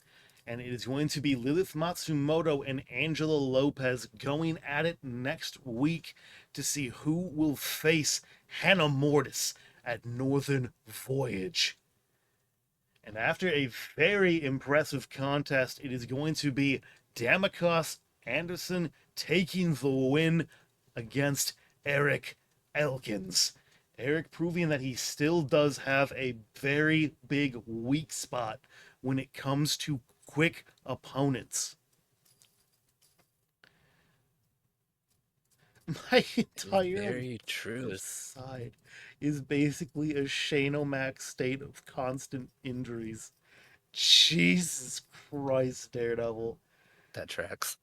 And it is going to be Lilith Matsumoto and Angela Lopez going at it next week to see who will face Hannah Mortis at Northern Voyage. And after a very impressive contest, it is going to be Damikos Anderson taking the win against Eric Elkins. Eric proving that he still does have a very big weak spot when it comes to quick opponents. My entire Very true. side is basically a Shane O'Mac state of constant injuries. Jesus Christ, Daredevil. That tracks.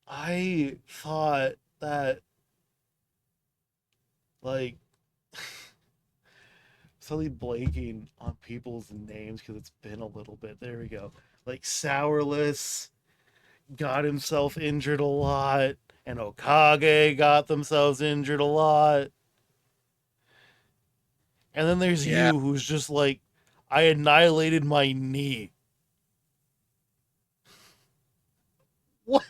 I thought that, like, suddenly blanking on people's names because it's been a little bit. There we go. Like, Sourless got himself injured a lot, and Okage got themselves injured a lot. And then there's Yeah. you, who's just like, I annihilated my knee. What?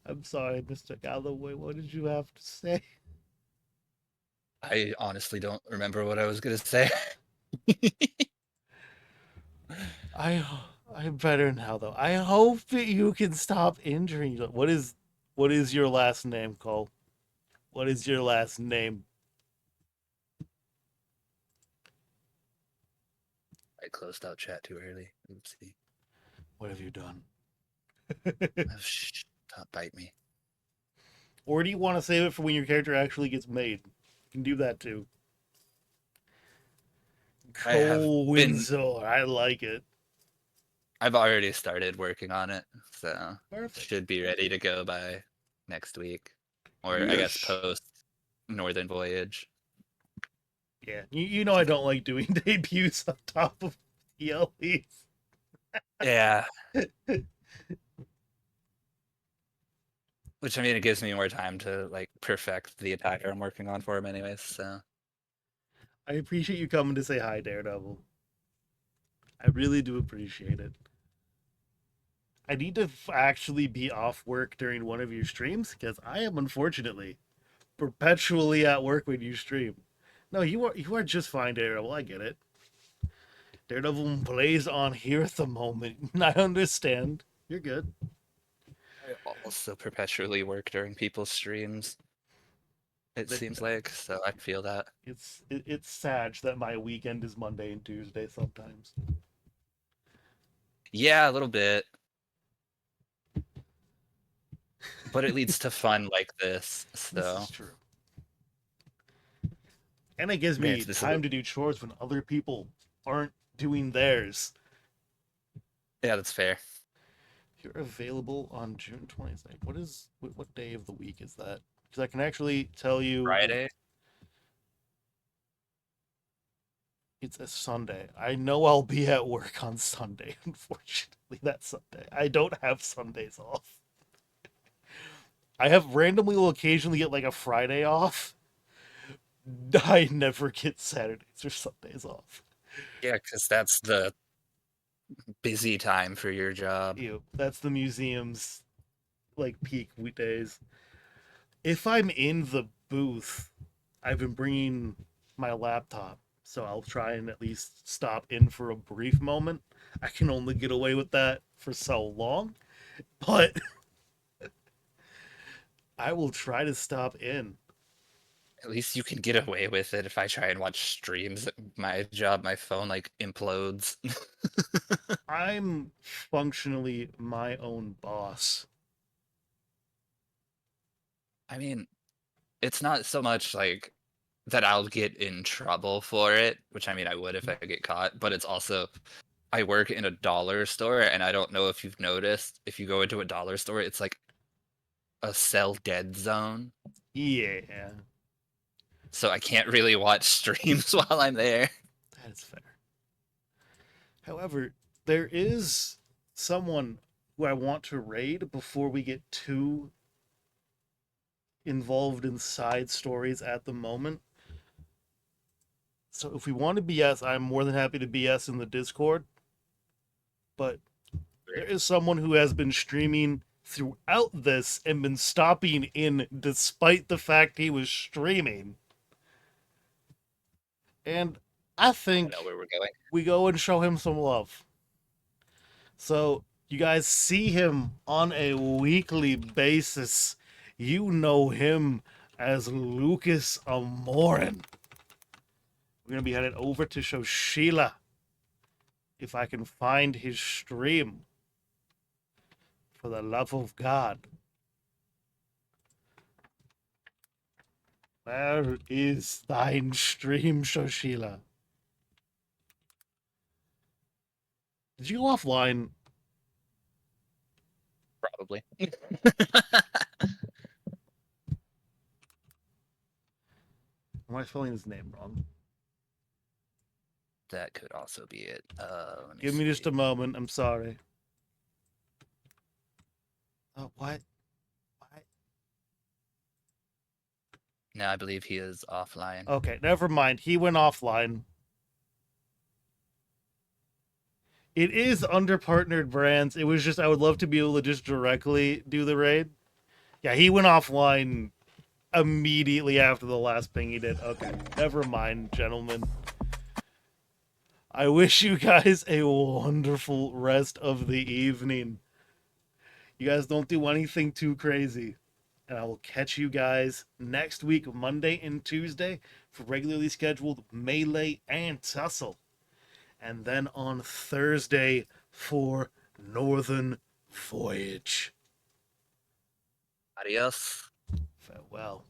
I'm sorry, Mr. Galloway. What did you have to say? I honestly don't remember what I was gonna say. I I'm better now though. I hope that you can stop injuring you. What is your last name, Cole? What is your last name? I closed out chat too early. Oopsie. What have you done? Oh, shh. Don't bite me. Or do you want to save it for when your character actually gets made? You can do that too. I have Cole been- Winsor. I like it. I've already started working on it, so Perfect. should be ready to go by next week, or I guess Yes. post Northern Voyage. Yeah, you know I don't like doing debuts on top of ELEs. Yeah. Which I mean, it gives me more time to like perfect the attire I'm working on for him, anyways. So I appreciate you coming to say hi, Daredevil. I really do appreciate it. I need to actually be off work during one of your streams because I am unfortunately perpetually at work when you stream. No, you are just fine, Daredevil. I get it. Daredevil plays on here at the moment. I understand. You're good. I also perpetually work during people's streams. It Th- seems like, so I feel that. It's sad that my weekend is Monday and Tuesday sometimes. Yeah, a little bit. But it leads to fun like this. This So is true. And it gives me Granted, this is a time to do chores when other people aren't doing theirs. yeah, that's fair. You're available on June 22nd. What day of the week is that? Because I can actually tell you. Friday. It's a Sunday. I know I'll be at work on Sunday, unfortunately, that Sunday. I don't have Sundays off. I have randomly will occasionally get like a Friday off. I never get Saturdays or Sundays off. Yeah, because that's the busy time for your job. That's the museum's like peak weekdays. If I'm in the booth, I've been bringing my laptop, so I'll try and at least stop in for a brief moment. I can only get away with that for so long, but I will try to stop in. At least you can get away with it. If I try and watch streams at my job, my phone like implodes. I'm functionally my own boss. I mean, it's not so much like that I'll get in trouble for it, which I mean I would if I get caught, but it's also I work in a dollar store and I don't know if you've noticed, if you go into a dollar store, it's like a sell dead zone. Yeah, So I can't really watch streams while I'm there. that is fair. However, there is someone who I want to raid before we get too involved in side stories at the moment. So if we want to BS, I'm more than happy to BS in the Discord. But there is someone who has been streaming throughout this and been stopping in despite the fact he was streaming. And I I think know where we're going. we go and show him some love. So you guys see him on a weekly basis. You know him as Lucas Amorin. We're gonna be headed over to show Sheila if I can find his stream. For the love of God. Where is thine stream, Shoshila? Did you go offline? Probably. Am I spelling his name wrong? That could also be it. Let me Give me just see. a moment. I'm sorry. Oh, what? What? No, I believe he is offline. Okay, never mind. He went offline. It is under partnered brands. It was just I would love to be able to just directly do the raid. Yeah, he went offline immediately after the last ping he did. Okay, never mind, gentlemen. I wish you guys a wonderful rest of the evening. You guys don't do anything too crazy. And I will catch you guys next week, Monday and Tuesday, for regularly scheduled Melee and Tussle. And then on Thursday for Northern Voyage. Adios. Farewell.